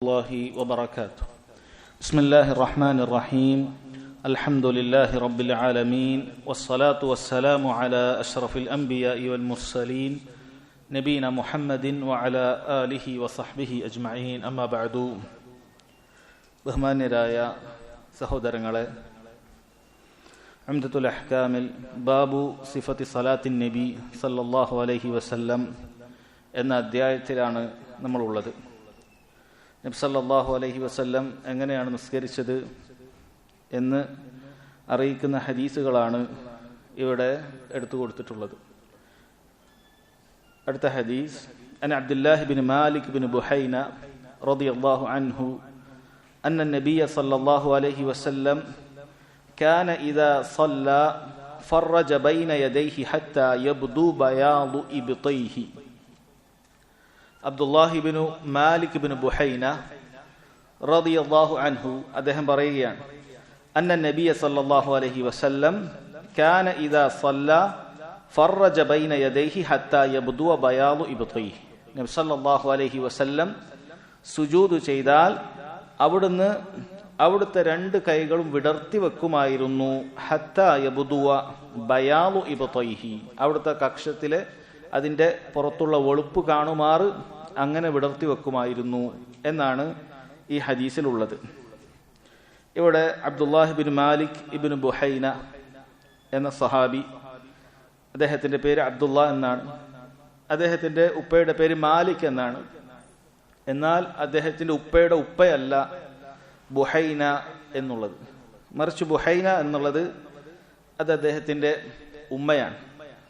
الله وبركاته. بسم الله الرحمن الرحيم. الحمد لله رب العالمين والصلاة والسلام على أشرف الأنبياء والمرسلين نبينا محمد وعلى آله وصحبه أجمعين. أما بعد. ബഹുമാന്യരായ സഹോദരങ്ങളെ, ഉംദത്തുൽ അഹ്കാമിൽ ബാബു സിഫത്തി സലാത്തിൻ നബി സല്ലല്ലാഹു അലൈഹി വസല്ലം എന്ന അധ്യായത്തിലാണ് നമ്മളുള്ളത്. നബി സല്ലല്ലാഹു അലൈഹി വസല്ലം എങ്ങനെയാണ് നിസ്കരിച്ചത് എന്ന് അറിയിക്കുന്ന ഹദീസുകളാണ് ഇവിടെ എടുത്തു കൊടുത്തിട്ടുള്ളത്. അടുത്ത ഹദീസ് അൻ അബ്ദുല്ലാഹി ബിൻ മാലിക് ബിൻ ബുഹൈന റളിയല്ലാഹു അൻഹു അന്ന നബിയ സല്ലല്ലാഹു അലൈഹി വസല്ലം കാന ഇദാ സല്ല ഫറജ ബൈന യദൈഹി ഹത്താ യബ്ദു ബയാദു ഇബ്തൈഹി. അബ്ദുല്ലാഹി ബിൻ മാലിക് ബിൻ ബുഹൈന റളിയല്ലാഹു അൻഹു അദ്ദേഹം പറയുകയാണ്, അന്ന നബിയ സല്ലല്ലാഹു അലൈഹി വസല്ലം കാന ഇദാ സല്ല ഫറജ ബൈന യദൈഹി ഹത്താ യബ്ദു ബയാദു ഇബ്തൈഹി. നബി സല്ലല്ലാഹു അലൈഹി വസല്ലം സുജൂദ് ചെയ്താൽ അവിടുന്ന് അവിടുത്തെ രണ്ട് കൈകളും വിടർത്തി വെക്കുമായിരുന്നു. ഹത്താ യബ്ദു ബയാദു ഇബ്തൈഹി, അവിടുത്തെ കക്ഷത്തിലെ അതിൻ്റെ പുറത്തുള്ള വെളുപ്പ് കാണുമാറ് അങ്ങനെ വിടർത്തി വെക്കുമായിരുന്നു എന്നാണ് ഈ ഹദീസിലുള്ളത്. ഇവിടെ അബ്ദുല്ലാഹി ബിൻ മാലിക് ഇബ്നു ബുഹൈന എന്ന സഹാബി, അദ്ദേഹത്തിൻ്റെ പേര് അബ്ദുള്ള എന്നാണ്, അദ്ദേഹത്തിൻ്റെ ഉപ്പയുടെ പേര് മാലിക് എന്നാണ്. എന്നാൽ അദ്ദേഹത്തിൻ്റെ ഉപ്പയുടെ ഉപ്പയല്ല ബുഹൈന എന്നുള്ളത്, മറിച്ച് ബുഹൈന എന്നുള്ളത് അത് അദ്ദേഹത്തിൻ്റെ ഉമ്മയാണ്.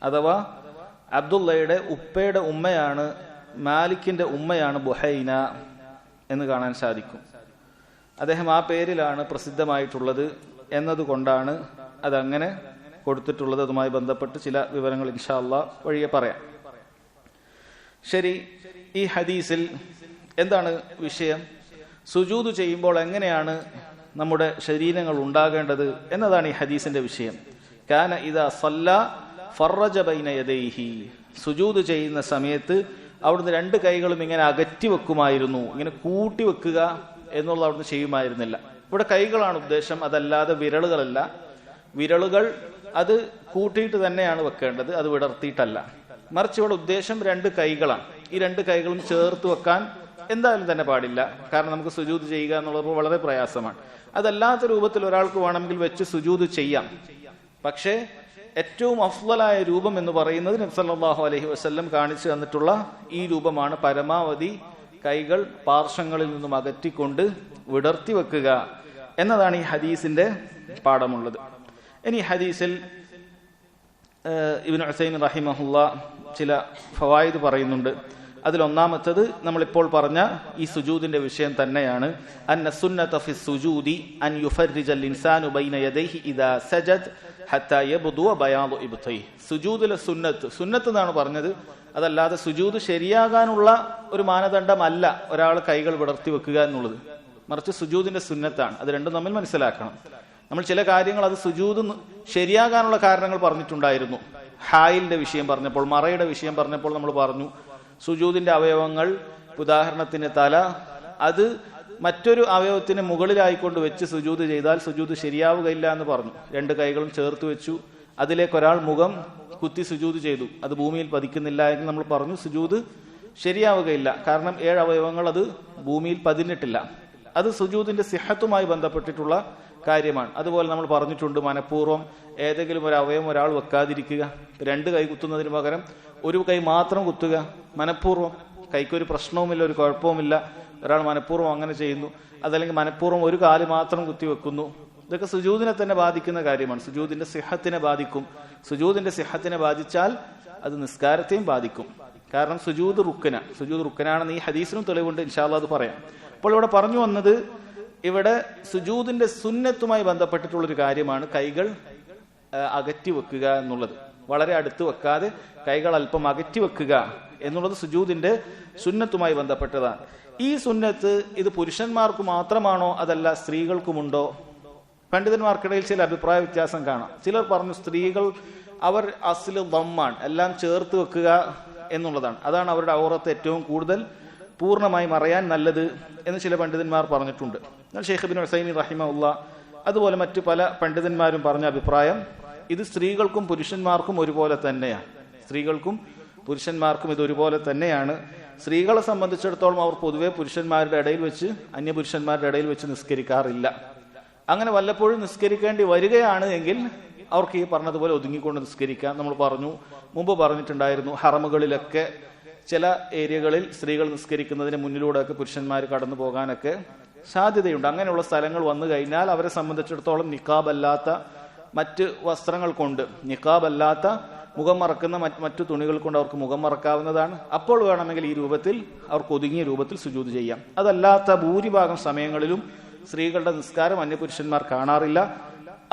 അഥവാ അബ്ദുള്ളയുടെ ഉപ്പയുടെ ഉമ്മയാണ്, മാലിക്കിന്റെ ഉമ്മയാണ് ബുഹൈന എന്ന് കാണാൻ സാധിക്കും. അദ്ദേഹം ആ പേരിലാണ് പ്രസിദ്ധമായിട്ടുള്ളത് എന്നതുകൊണ്ടാണ് അതങ്ങനെ കൊടുത്തിട്ടുള്ളത്. അതുമായി ബന്ധപ്പെട്ട് ചില വിവരങ്ങൾ ഇൻഷാ അല്ലാഹ് വഴിയെ പറയാം. ശരി, ഈ ഹദീസിൽ എന്താണ് വിഷയം? സുജൂദ് ചെയ്യുമ്പോൾ എങ്ങനെയാണ് നമ്മുടെ ശരീരങ്ങൾ ഉണ്ടാകേണ്ടത് എന്നതാണ് ഈ ഹദീസിന്റെ വിഷയം. കാന ഇദാ സല്ല ഫറജ ബൈന യദൈഹി, സുജൂദ് ചെയ്യുന്ന സമയത്ത് അവിടുന്ന് രണ്ട് കൈകളും ഇങ്ങനെ അകറ്റി വെക്കുമായിരുന്നു. ഇങ്ങനെ കൂട്ടി വെക്കുക എന്നുള്ളത് അവിടുന്ന് ചെയ്യുമായിരുന്നില്ല. ഇവിടെ കൈകളാണ് ഉദ്ദേശം, അതല്ലാതെ വിരലുകളല്ല. വിരലുകൾ അത് കൂട്ടിയിട്ട് തന്നെയാണ് വെക്കേണ്ടത്, അത് വിടർത്തിയിട്ടല്ല. മറിച്ച് ഇവിടെ ഉദ്ദേശം രണ്ട് കൈകളാണ്. ഈ രണ്ട് കൈകളും ചേർത്ത് വെക്കാൻ എന്തായാലും തന്നെ പാടില്ല. കാരണം നമുക്ക് സുജൂദ് ചെയ്യുക എന്നുള്ളത് വളരെ പ്രയാസമാണ്. അതല്ലാത്ത രൂപത്തിൽ ഒരാൾക്ക് വേണമെങ്കിൽ വെച്ച് സുജൂദ് ചെയ്യാം. പക്ഷേ ഏറ്റവും അഫ്ളലായ രൂപം എന്ന് പറയുന്നത് നബി സല്ലല്ലാഹു അലൈഹി വസല്ലം കാണിച്ചു തന്നിട്ടുള്ള ഈ രൂപമാണ്. പരമാവധി കൈകൾ പാർശ്വങ്ങളിൽ നിന്നും അകറ്റിക്കൊണ്ട് വിടർത്തി വെക്കുക എന്നതാണ് ഈ ഹദീസിന്റെ പാഠമുള്ളത്. ഇനി ഹദീസിൽ ഇബ്നു ഉസൈമിൻ റഹിമഹുല്ലാ ചില ഫവായിദ് പറയുന്നുണ്ട്. അതിലൊന്നാമത്തത് നമ്മളിപ്പോൾ പറഞ്ഞ ഈ സുജൂദിന്റെ വിഷയം തന്നെയാണ്. അന്ന സുന്നത ഫി സുജൂദി അൻ യുഫർരിജൽ ഇൻസാനു ബൈന യദൈഹി ഇദാ സജദ് ഹത്താ യബ്ദു ബയാദു ഇബ്തൈഹി. സുജൂദിലെ സുന്നത്ത് എന്നാണ് പറഞ്ഞത്, അതല്ലാതെ സുജൂദ് ശരിയാകാനുള്ള ഒരു മാനദണ്ഡമല്ല ഒരാൾ കൈകൾ വിടർത്തി വെക്കുക എന്നുള്ളത്, മറിച്ച് സുജൂദിന്റെ സുന്നത്താണ്. അത് രണ്ടും നമ്മൾ മനസ്സിലാക്കണം. നമ്മൾ ചില കാര്യങ്ങൾ അത് സുജൂദ് ശരിയാകാനുള്ള കാരണങ്ങൾ പറഞ്ഞിട്ടുണ്ടായിരുന്നു. ഹായിലിന്റെ വിഷയം പറഞ്ഞപ്പോൾ, മറയുടെ വിഷയം പറഞ്ഞപ്പോൾ നമ്മൾ പറഞ്ഞു സുജൂദിന്റെ അവയവങ്ങൾ, ഉദാഹരണത്തിന് തല, അത് മറ്റൊരു അവയവത്തിന് മുകളിലായിക്കൊണ്ട് വെച്ച് സുജൂദ് ചെയ്താൽ സുജൂദ് ശരിയാവുകയില്ല എന്ന് പറഞ്ഞു. രണ്ട് കൈകളും ചേർത്ത് വെച്ചു, അതിലേക്ക് ഒരാൾ മുഖം കുത്തി സുജൂദ് ചെയ്തു, അത് ഭൂമിയിൽ പതിക്കുന്നില്ല എന്ന് നമ്മൾ പറഞ്ഞു സുജൂദ് ശരിയാവുകയില്ല. കാരണം 7 അവയവങ്ങൾ അത് ഭൂമിയിൽ പതിഞ്ഞിട്ടില്ല. അത് സുജൂദിന്റെ സിഹത്തുമായി ബന്ധപ്പെട്ടിട്ടുള്ള കാര്യമാണ്. അതുപോലെ നമ്മൾ പറഞ്ഞിട്ടുണ്ട്, മനഃപൂർവ്വം ഏതെങ്കിലും ഒരു അവയവം ഒരാൾ വെക്കാതിരിക്കുക. 2 കൈ കുത്തുന്നതിന് പകരം ഒരു കൈ മാത്രം കുത്തുക, മനഃപൂർവ്വം. കൈക്കൊരു പ്രശ്നവുമില്ല, ഒരു കുഴപ്പവുമില്ല, ഒരാൾ മനഃപൂർവ്വം അങ്ങനെ ചെയ്യുന്നു. അതല്ലെങ്കിൽ മനഃപൂർവ്വം ഒരു കാല് മാത്രം കുത്തി വെക്കുന്നു. ഇതൊക്കെ സുജൂദിനെ തന്നെ ബാധിക്കുന്ന കാര്യമാണ്. സുജൂദിന്റെ സിഹത്തിനെ ബാധിക്കും. സുജൂദിന്റെ സിഹത്തിനെ ബാധിച്ചാൽ അത് നിസ്കാരത്തെയും ബാധിക്കും. കാരണം സുജൂദ് റുക്കനാണെന്ന് ഈ ഹദീസിനും തെളിവുണ്ട്. ഇൻഷാ അല്ലാഹ് അത് പറയാം. അപ്പോൾ ഇവിടെ പറഞ്ഞു വന്നത്, ഇവിടെ സുജൂദിന്റെ സുന്നത്തുമായി ബന്ധപ്പെട്ടിട്ടുള്ളൊരു കാര്യമാണ് കൈകൾ അകറ്റി വെക്കുക എന്നുള്ളത്. വളരെ അടുത്ത് വെക്കാതെ കൈകൾ അല്പം അകറ്റി വെക്കുക എന്നുള്ളത് സുജൂദിന്റെ സുന്നത്തുമായി ബന്ധപ്പെട്ടതാണ്. ഈ സുന്നത്ത് ഇത് പുരുഷന്മാർക്ക് മാത്രമാണോ അതല്ല സ്ത്രീകൾക്കുമുണ്ടോ? പണ്ഡിതന്മാർക്കിടയിൽ ചില അഭിപ്രായ വ്യത്യാസം കാണാം. ചിലർ പറഞ്ഞു സ്ത്രീകൾ അവർ അസ്ല് ദമ്മാണ്, എല്ലാം ചേർത്ത് വെക്കുക എന്നുള്ളതാണ്. അതാണ് അവരുടെ ഔറത്ത് ഏറ്റവും കൂടുതൽ പൂർണ്ണമായി മറയാൻ നല്ലത് എന്ന് ചില പണ്ഡിതന്മാർ പറഞ്ഞിട്ടുണ്ട്. എന്നാൽ ഷെയ്ഖ് ഇബ്നു ഉസൈമീൻ റഹിമഹുല്ലാഹ് അതുപോലെ മറ്റു പല പണ്ഡിതന്മാരും പറഞ്ഞ അഭിപ്രായം ഇത് സ്ത്രീകൾക്കും പുരുഷന്മാർക്കും ഒരുപോലെ തന്നെയാണ്. സ്ത്രീകൾക്കും പുരുഷന്മാർക്കും ഇത് ഒരുപോലെ തന്നെയാണ്. സ്ത്രീകളെ സംബന്ധിച്ചിടത്തോളം അവർ പൊതുവെ പുരുഷന്മാരുടെ ഇടയിൽ വെച്ച് അന്യപുരുഷന്മാരുടെ ഇടയിൽ വെച്ച് നിസ്കരിക്കാറില്ല. അങ്ങനെ വല്ലപ്പോഴും നിസ്കരിക്കേണ്ടി വരികയാണ് എങ്കിൽ അവർക്ക് ഈ പറഞ്ഞതുപോലെ ഒതുങ്ങിക്കൊണ്ട് നിസ്കരിക്കാം. നമ്മൾ മുമ്പ് പറഞ്ഞിട്ടുണ്ടായിരുന്നു, ഹറമുകളിലൊക്കെ ചില ഏരിയകളിൽ സ്ത്രീകൾ നിസ്കരിക്കുന്നതിന് മുന്നിലൂടെയൊക്കെ പുരുഷന്മാർ കടന്നു പോകാനൊക്കെ സാധ്യതയുണ്ട്. അങ്ങനെയുള്ള സ്ഥലങ്ങൾ വന്നു കഴിഞ്ഞാൽ അവരെ സംബന്ധിച്ചിടത്തോളം നിക്കാബ് അല്ലാത്ത മറ്റ് വസ്ത്രങ്ങൾ കൊണ്ട്, നിക്കാബ് അല്ലാത്ത മുഖം മറക്കുന്ന മറ്റു തുണികൾ കൊണ്ട് അവർക്ക് മുഖം മറക്കാവുന്നതാണ്. അപ്പോൾ വേണമെങ്കിൽ ഈ രൂപത്തിൽ അവർക്ക് ഒതുങ്ങിയ രൂപത്തിൽ സുജൂദ് ചെയ്യാം. അതല്ലാത്ത ഭൂരിഭാഗം സമയങ്ങളിലും സ്ത്രീകളുടെ നിസ്കാരം അന്യപുരുഷന്മാർ കാണാറില്ല.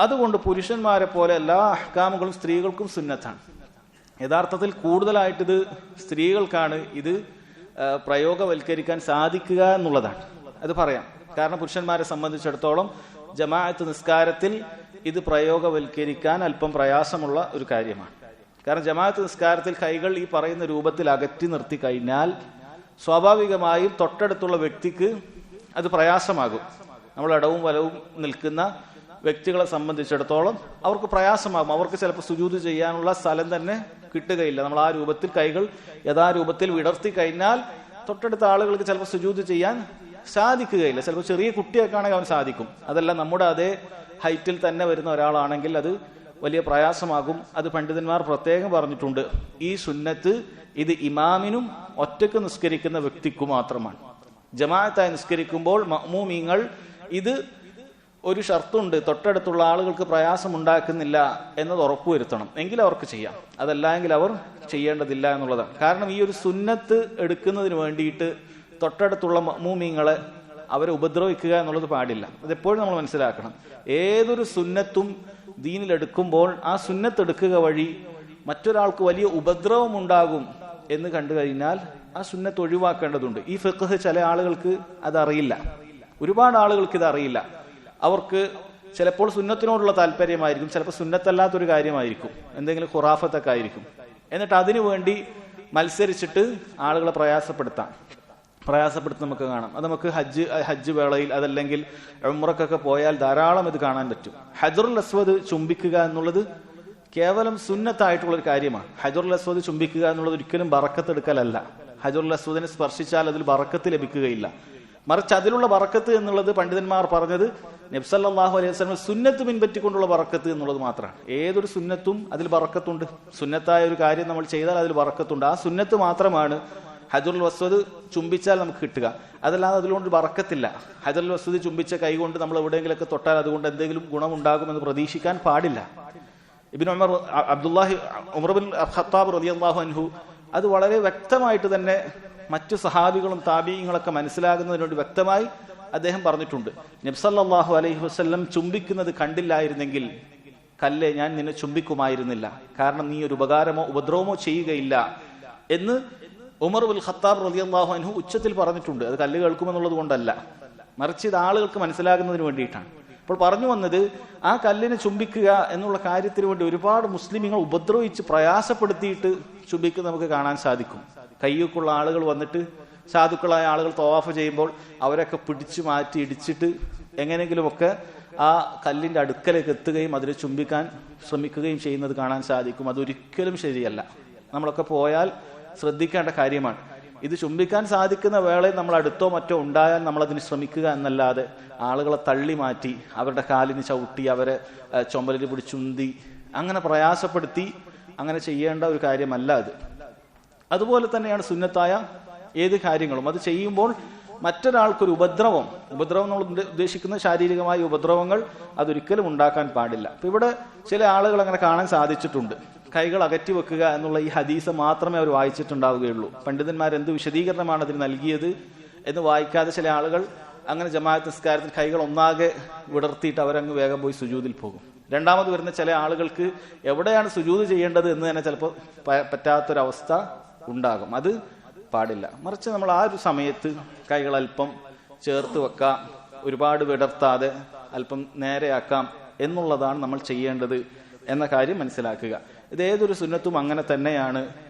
അതുകൊണ്ട് പുരുഷന്മാരെ പോലെ എല്ലാ അഹ്കാമുകളും സ്ത്രീകൾക്കും സുന്നത്താണ്. യഥാർത്ഥത്തിൽ കൂടുതലായിട്ടിത് സ്ത്രീകൾക്കാണ് ഇത് പ്രയോഗവൽക്കരിക്കാൻ സാധിക്കുക എന്നുള്ളതാണ്. അത് പറയാം. കാരണം പുരുഷന്മാരെ സംബന്ധിച്ചിടത്തോളം ജമാഅത്ത് നിസ്കാരത്തിൽ ഇത് പ്രയോഗവൽക്കരിക്കാൻ അല്പം പ്രയാസമുള്ള ഒരു കാര്യമാണ്. കാരണം ജമാഅത്ത് നിസ്കാരത്തിൽ കൈകൾ ഈ പറയുന്ന രൂപത്തിൽ അകറ്റി നിർത്തി കഴിഞ്ഞാൽ സ്വാഭാവികമായും തൊട്ടടുത്തുള്ള വ്യക്തിക്ക് അത് പ്രയാസമാകും. നമ്മൾ ഇടവും വലവും നിൽക്കുന്ന വ്യക്തികളെ സംബന്ധിച്ചിടത്തോളം അവർക്ക് പ്രയാസമാകും. അവർക്ക് ചിലപ്പോൾ സുജൂദ് ചെയ്യാനുള്ള സ്ഥലം തന്നെ കിട്ടുകയില്ല. നമ്മൾ ആ രൂപത്തിൽ കൈകൾ യഥാരൂപത്തിൽ വിടർത്തി കഴിഞ്ഞാൽ തൊട്ടടുത്ത ആളുകൾക്ക് ചിലപ്പോൾ സുജൂദ് ചെയ്യാൻ സാധിക്കുകയില്ല. ചിലപ്പോൾ ചെറിയ കുട്ടിയൊക്കെ ആണെങ്കിൽ അവൻ സാധിക്കും. അതല്ല നമ്മുടെ അതേ ഹൈറ്റിൽ തന്നെ വരുന്ന ഒരാളാണെങ്കിൽ അത് വലിയ പ്രയാസമാകും. അത് പണ്ഡിതന്മാർ പ്രത്യേകം പറഞ്ഞിട്ടുണ്ട്. ഈ സുന്നത്ത് ഇത് ഇമാമിനും ഒറ്റക്ക് നിസ്കരിക്കുന്ന വ്യക്തിക്കും മാത്രമാണ്. ജമാഅത്തായി നിസ്കരിക്കുമ്പോൾ മഅ്മൂമീങ്ങൾ ഇത് ഒരു ഷർത്തുണ്ട്, തൊട്ടടുത്തുള്ള ആളുകൾക്ക് പ്രയാസം ഉണ്ടാക്കുന്നില്ല എന്നത് ഉറപ്പുവരുത്തണം, എങ്കിൽ അവർക്ക് ചെയ്യാം. അതല്ല എങ്കിൽ അവർ ചെയ്യേണ്ടതില്ല എന്നുള്ളതാണ്. കാരണം ഈ ഒരു സുന്നത്ത് എടുക്കുന്നതിന് വേണ്ടിയിട്ട് തൊട്ടടുത്തുള്ള മഅ്മൂമീങ്ങളെ അവരെ ഉപദ്രവിക്കുക എന്നുള്ളത് പാടില്ല. അതെപ്പോഴും നമ്മൾ മനസ്സിലാക്കണം. ഏതൊരു സുന്നത്തും ദീനിലെടുക്കുമ്പോൾ ആ സുന്നത്ത് എടുക്കുക വഴി മറ്റൊരാൾക്ക് വലിയ ഉപദ്രവം ഉണ്ടാകും എന്ന് കണ്ടു കഴിഞ്ഞാൽ ആ സുന്നത്ത് ഒഴിവാക്കേണ്ടതുണ്ട്. ഈ ഫിഖ്ഹ് ചില ആളുകൾക്ക് അതറിയില്ല, ഒരുപാട് ആളുകൾക്ക് ഇത് അറിയില്ല. അവർക്ക് ചിലപ്പോൾ സുന്നത്തിനോടുള്ള താല്പര്യമായിരിക്കും, ചിലപ്പോൾ സുന്നത്തല്ലാത്തൊരു കാര്യമായിരിക്കും, എന്തെങ്കിലും ഖുറാഫത്തൊക്കെ ആയിരിക്കും. എന്നിട്ട് അതിനു വേണ്ടി മത്സരിച്ചിട്ട് ആളുകളെ പ്രയാസപ്പെടുത്തി നമുക്ക് കാണാം. അത് നമുക്ക് ഹജ്ജ് വേളയിൽ അതല്ലെങ്കിൽ ഉംറക്കൊക്കെ പോയാൽ ധാരാളം ഇത് കാണാൻ പറ്റും. ഹജറുൽ അസ്വദ് ചുംബിക്കുക എന്നുള്ളത് കേവലം സുന്നത്തായിട്ടുള്ളൊരു കാര്യമാണ്. ഹജറുൽ അസ്വദ് ചുംബിക്കുക എന്നുള്ളത് ഒരിക്കലും ബറക്കത്ത് എടുക്കലല്ല. ഹജറുൽ അസ്വദിനെ സ്പർശിച്ചാൽ അതിൽ ബറക്കത്ത് ലഭിക്കുകയില്ല. മറിച്ച് അതിലുള്ള ബറക്കത്ത് എന്നുള്ളത് പണ്ഡിതന്മാർ പറഞ്ഞത് നബി സല്ലല്ലാഹു അലൈഹി വസല്ലം സുന്നത്ത് പിൻപറ്റിക്കൊണ്ടുള്ള ബറക്കത്ത് എന്നുള്ളത് മാത്രമാണ്. ഏതൊരു സുന്നത്തും അതിൽ ബറക്കത്തുണ്ട്. സുന്നത്തായ ഒരു കാര്യം നമ്മൾ ചെയ്താൽ അതിൽ ബറക്കത്തുണ്ട്. ആ സുന്നത്ത് മാത്രമാണ് ഹജറുൽ അസ്വദ് ചുംബിച്ചാൽ നമുക്ക് കിട്ടുക. അതല്ലാതെ അതിലുകൊണ്ട് ബറക്കത്തില്ല. ഹജറുൽ അസ്വദ് ചുംബിച്ച കൈ കൊണ്ട് നമ്മൾ എവിടെയെങ്കിലൊക്കെ തൊട്ടാൽ അതുകൊണ്ട് എന്തെങ്കിലും ഗുണമുണ്ടാകുമെന്ന് പ്രതീക്ഷിക്കാൻ പാടില്ല. ഇബ്നു ഉമർ ബിൻ ഖത്താബ് റളിയല്ലാഹു അൻഹു അത് വളരെ വ്യക്തമായിട്ട് തന്നെ മറ്റു സഹാബികളും താബീങ്ങളൊക്കെ മനസ്സിലാകുന്നതിന് വേണ്ടി വ്യക്തമായി അദ്ദേഹം പറഞ്ഞിട്ടുണ്ട്. നബി സല്ലല്ലാഹു അലൈഹി വസല്ലം ചുംബിക്കുന്നത് കണ്ടില്ലായിരുന്നെങ്കിൽ കല്ലേ ഞാൻ നിന്നെ ചുംബിക്കുമായിരുന്നില്ല, കാരണം നീ ഒരു ഉപകാരമോ ഉപദ്രവമോ ചെയ്യുകയില്ല എന്ന് ഉമർ ബിൻ ഖത്താബ് റളിയല്ലാഹു അൻഹു ഉച്ചത്തിൽ പറഞ്ഞിട്ടുണ്ട്. അത് കല്ല് കേൾക്കുമെന്നുള്ളത് കൊണ്ടല്ല, മറിച്ച് ഇത് ആളുകൾക്ക് മനസ്സിലാകുന്നതിന് വേണ്ടിയിട്ടാണ്. അപ്പോൾ പറഞ്ഞു വന്നത്, ആ കല്ലിനെ ചുംബിക്കുക എന്നുള്ള കാര്യത്തിന് വേണ്ടി ഒരുപാട് മുസ്ലിമീങ്ങൾ ഉപദ്രവിച്ച് പ്രയാസപ്പെടുത്തിയിട്ട് ചുംബിക്കുന്നത് നമുക്ക് കാണാൻ സാധിക്കും. കയ്യൊക്കെയുള്ള ആളുകൾ വന്നിട്ട് സാധുക്കളായ ആളുകൾ തവാഫ് ചെയ്യുമ്പോൾ അവരൊക്കെ പിടിച്ചു മാറ്റി ഇടിച്ചിട്ട് എങ്ങനെയെങ്കിലുമൊക്കെ ആ കല്ലിന്റെ അടുക്കലേക്ക് എത്തുകയും അതിനെ ചുംബിക്കാൻ ശ്രമിക്കുകയും ചെയ്യുന്നത് കാണാൻ സാധിക്കും. അതൊരിക്കലും ശരിയല്ല. നമ്മളൊക്കെ പോയാൽ ശ്രദ്ധിക്കേണ്ട കാര്യമാണ്. ഇത് ചുംബിക്കാൻ സാധിക്കുന്ന വേളയിൽ നമ്മൾ അടുത്തോ മറ്റോ ഉണ്ടായാൽ നമ്മളതിന് ശ്രമിക്കുക എന്നല്ലാതെ ആളുകളെ തള്ളി മാറ്റി അവരുടെ കാലിന് ചവിട്ടി അവരെ ചുമലിൽ പിടിച്ചുന്തി അങ്ങനെ പ്രയാസപ്പെടുത്തി അങ്ങനെ ചെയ്യേണ്ട ഒരു കാര്യമല്ല അത്. അതുപോലെ തന്നെയാണ് സുന്നത്തായ ഏത് കാര്യങ്ങളും. അത് ചെയ്യുമ്പോൾ മറ്റൊരാൾക്കൊരു ഉപദ്രവം നമ്മൾ ഉദ്ദേശിക്കുന്ന ശാരീരികമായ ഉപദ്രവങ്ങൾ അതൊരിക്കലും ഉണ്ടാക്കാൻ പാടില്ല. അപ്പൊ ഇവിടെ ചില ആളുകൾ അങ്ങനെ കാണാൻ സാധിച്ചിട്ടുണ്ട്. കൈകൾ അകറ്റി വെക്കുക എന്നുള്ള ഈ ഹദീസ് മാത്രമേ അവർ വായിച്ചിട്ടുണ്ടാവുകയുള്ളൂ. പണ്ഡിതന്മാർ എന്ത് വിശദീകരണമാണ് അതിന് നൽകിയത് എന്ന് വായിക്കാതെ ചില ആളുകൾ അങ്ങനെ ജമാഅത്ത് നിസ്കാരത്തിൽ കൈകൾ ഒന്നാകെ വിടർത്തിയിട്ട് അവരങ്ങ് വേഗം പോയി സുജൂദിൽ പോകും. രണ്ടാമത് വരുന്ന ചില ആളുകൾക്ക് എവിടെയാണ് സുജൂദ് ചെയ്യേണ്ടത് എന്ന് തന്നെ ചിലപ്പോൾ പറ്റാത്തൊരവസ്ഥ ഉണ്ടാകും. അത് പാടില്ല. മറിച്ച് നമ്മൾ ആ ഒരു സമയത്ത് കൈകൾ അല്പം ചേർത്ത് വെക്കാം, ഒരുപാട് വിടർത്താതെ അല്പം നേരെയാക്കാം എന്നുള്ളതാണ് നമ്മൾ ചെയ്യേണ്ടത് എന്ന കാര്യം മനസ്സിലാക്കുക. ഇത് ഏതൊരു സുന്നത്തും അങ്ങനെ തന്നെയാണ്.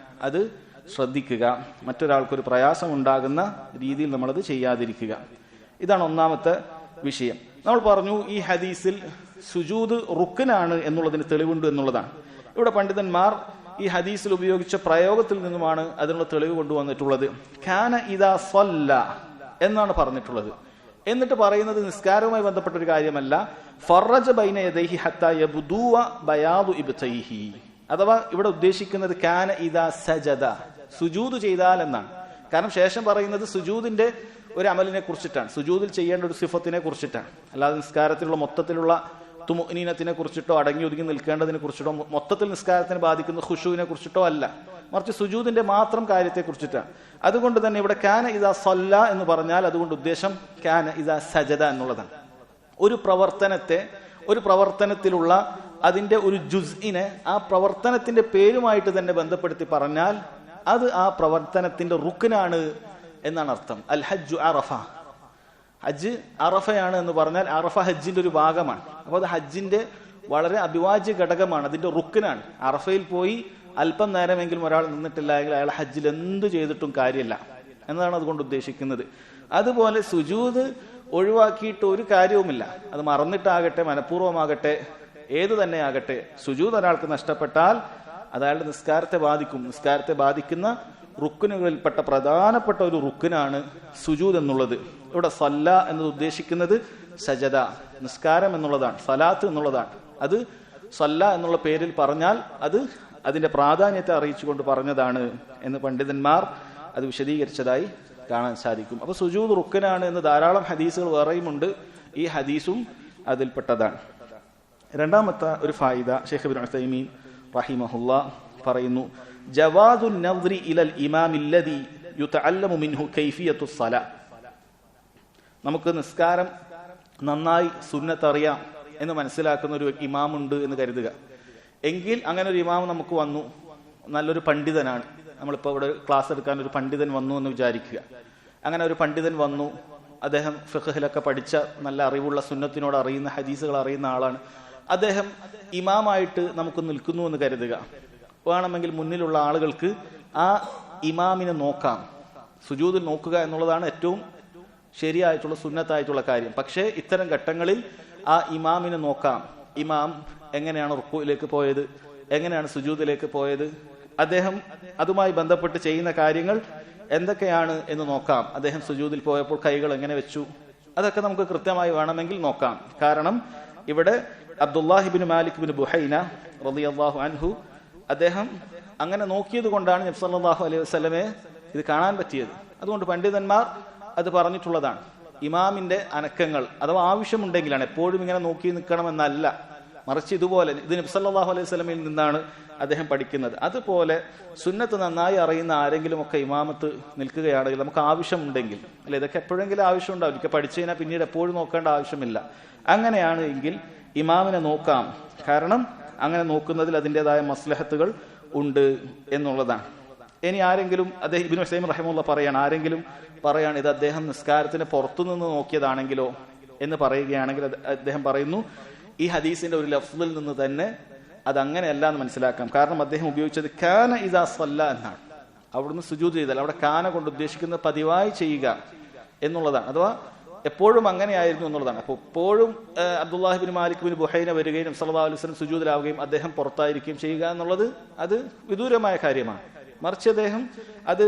അത് ശ്രദ്ധിക്കുക. മറ്റൊരാൾക്കൊരു പ്രയാസം ഉണ്ടാകുന്ന രീതിയിൽ നമ്മളത് ചെയ്യാതിരിക്കുക. ഇതാണ് ഒന്നാമത്തെ വിഷയം. നമ്മൾ പറഞ്ഞു ഈ ഹദീസിൽ സുജൂദ് റുക്നാണ് എന്നുള്ളതിന് തെളിവുണ്ട് എന്നുള്ളതാണ്. ഇവിടെ പണ്ഡിതന്മാർ ഈ ഹദീസിൽ ഉപയോഗിച്ച പ്രയോഗത്തിൽ നിന്നുമാണ് അതിനുള്ള തെളിവ് കൊണ്ടുവന്നിട്ടുള്ളത്. കാന ഇദാ സല്ല എന്നാണ് പറഞ്ഞിട്ടുള്ളത്. എന്നിട്ട് പറയുന്നത് നിസ്കാരവുമായി ബന്ധപ്പെട്ട ഒരു കാര്യമല്ല. ഫറജ ബൈന യദൈഹി ഹത്താ യബ്ദുവ ബയാദു ഇബ്തൈഹി, അഥവാ ഇവിടെ ഉദ്ദേശിക്കുന്നത് കാന ഇദാ സജദ, സുജൂദ് ചെയ്താൽ എന്നാണ്. കാരണം ശേഷം പറയുന്നത് സുജൂദിന്റെ ഒരു അമലിനെ കുറിച്ചിട്ടാണ്, സുജൂദിൽ ചെയ്യേണ്ട ഒരു സിഫത്തിനെ കുറിച്ചിട്ടാണ്. അല്ലാതെ നിസ്കാരത്തിലുള്ള മൊത്തത്തിലുള്ള തുമുഅ്നീനത്തിനെ കുറിച്ചിട്ടോ അടങ്ങി ഒതുങ്ങി നിൽക്കേണ്ടതിനെ കുറിച്ചിട്ടോ മൊത്തത്തിൽ നിസ്കാരത്തിനെ ബാധിക്കുന്ന ഖുശൂവിനെ കുറിച്ചിട്ടോ അല്ല, മറിച്ച് സുജൂദിന്റെ മാത്രം കാര്യത്തെ കുറിച്ചിട്ടാണ്. അതുകൊണ്ട് തന്നെ ഇവിടെ കാന ഇദാ സല്ല എന്ന് പറഞ്ഞാൽ അതുകൊണ്ട് ഉദ്ദേശം കാന ഇദാ സജദ എന്നുള്ളതാണ്. ഒരു പ്രവർത്തനത്തിലുള്ള അതിന്റെ ഒരു ജുസ്ഇനെ ആ പ്രവർത്തനത്തിന്റെ പേരുമായിട്ട് തന്നെ ബന്ധപ്പെടുത്തി പറഞ്ഞാൽ അത് ആ പ്രവർത്തനത്തിന്റെ റുക്നാണ് എന്നാണ് അർത്ഥം. അൽ ഹജ്ജു അറഫ, ഹജ്ജ് അറഫയാണ് എന്ന് പറഞ്ഞാൽ അറഫ ഹജ്ജിന്റെ ഒരു ഭാഗമാണ്. അപ്പോൾ അത് ഹജ്ജിന്റെ വളരെ അഭിവാജ്യ ഘടകമാണ്, അതിന്റെ റുക്നാണ്. അറഫയിൽ പോയി അല്പം നേരമെങ്കിലും ഒരാൾ നിന്നിട്ടില്ല എങ്കിൽ അയാൾ ഹജ്ജിൽ എന്ത് ചെയ്തിട്ടും കാര്യമില്ല എന്നതാണ് അതുകൊണ്ട് ഉദ്ദേശിക്കുന്നത്. അതുപോലെ സുജൂദ് ഒഴിവാക്കിയിട്ട് ഒരു കാര്യവുമില്ല. അത് മറന്നിട്ടാകട്ടെ മനഃപൂർവ്വമാകട്ടെ ഏതു തന്നെ ആകട്ടെ, സുജൂദ് ഒരാൾക്ക് നഷ്ടപ്പെട്ടാൽ അത് അയാളുടെ നിസ്കാരത്തെ ബാധിക്കും. നിസ്കാരത്തെ ബാധിക്കുന്ന റുക്കുനുകളിൽപ്പെട്ട പ്രധാനപ്പെട്ട ഒരു റുക്കുനാണ് സുജൂദ് എന്നുള്ളത്. ഇവിടെ സല്ല എന്നത് ഉദ്ദേശിക്കുന്നത് സജദ, നിസ്കാരം എന്നുള്ളതാണ്, സലാത്ത് എന്നുള്ളതാണ്. അത് സല്ല എന്നുള്ള പേരിൽ പറഞ്ഞാൽ അത് അതിന്റെ പ്രാധാന്യത്തെ അറിയിച്ചുകൊണ്ട് പറഞ്ഞതാണ് എന്ന് പണ്ഡിതന്മാർ അത് വിശദീകരിച്ചതായി കാണാൻ സാധിക്കും. അപ്പൊ സുജൂദ് റുക്കനാണ് എന്ന് ധാരാളം ഹദീസുകൾ വേറെയുമുണ്ട്. ഈ ഹദീസും അതിൽപ്പെട്ടതാണ്. രണ്ടാമത്തെ ഒരു ഫായിദ ശൈഖ് ഇബ്നു ഉസൈമീൻ റഹിമഹുല്ലാ പറയുന്നു, ജവാദുൻ നദ്രി ഇലൽ ഇമാം അല്ലദി യുതഅല്ലമു മിൻഹു കൈഫിയത്തുസ് സലാ. നമുക്ക് നിസ്കാരം നന്നായി സുന്നത്ത് അറിയാം എന്ന് മനസ്സിലാക്കുന്ന ഒരു ഇമാമുണ്ട് എന്ന് കരുതുക. എങ്കിൽ അങ്ങനെ ഒരു ഇമാം നമുക്ക് വന്നു, നല്ലൊരു പണ്ഡിതനാണ്. നമ്മളിപ്പോൾ ഇവിടെ ക്ലാസ് എടുക്കാൻ ഒരു പണ്ഡിതൻ വന്നു എന്ന് വിചാരിക്കുക. അങ്ങനെ ഒരു പണ്ഡിതൻ വന്നു, അദ്ദേഹം ഫിഖ്ഹിലൊക്കെ പഠിച്ച നല്ല അറിവുള്ള സുന്നത്തിനോട് അറിയുന്ന ഹദീസുകൾ അറിയുന്ന ആളാണ്. അദ്ദേഹം ഇമാമായിട്ട് നമുക്ക് നിൽക്കുന്നു എന്ന് കരുതുക. വേണമെങ്കിൽ മുന്നിലുള്ള ആളുകൾക്ക് ആ ഇമാമിനെ നോക്കാം. സുജൂദിൽ നോക്കുക എന്നുള്ളതാണ് ഏറ്റവും ശരിയായിട്ടുള്ള സുന്നത്തായിട്ടുള്ള കാര്യം. പക്ഷേ ഇത്തരം ഘട്ടങ്ങളിൽ ആ ഇമാമിനെ നോക്കാം. ഇമാം എങ്ങനെയാണ് റുക്കൂയിലേക്ക് പോയത്, എങ്ങനെയാണ് സുജൂദിലേക്ക് പോയത്, അദ്ദേഹം അതുമായി ബന്ധപ്പെട്ട് ചെയ്യുന്ന കാര്യങ്ങൾ എന്തൊക്കെയാണ് എന്ന് നോക്കാം. അദ്ദേഹം സുജൂദിൽ പോയപ്പോൾ കൈകൾ എങ്ങനെ വെച്ചു, അതൊക്കെ നമുക്ക് കൃത്യമായി വേണമെങ്കിൽ നോക്കാം. കാരണം ഇവിടെ അബ്ദുല്ലാഹിബ്നു മാലിക് ബിൻ ബുഹൈന റളിയല്ലാഹു അൻഹു അദ്ദേഹം അങ്ങനെ നോക്കിയത് കൊണ്ടാണ് നബി സല്ലല്ലാഹു അലൈഹി വസല്ലമയെ ഇത് കാണാൻ പറ്റിയത്. അതുകൊണ്ട് പണ്ഡിതന്മാർ അത് പറഞ്ഞിട്ടുള്ളതാണ്. ഇമാമിന്റെ അനക്കങ്ങൾ അഥവാ ആവശ്യമുണ്ടെങ്കിലാണ്, എപ്പോഴും ഇങ്ങനെ നോക്കി നിൽക്കണമെന്നല്ല, മറിച്ച് ഇതുപോലെ ഇത് നബി സല്ലല്ലാഹു അലൈഹി വസല്ലമയിൽ നിന്നാണ് അദ്ദേഹം പഠിക്കുന്നത്. അതുപോലെ സുന്നത്ത് നന്നായി അറിയുന്ന ആരെങ്കിലും ഒക്കെ ഇമാമത്ത് നിൽക്കുകയാണെങ്കിൽ നമുക്ക് ആവശ്യമുണ്ടെങ്കിൽ, അല്ലെ, ഇതൊക്കെ എപ്പോഴെങ്കിലും ആവശ്യം ഉണ്ടാവും. ഒരിക്കൽ പഠിച്ചു കഴിഞ്ഞാൽ പിന്നീട് എപ്പോഴും നോക്കേണ്ട ആവശ്യമില്ല. അങ്ങനെയാണ് എങ്കിൽ ഇമാമിനെ നോക്കാം. കാരണം അങ്ങനെ നോക്കുന്നതിൽ അതിൻ്റെതായ മസ്ലഹത്തുകൾ ഉണ്ട് എന്നുള്ളതാണ്. ഇനി ആരെങ്കിലും അദ്ദേഹം ഇബ്നു ഉസൈമീൻ റഹിമഹുല്ലാഹ് പറയാണ്, ആരെങ്കിലും പറയാണ് ഇത് അദ്ദേഹം നിസ്കാരത്തിന് പുറത്തുനിന്ന് നോക്കിയതാണെങ്കിലോ എന്ന് പറയുകയാണെങ്കിൽ അദ്ദേഹം പറയുന്നു ഈ ഹദീസിന്റെ ഒരു ലഫ്ളിൽ നിന്ന് തന്നെ അതങ്ങനെയല്ല എന്ന് മനസ്സിലാക്കാം. കാരണം അദ്ദേഹം ഉപയോഗിച്ചത് കാന ഇദാ സല്ല എന്നാണ്. അവിടുന്ന് സുജൂദ് ചെയ്താൽ അവിടെ കാന കൊണ്ട് ഉദ്ദേശിക്കുന്നത് പതിവായി ചെയ്യുക എന്നുള്ളതാണ്, അഥവാ എപ്പോഴും അങ്ങനെയായിരുന്നു എന്നുള്ളതാണ്. അപ്പോൾ എപ്പോഴും അബ്ദുല്ലാഹിബ്നു മാലിക് ബിൻ ബുഹൈന വരികയും സല്ലല്ലാഹു അലൈഹി വസല്ലം സുജൂദിലാവുകയും അദ്ദേഹം പുറത്തായിരിക്കുകയും ചെയ്യുക എന്നുള്ളത് അത് വിദൂരമായ കാര്യമാണ്. മറിച്ച് അദ്ദേഹം അത്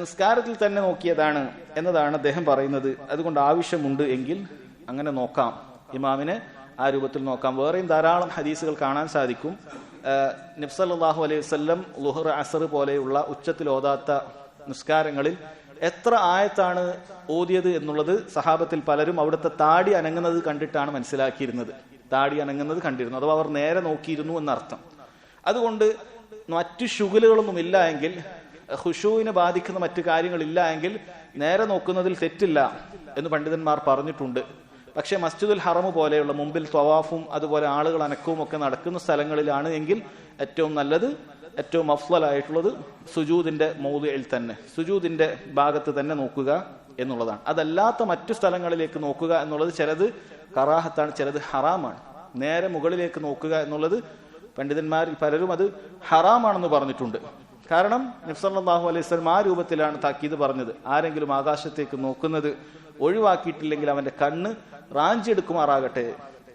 നിസ്കാരത്തിൽ തന്നെ നോക്കിയതാണ് എന്നതാണ് അദ്ദേഹം പറയുന്നത്. അതുകൊണ്ട് ആവശ്യമുണ്ട് എങ്കിൽ അങ്ങനെ നോക്കാം, ഇമാമിനെ ആ രൂപത്തിൽ നോക്കാം. വേറെയും ധാരാളം ഹദീസുകൾ കാണാൻ സാധിക്കും. നബി സല്ലല്ലാഹു അലൈഹി വസല്ലം ളുഹർ അസർ പോലെയുള്ള ഉച്ചത്തിൽ ഓതാത്ത നിസ്കാരങ്ങളിൽ എത്ര ആയത്താണ് ഓതിയത് എന്നുള്ളത് സഹാബത്തിൽ പലരും അവിടുത്തെ താടി അനങ്ങുന്നത് കണ്ടിട്ടാണ് മനസ്സിലാക്കിയിരുന്നത്. താടി അനങ്ങുന്നത് കണ്ടിരുന്നു, അഥവാ അവർ നേരെ നോക്കിയിരുന്നു എന്നർത്ഥം. അതുകൊണ്ട് മറ്റു ശുഗലുകളൊന്നും ഇല്ല എങ്കിൽ, ഖുശൂവിനെ ബാധിക്കുന്ന മറ്റു കാര്യങ്ങളില്ല എങ്കിൽ നേരെ നോക്കുന്നതിൽ തെറ്റില്ല എന്ന് പണ്ഡിതന്മാർ പറഞ്ഞിട്ടുണ്ട്. പക്ഷെ മസ്ജിദുൽ ഹറം പോലെയുള്ള മുമ്പിൽ തവാഫും അതുപോലെ ആളുകൾ അനക്കവും ഒക്കെ നടക്കുന്ന സ്ഥലങ്ങളിലാണ് എങ്കിൽ ഏറ്റവും നല്ലത്, ഏറ്റവും അഫ്ളലായിട്ടുള്ളത് സുജൂദിന്റെ മൗദിഇൽ തന്നെ, സുജൂദിന്റെ ഭാഗത്ത് തന്നെ നോക്കുക എന്നുള്ളതാണ്. അതല്ലാത്ത മറ്റു സ്ഥലങ്ങളിലേക്ക് നോക്കുക എന്നുള്ളത് ചിലത് കറാഹത്താണ്, ചിലത് ഹറാമാണ്. നേരെ മുകളിലേക്ക് നോക്കുക എന്നുള്ളത് പണ്ഡിതന്മാരിൽ പലരും അത് ഹറാമാണെന്ന് പറഞ്ഞിട്ടുണ്ട്. കാരണം നബി സല്ലല്ലാഹു അലൈഹി വസല്ലം ആ രൂപത്തിലാണ് താക്കീത് പറഞ്ഞത്. ആരെങ്കിലും ആകാശത്തേക്ക് നോക്കുന്നത് ഒഴിവാക്കിയിട്ടില്ലെങ്കിൽ അവന്റെ കണ്ണ് റാഞ്ചിയെടുക്കുമാറാകട്ടെ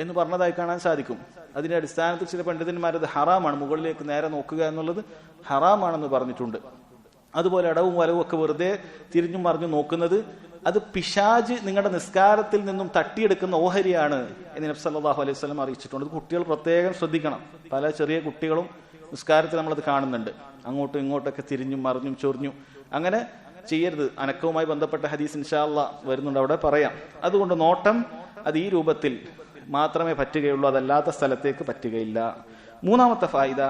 എന്ന് പറഞ്ഞതായി കാണാൻ സാധിക്കും. അതിന്റെ അടിസ്ഥാനത്തിൽ ചില പണ്ഡിതന്മാർ അത് ഹറാമാണ്, മുകളിലേക്ക് നേരെ നോക്കുക എന്നുള്ളത് ഹറാമാണെന്ന് പറഞ്ഞിട്ടുണ്ട്. അതുപോലെ അടവും വലവും ഒക്കെ വെറുതെ തിരിഞ്ഞും മറിഞ്ഞും നോക്കുന്നത് അത് പിശാച് നിങ്ങളുടെ നിസ്കാരത്തിൽ നിന്നും തട്ടിയെടുക്കുന്ന ഓഹരിയാണ് എന്ന് നബി സല്ലല്ലാഹു അലൈഹി വസല്ലം അറിയിച്ചിട്ടുണ്ട്. അത് കുട്ടികൾ പ്രത്യേകം ശ്രദ്ധിക്കണം. പല ചെറിയ കുട്ടികളും നിസ്കാരത്തിൽ നമ്മളത് കാണുന്നുണ്ട്, അങ്ങോട്ടും ഇങ്ങോട്ടൊക്കെ തിരിഞ്ഞും മറിഞ്ഞും ചൊറിഞ്ഞും. അങ്ങനെ ചെയ്യരുത്. അനക്കവുമായി ബന്ധപ്പെട്ട ഹദീസ് ഇൻഷാ അല്ലാഹ് വരുന്നുണ്ട്, അവിടെ പറയാം. അതുകൊണ്ട് നോട്ടം അത് ഈ രൂപത്തിൽ മാത്രമേ പറ്റുകയുള്ളൂ, അതല്ലാത്ത സ്ഥലത്തേക്ക് പറ്റുകയില്ല. മൂന്നാമത്തെ ഫായിദ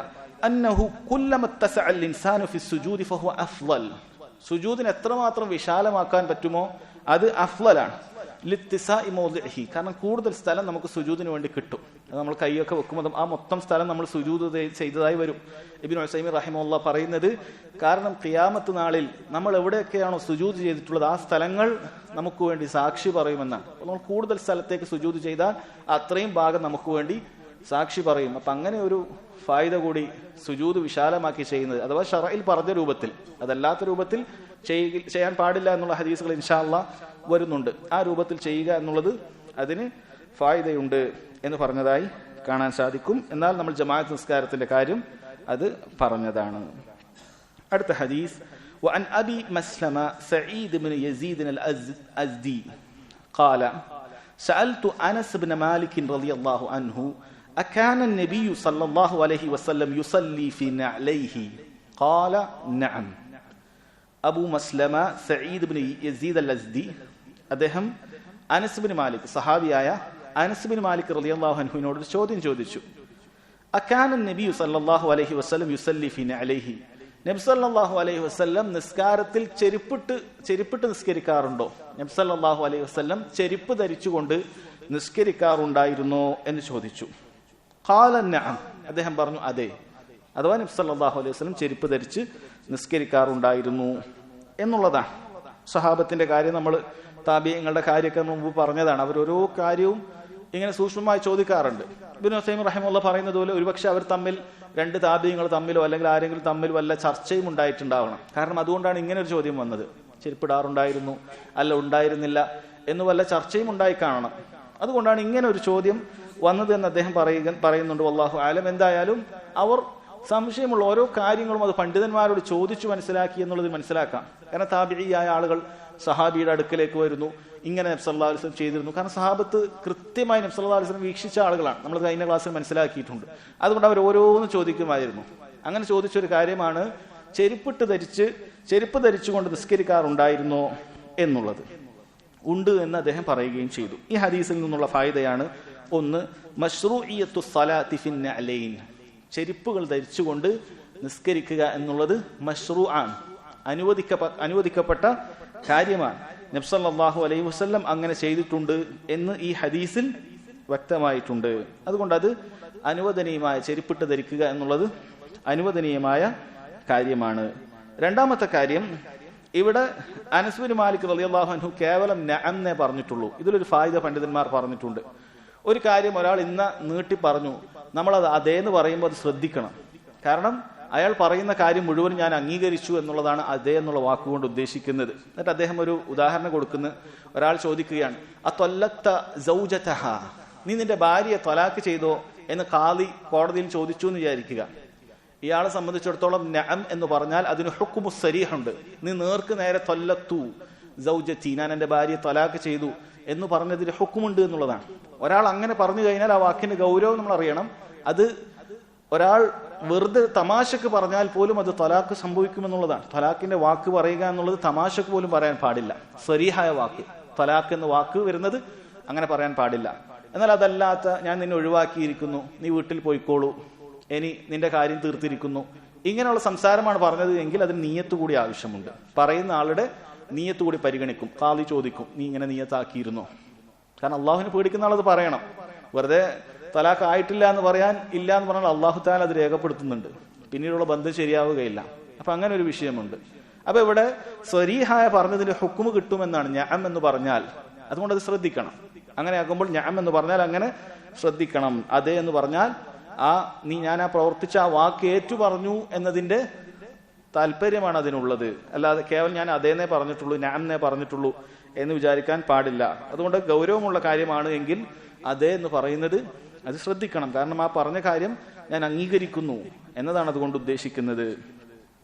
അന്നഹു കുല്ലമ തസഅൽ ഇൻസാനു ഫി സുജൂദി ഫഹുവ അഫ്ളൽ. സുജൂദിനെ എത്രമാത്രം വിശാലമാക്കാൻ പറ്റുമോ അത് അഫ്ളലാണ്. ലിത്തിസാഇ മൗദിഇഹി, കാരണം കൂടുതൽ സ്ഥലം നമുക്ക് സുജൂദിന് വേണ്ടി കിട്ടും. നമ്മൾ കൈയൊക്കെ വെക്കുമ്പോൾ ആ മൊത്തം സ്ഥലം നമ്മൾ സുജൂദ് ചെയ്തതായി വരും. ഇബ്നു ഉസൈമീൻ റഹിമഹുല്ലാഹ് പറയുന്നത്, കാരണം ഖിയാമത്ത് നാളിൽ നമ്മൾ എവിടെയൊക്കെയാണോ സുജൂദ് ചെയ്തിട്ടുള്ളത് ആ സ്ഥലങ്ങൾ നമുക്ക് വേണ്ടി സാക്ഷി പറയുമെന്നാണ്. നമ്മൾ കൂടുതൽ സ്ഥലത്തേക്ക് സുജൂദ് ചെയ്താൽ അത്രയും ഭാഗം നമുക്ക് വേണ്ടി സാക്ഷി പറയും. അപ്പൊ അങ്ങനെ ഒരു ഫായിദ കൂടി സുജൂദ് വിശാലമാക്കി ചെയ്യുന്നത്, അഥവാ ശറഇൽ പറഞ്ഞ രൂപത്തിൽ, അതല്ലാത്ത രൂപത്തിൽ ചെയ്യാൻ പാടില്ല എന്നുള്ള ഹദീസുകൾ ഇൻഷാ അല്ലാഹ് വരുന്നുണ്ട്. ആ രൂപത്തിൽ ചെയ്യുക എന്നുള്ളത് അതിന് ഫായിദയുണ്ട് എന്ന് പറഞ്ഞതായി കാണാൻ സാധിക്കും. എന്നാൽ നമ്മൾ ജമാഅത്ത് നിസ്കാരത്തിന്റെ കാര്യം അത് പറഞ്ഞതാണ്. അടുത്ത ഹദീസ് وعن أبي مسلمة سعيد بن يزيد الأزدي قال سألت أنس بن مالك رضي الله عنه أكان النبي صلى الله عليه وسلم يصلي في نعليه قال نعم. Abu Maslama Saeed bin Yazid al Azdi അദ്ദേഹം അനസ് ബിൻ മാലിക്, സഹാബിയായ അനസ് ബിൻ മാലിക് റളിയല്ലാഹു അൻഹുവിനോട് ഒരു ചോദ്യം ചോദിച്ചു. അകാന നബി സല്ലല്ലാഹു അലൈഹി വസല്ലം യുസല്ലി ഫി നഅലൈഹി, നബി സല്ലല്ലാഹു അലൈഹി വസല്ലം നിസ്കാരത്തിൽ ചെരുപ്പിട്ട് നിസ്കരിക്കാറുണ്ടോ? നബി സല്ലല്ലാഹു അലൈഹി വസല്ലം ചെരുപ്പ് ധരിച്ചുകൊണ്ട് നിസ്കരിക്കാറുണ്ടായിരുന്നോ എന്ന് ചോദിച്ചു. ഖാല നഅം, അദ്ദേഹം പറഞ്ഞു അതെ. അഥവാ നബി സല്ലല്ലാഹു അലൈഹി വസല്ലം ചെരുപ്പ് ധരിച്ച് നിസ്കരിക്കാറുണ്ടായിരുന്നു എന്നുള്ളതാണ്. സഹാബത്തിന്റെ കാര്യം നമ്മൾ താബിഈങ്ങളുടെ കാര്യമൊക്കെ മുമ്പ് പറഞ്ഞതാണ്. അവർ ഓരോ കാര്യവും ഇങ്ങനെ സൂക്ഷ്മമായി ചോദിക്കാറുണ്ട്. ഇബ്നു ഉസൈമീൻ റഹിമഹുല്ലാഹ് പറയുന്നത് പോലെ ഒരുപക്ഷെ അവർ തമ്മിൽ, രണ്ട് താബിഈങ്ങൾ തമ്മിലോ അല്ലെങ്കിൽ ആരെങ്കിലും തമ്മിൽ വല്ല ചർച്ചയും ഉണ്ടായിട്ടുണ്ടാവണം. കാരണം അതുകൊണ്ടാണ് ഇങ്ങനെ ഒരു ചോദ്യം വന്നത്. ചെരുപ്പിടാറുണ്ടായിരുന്നു, അല്ല ഉണ്ടായിരുന്നില്ല എന്ന് വല്ല ചർച്ചയും ഉണ്ടായി കാണണം. അതുകൊണ്ടാണ് ഇങ്ങനെ ഒരു ചോദ്യം വന്നത് എന്ന് അദ്ദേഹം പറയുന്നുണ്ട്. വല്ലാഹു ആലം. എന്തായാലും അവർ സംശയമുള്ള ഓരോ കാര്യങ്ങളും അത് പണ്ഡിതന്മാരോട് ചോദിച്ചു മനസ്സിലാക്കി എന്നുള്ളത് മനസ്സിലാക്കാം. കാരണം താബിഈയായ ആളുകൾ സഹാബിയുടെ അടുക്കലേക്ക് വരുന്നു, ഇങ്ങനെ നബി സല്ലല്ലാഹു അലൈഹി വസല്ലം ചെയ്തിരുന്നു. കാരണം സഹാബത്ത് കൃത്യമായി നബി സല്ലല്ലാഹു അലൈഹി വസല്ലം വീക്ഷിച്ച ആളുകളാണ്, നമ്മൾ കഴിഞ്ഞ ക്ലാസ്സിൽ മനസ്സിലാക്കിയിട്ടുണ്ട്. അതുകൊണ്ട് അവർ ഓരോന്ന് ചോദിക്കുമായിരുന്നു. അങ്ങനെ ചോദിച്ചൊരു കാര്യമാണ് ചെരുപ്പ് ധരിച്ചുകൊണ്ട് നിസ്കരിക്കാറുണ്ടായിരുന്നോ എന്നുള്ളത്. ഉണ്ട് എന്ന് അദ്ദേഹം പറയുകയും ചെയ്തു. ഈ ഹദീസിൽ നിന്നുള്ള ഫായിദയാണ് ഒന്ന്, മശ്റൂഇയ്യത്തു സ്വലാത്തി ഫിൻ നഅലൈൻ, ചെരുപ്പുകൾ ധരിച്ചുകൊണ്ട് നിസ്കരിക്കുക എന്നുള്ളത് മശ്റൂആൻ, അനുവദിക്കപ്പെട്ട കാര്യമാണ്. നബി സല്ലല്ലാഹു അലൈഹി വസല്ലം അങ്ങനെ ചെയ്തിട്ടുണ്ട് എന്ന് ഈ ഹദീസിൽ വ്യക്തമായിട്ടുണ്ട്. അതുകൊണ്ട് അത് അനുവദനീയമായ, ചെരുപ്പിട്ട് ധരിക്കുക എന്നുള്ളത് അനുവദനീയമായ കാര്യമാണ്. രണ്ടാമത്തെ കാര്യം, ഇവിടെ അനസ് ബിൻ മാലിക് റളിയല്ലാഹു അൻഹു കേവലം നഅം എന്നേ പറഞ്ഞിട്ടുള്ളൂ. ഇതിലൊരു ഫായിദ പണ്ഡിതന്മാർ പറഞ്ഞിട്ടുണ്ട്. ഒരു കാര്യം ഒരാൾ ഇന്ന നീട്ടി പറഞ്ഞു, നമ്മളത് അതേന്ന് പറയുമ്പോൾ അത് ശ്രദ്ധിക്കണം. കാരണം അയാൾ പറയുന്ന കാര്യം മുഴുവൻ ഞാൻ അംഗീകരിച്ചു എന്നുള്ളതാണ് അതേ എന്നുള്ള വാക്കുകൊണ്ട് ഉദ്ദേശിക്കുന്നത്. എന്നിട്ട് അദ്ദേഹം ഒരു ഉദാഹരണം കൊടുക്കുന്ന, ഒരാൾ ചോദിക്കുകയാണ്, അത്വല്ലത്ത സൗജതഹ, നീ നിന്റെ ഭാര്യയെ ത്വലാഖ് ചെയ്തോ എന്ന് ഖാദി കോടതിയിൽ ചോദിച്ചു എന്ന് വിചാരിക്കുക. ഇയാളെ സംബന്ധിച്ചിടത്തോളം നഅം എന്ന് പറഞ്ഞാൽ അതിന് ഹുക്മു സരീഹ് ഉണ്ട്. നീ നേർക്ക് നേരെ ത്വല്ലത്തു സൗജതി, ഞാൻ എന്റെ ഭാര്യയെ ത്വലാഖ് ചെയ്തു എന്ന് പറഞ്ഞതിന് ഹുക്കുമുണ്ട് എന്നുള്ളതാണ്. ഒരാൾ അങ്ങനെ പറഞ്ഞു കഴിഞ്ഞാൽ ആ വാക്കിന്റെ ഗൗരവം നമ്മൾ അറിയണം. അത് ഒരാൾ വെറുതെ തമാശക്ക് പറഞ്ഞാൽ പോലും അത് ത്വലാഖ് സംഭവിക്കുമെന്നുള്ളതാണ്. ത്വലാഖിന്റെ വാക്ക് പറയുക എന്നുള്ളത് തമാശക്ക് പോലും പറയാൻ പാടില്ല. സ്വരീഹായ വാക്ക്, ത്വലാഖ് എന്ന വാക്ക് വരുന്നത് അങ്ങനെ പറയാൻ പാടില്ല. എന്നാൽ അതല്ലാത്ത, ഞാൻ നിന്നെ ഒഴിവാക്കിയിരിക്കുന്നു, നീ വീട്ടിൽ പോയിക്കോളൂ, ഇനി നിന്റെ കാര്യം തീർത്തിരിക്കുന്നു, ഇങ്ങനെയുള്ള സംസാരമാണ് പറഞ്ഞത് എങ്കിൽ അതിന് നിയ്യത്ത് കൂടി ആവശ്യമുണ്ട്. പറയുന്ന ആളുടെ നിയ്യത്ത് കൂടി പരിഗണിക്കും. ഖാദി ചോദിക്കും, നീ ഇങ്ങനെ നിയ്യത്താക്കിയിരുന്നോ? കാരണം അള്ളാഹുവിനെ പേടിക്കുന്ന ആളത് പറയണം. വെറുതെ തലാഖ് ആയിട്ടില്ല എന്ന് പറയാൻ ഇല്ല എന്ന് പറഞ്ഞാൽ അള്ളാഹു താല അത് രേഖപ്പെടുത്തുന്നുണ്ട്, പിന്നീടുള്ള ബന്ധം ശരിയാവുകയില്ല. അപ്പൊ അങ്ങനെ ഒരു വിഷയമുണ്ട്. അപ്പൊ ഇവിടെ സ്വരീഹായ പറഞ്ഞതിന്റെ ഹുക്കുമ് കിട്ടുമെന്നാണ് നഅം എന്ന് പറഞ്ഞാൽ. അതുകൊണ്ട് അത് ശ്രദ്ധിക്കണം. അങ്ങനെ ആകുമ്പോൾ നഅം എന്ന് പറഞ്ഞാൽ അങ്ങനെ ശ്രദ്ധിക്കണം. അതേ എന്ന് പറഞ്ഞാൽ ഞാൻ ആ പ്രവർത്തിച്ച ആ വാക്ക് ഏറ്റു പറഞ്ഞു എന്നതിന്റെ താല്പര്യമാണ് അതിനുള്ളത്. അല്ലാതെ കേവലം ഞാൻ അതേന്നേ പറഞ്ഞിട്ടുള്ളൂ, ഞാനേ പറഞ്ഞിട്ടുള്ളൂ എന്ന് വിചാരിക്കാൻ പാടില്ല. അതുകൊണ്ട് ഗൗരവമുള്ള കാര്യമാണ് എങ്കിൽ അതേ എന്ന് പറയുന്നത് അത് ശ്രദ്ധിക്കണം. കാരണം ആ പറഞ്ഞ കാര്യം ഞാൻ അംഗീകരിക്കുന്നു എന്നതാണ് അതുകൊണ്ട് ഉദ്ദേശിക്കുന്നത്.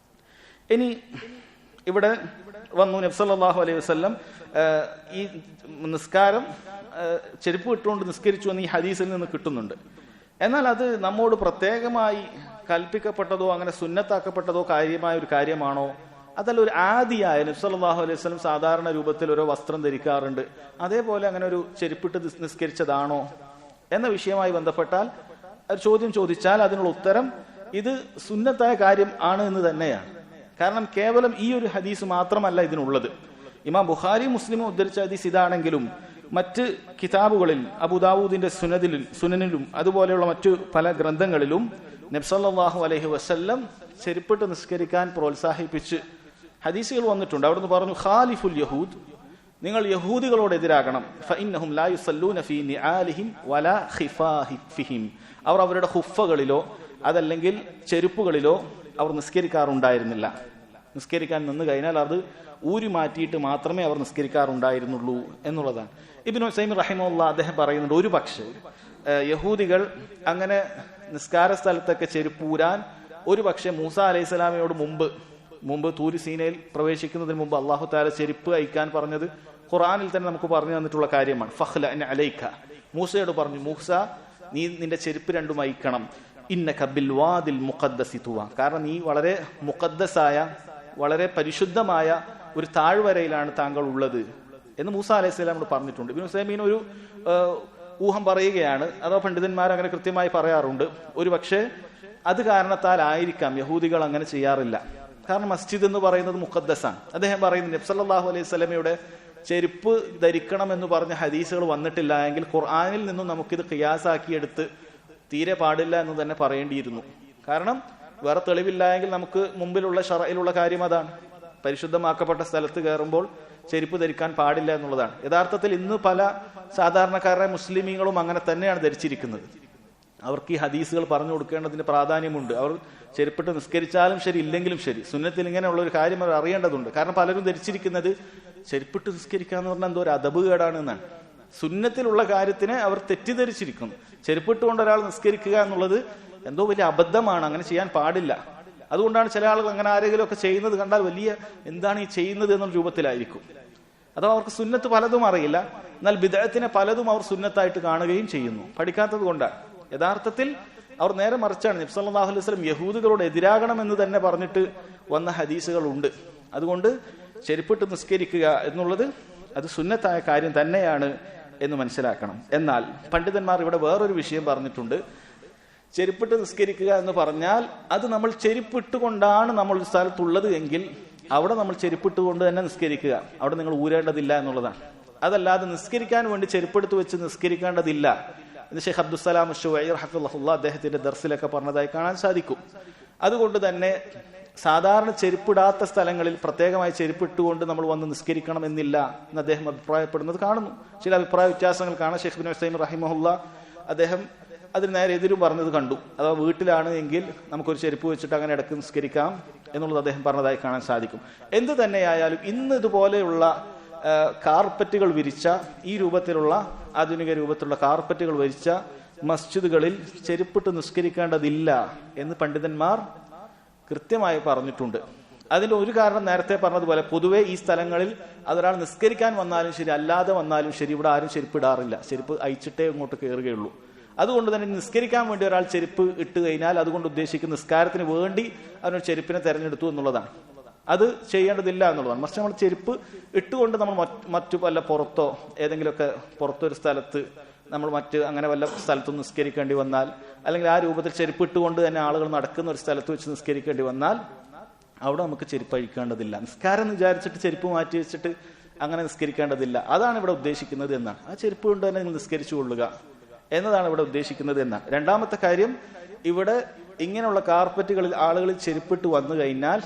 ഇനി ഇവിടെ വന്നു നബി സല്ലല്ലാഹു അലൈഹി വസല്ലം ഈ നിസ്കാരം ചെരുപ്പ് ഇട്ടുകൊണ്ട് നിസ്കരിച്ചു എന്ന് ഈ ഹദീസിൽ നിന്ന് കിട്ടുന്നുണ്ട്. എന്നാൽ അത് നമ്മോട് പ്രത്യേകമായി കൽപ്പിക്കപ്പെട്ടതോ അങ്ങനെ സുന്നത്താക്കപ്പെട്ടതോ കാര്യമായ ഒരു കാര്യമാണോ? അതല്ല ഒരു ആദിയായ നബി സല്ലല്ലാഹു അലൈഹി വസല്ലം സാധാരണ രൂപത്തിൽ ഓരോ വസ്ത്രം ധരിക്കാറുണ്ട്, അതേപോലെ അങ്ങനെ ഒരു ചെരുപ്പിട്ട് നിസ്കരിച്ചതാണോ എന്ന വിഷയമായി ബന്ധപ്പെട്ടാൽ ഒരു ചോദ്യം ചോദിച്ചാൽ അതിനുള്ള ഉത്തരം ഇത് സുന്നത്തായ കാര്യം ആണ് എന്ന് തന്നെയാണ്. കാരണം കേവലം ഈ ഒരു ഹദീസ് മാത്രമല്ല ഇതിനുള്ളത്. ഇമാം ബുഖാരി മുസ്ലിമും ഉദ്ധരിച്ച ഹദീസ് ഇതാണെങ്കിലും മറ്റ് കിതാബുകളിൽ അബൂദാവൂദിന്റെ സുനനിലും അതുപോലെയുള്ള മറ്റു പല ഗ്രന്ഥങ്ങളിലും നബി സല്ലല്ലാഹു അലൈഹി വസല്ലം ചെരുപ്പിട്ട് നിസ്കരിക്കാൻ പ്രോത്സാഹിപ്പിച്ച് ഹദീസുകൾ വന്നിട്ടുണ്ട്. അവിടുന്ന് പറഞ്ഞു, ഖാലിഫുൽ യഹൂദ്, നിങ്ങൾ യഹൂദികളോട് എതിരാകണം. ഫഇന്നഹും ലാ യുസല്ലൂന ഫീ നിആലിഹിം വലാ ഖിഫാഹിഫിഹിം, അവർ അവരുടെ ഹുഫകളിലോ അതല്ലെങ്കിൽ ചെരുപ്പുകളിലോ അവർ നിസ്കരിക്കാറുണ്ടായിരുന്നില്ല. നിസ്കരിക്കാൻ നിന്ന് കഴിഞ്ഞാൽ അത് ഊരി മാറ്റിയിട്ട് മാത്രമേ അവർ നിസ്കരിക്കാറുണ്ടായിരുന്നുള്ളൂ എന്നുള്ളതാണ്. ഇബ്നു ഉസൈമിൻ റഹിമഹുല്ലാഹ് അദ്ദേഹം പറയുന്നുണ്ട്, ഒരു പക്ഷേ യഹൂദികൾ അങ്ങനെ നിസ്കാര സ്ഥലത്തൊക്കെ ചെരുപ്പൂരാൻ ഒരു പക്ഷേ മൂസ അലൈഹി സ്വലാമയോട് മുമ്പ് തൂരി സീനയിൽ പ്രവേശിക്കുന്നതിന് മുമ്പ് അള്ളാഹു തആല ചെരുപ്പ് അയക്കാൻ പറഞ്ഞത് ഖുർആനിൽ തന്നെ നമുക്ക് പറഞ്ഞു തന്നിട്ടുള്ള കാര്യമാണ്. ഫഖ്ലഅൻ അലൈക, മൂസയോട് പറഞ്ഞു, മൂസ നീ നിന്റെ ചെരുപ്പ് രണ്ടും അയക്കണം. ഇന്നക ബിൽ വാദിൽ മുഖദ്ദസി തുവ, കാരണം നീ വളരെ മുഖദ്ദസായ വളരെ പരിശുദ്ധമായ ഒരു താഴ്വരയിലാണ് താങ്കൾ ഉള്ളത് എന്ന് മൂസ അലൈഹി സ്വലാമോട് പറഞ്ഞിട്ടുണ്ട്. ഇബ്നു ഉസൈമീൻ ഒരു ഊഹം പറയുകയാണ്, അഥവാ പണ്ഡിതന്മാർ അങ്ങനെ കൃത്യമായി പറയാറുണ്ട്, ഒരു പക്ഷേ അത് കാരണത്താലായിരിക്കാം യഹൂദികൾ അങ്ങനെ ചെയ്യാറില്ല. കാരണം മസ്ജിദ് എന്ന് പറയുന്നത് മുഖദ്ദസാണ്. അദ്ദേഹം പറയുന്നത് നബി സല്ലല്ലാഹു അലൈഹി വസല്ലമയുടെ ചെരുപ്പ് ധരിക്കണം എന്ന് പറഞ്ഞ ഹദീസുകൾ വന്നിട്ടില്ല എങ്കിൽ ഖുർആനിൽ നിന്നും നമുക്കിത് ഖിയാസാക്കിയെടുത്ത് തീരെ പാടില്ല എന്ന് തന്നെ പറയേണ്ടിയിരുന്നു. കാരണം വേറെ തെളിവില്ല എങ്കിൽ നമുക്ക് മുമ്പിലുള്ള ശറഇലുള്ള കാര്യം അതാണ്, പരിശുദ്ധമാക്കപ്പെട്ട സ്ഥലത്ത് കയറുമ്പോൾ ചെരുപ്പ് ധരിക്കാൻ പാടില്ല എന്നുള്ളതാണ്. യഥാർത്ഥത്തിൽ ഇന്ന് പല സാധാരണക്കാരായ മുസ്ലിമീങ്ങളും അങ്ങനെ തന്നെയാണ് ധരിച്ചിരിക്കുന്നത്. അവർക്ക് ഈ ഹദീസുകൾ പറഞ്ഞു കൊടുക്കേണ്ടതിന്റെ പ്രാധാന്യമുണ്ട്. അവർ ചെരുപ്പിട്ട് നിസ്കരിച്ചാലും ശരി ഇല്ലെങ്കിലും ശരി സുന്നത്തിൽ ഇങ്ങനെയുള്ള ഒരു കാര്യം അവർ അറിയേണ്ടതുണ്ട്. കാരണം പലരും ധരിച്ചിരിക്കുന്നത് ചെരുപ്പിട്ട് നിസ്കരിക്കുക എന്ന് പറഞ്ഞാൽ എന്തോ ഒരു അദബ് കേടാണ് എന്നാണ്. സുന്നത്തിലുള്ള കാര്യത്തിനെ അവർ തെറ്റിദ്ധരിച്ചിരിക്കുന്നു. ചെരുപ്പിട്ടുകൊണ്ട് ഒരാൾ നിസ്കരിക്കുക എന്നുള്ളത് എന്തോ വലിയ അബദ്ധമാണ്, അങ്ങനെ ചെയ്യാൻ പാടില്ല. അതുകൊണ്ടാണ് ചില ആളുകൾ അങ്ങനെ ആരെങ്കിലും ഒക്കെ ചെയ്യുന്നത് കണ്ടാൽ വലിയ എന്താണ് ഈ ചെയ്യുന്നത് എന്നുള്ള രൂപത്തിലായിരിക്കും. അഥവാ അവർക്ക് സുന്നത്ത് പലതും അറിയില്ല, എന്നാൽ ബിദ്അത്തിനെ പലതും അവർ സുന്നത്തായിട്ട് കാണുകയും ചെയ്യുന്നു, പഠിക്കാത്തത് കൊണ്ടാണ്. യഥാർത്ഥത്തിൽ അവർ നേരെ മറിച്ചാണ്. നബി സല്ലല്ലാഹു അലൈഹി വസല്ലം യഹൂദികളോട് എതിരാകണമെന്ന് തന്നെ പറഞ്ഞിട്ട് വന്ന ഹദീസുകൾ ഉണ്ട്. അതുകൊണ്ട് ചെരുപ്പിട്ട് നിസ്കരിക്കുക എന്നുള്ളത് അത് സുന്നത്തായ കാര്യം തന്നെയാണ് എന്ന് മനസ്സിലാക്കണം. എന്നാൽ പണ്ഡിതന്മാർ ഇവിടെ വേറൊരു വിഷയം പറഞ്ഞിട്ടുണ്ട്. ചെരുപ്പിട്ട് നിസ്കരിക്കുക എന്ന് പറഞ്ഞാൽ അത് നമ്മൾ ചെരുപ്പിട്ടുകൊണ്ടാണ് നമ്മൾ ഒരു സ്ഥലത്തുള്ളത് എങ്കിൽ അവിടെ നമ്മൾ ചെരുപ്പിട്ടുകൊണ്ട് തന്നെ നിസ്കരിക്കുക, അവിടെ നിങ്ങൾ ഊരേണ്ടതില്ല എന്നുള്ളതാണ്. അതല്ലാതെ നിസ്കരിക്കാൻ വേണ്ടി ചെരുപ്പെടുത്ത് വെച്ച് നിസ്കരിക്കേണ്ടതില്ല എന്ന് ഷെയ്ഖ് അബ്ദുസ്സലാം അശ്ശുവഈ റഹിമഹുല്ലാഹ് അദ്ദേഹത്തിന്റെ ദർസിലൊക്കെ പറഞ്ഞതായി കാണാൻ സാധിക്കും. അതുകൊണ്ട് തന്നെ സാധാരണ ചെരുപ്പിടാത്ത സ്ഥലങ്ങളിൽ പ്രത്യേകമായി ചെരുപ്പിട്ടുകൊണ്ട് നമ്മൾ വന്ന് നിസ്കരിക്കണം എന്നില്ല എന്ന് അദ്ദേഹം അഭിപ്രായപ്പെടുന്നത് കാണുന്നു. ചില അഭിപ്രായ വ്യത്യാസങ്ങൾ കാണാം. ഷെയ്ഖ് ഇബ്നു ഉസൈമിൻ റഹിമഹുല്ലാഹ് അദ്ദേഹം അതിന് നേരെ എതിരും പറഞ്ഞത് കണ്ടു. അഥവാ വീട്ടിലാണ് എങ്കിൽ നമുക്കൊരു ചെരുപ്പ് വെച്ചിട്ട് അങ്ങനെ ഇടയ്ക്ക് നിസ്കരിക്കാം എന്നുള്ളത് അദ്ദേഹം പറഞ്ഞതായി കാണാൻ സാധിക്കും. എന്ത് തന്നെയായാലും ഇന്ന് ഇതുപോലെയുള്ള കാർപ്പറ്റുകൾ വിരിച്ച ഈ രൂപത്തിലുള്ള ആധുനിക രൂപത്തിലുള്ള കാർപ്പറ്റുകൾ വിരിച്ച മസ്ജിദുകളിൽ ചെരുപ്പിട്ട് നിസ്കരിക്കേണ്ടതില്ല എന്ന് പണ്ഡിതന്മാർ കൃത്യമായി പറഞ്ഞിട്ടുണ്ട്. അതിന്റെ ഒരു കാരണം നേരത്തെ പറഞ്ഞതുപോലെ പൊതുവെ ഈ സ്ഥലങ്ങളിൽ അതൊരാൾ നിസ്കരിക്കാൻ വന്നാലും ശരി അല്ലാതെ വന്നാലും ശരി ഇവിടെ ആരും ചെരുപ്പിടാറില്ല, ചെരുപ്പ് അയച്ചിട്ടേ ഇങ്ങോട്ട് കയറുകയുള്ളൂ. അതുകൊണ്ട് തന്നെ നിസ്കരിക്കാൻ വേണ്ടി ഒരാൾ ചെരുപ്പ് ഇട്ട് കഴിഞ്ഞാൽ അതുകൊണ്ട് ഉദ്ദേശിക്കുന്ന നിസ്കാരത്തിന് വേണ്ടി അവനൊരു ചെരുപ്പിനെ തെരഞ്ഞെടുത്തു എന്നുള്ളതാണ്. അത് ചെയ്യേണ്ടതില്ല എന്നുള്ളതാണ്. മറിച്ച് നമ്മൾ ചെരുപ്പ് ഇട്ടുകൊണ്ട് നമ്മൾ മറ്റു വല്ല പുറത്തോ ഏതെങ്കിലുമൊക്കെ പുറത്തൊരു സ്ഥലത്ത് നമ്മൾ അങ്ങനെ വല്ല സ്ഥലത്തും നിസ്കരിക്കേണ്ടി വന്നാൽ, അല്ലെങ്കിൽ ആ രൂപത്തിൽ ചെരുപ്പ് ഇട്ടുകൊണ്ട് തന്നെ ആളുകൾ നടക്കുന്ന ഒരു സ്ഥലത്ത് വെച്ച് നിസ്കരിക്കേണ്ടി വന്നാൽ അവിടെ നമുക്ക് ചെരുപ്പ് അഴിക്കേണ്ടതില്ല. നിസ്കാരം എന്ന് വിചാരിച്ചിട്ട് ചെരുപ്പ് മാറ്റി വെച്ചിട്ട് അങ്ങനെ നിസ്കരിക്കേണ്ടതില്ല. അതാണ് ഇവിടെ ഉദ്ദേശിക്കുന്നത് എന്നാണ്. ആ ചെരുപ്പ് കൊണ്ട് തന്നെ നിങ്ങൾ നിസ്കരിച്ചു കൊള്ളുക എന്നതാണ് ഇവിടെ ഉദ്ദേശിക്കുന്നത് എന്നാണ്. രണ്ടാമത്തെ കാര്യം, ഇവിടെ ഇങ്ങനെയുള്ള കാർപ്പറ്റുകളിൽ ആളുകൾ ചെരുപ്പിട്ട് വന്നു കഴിഞ്ഞാൽ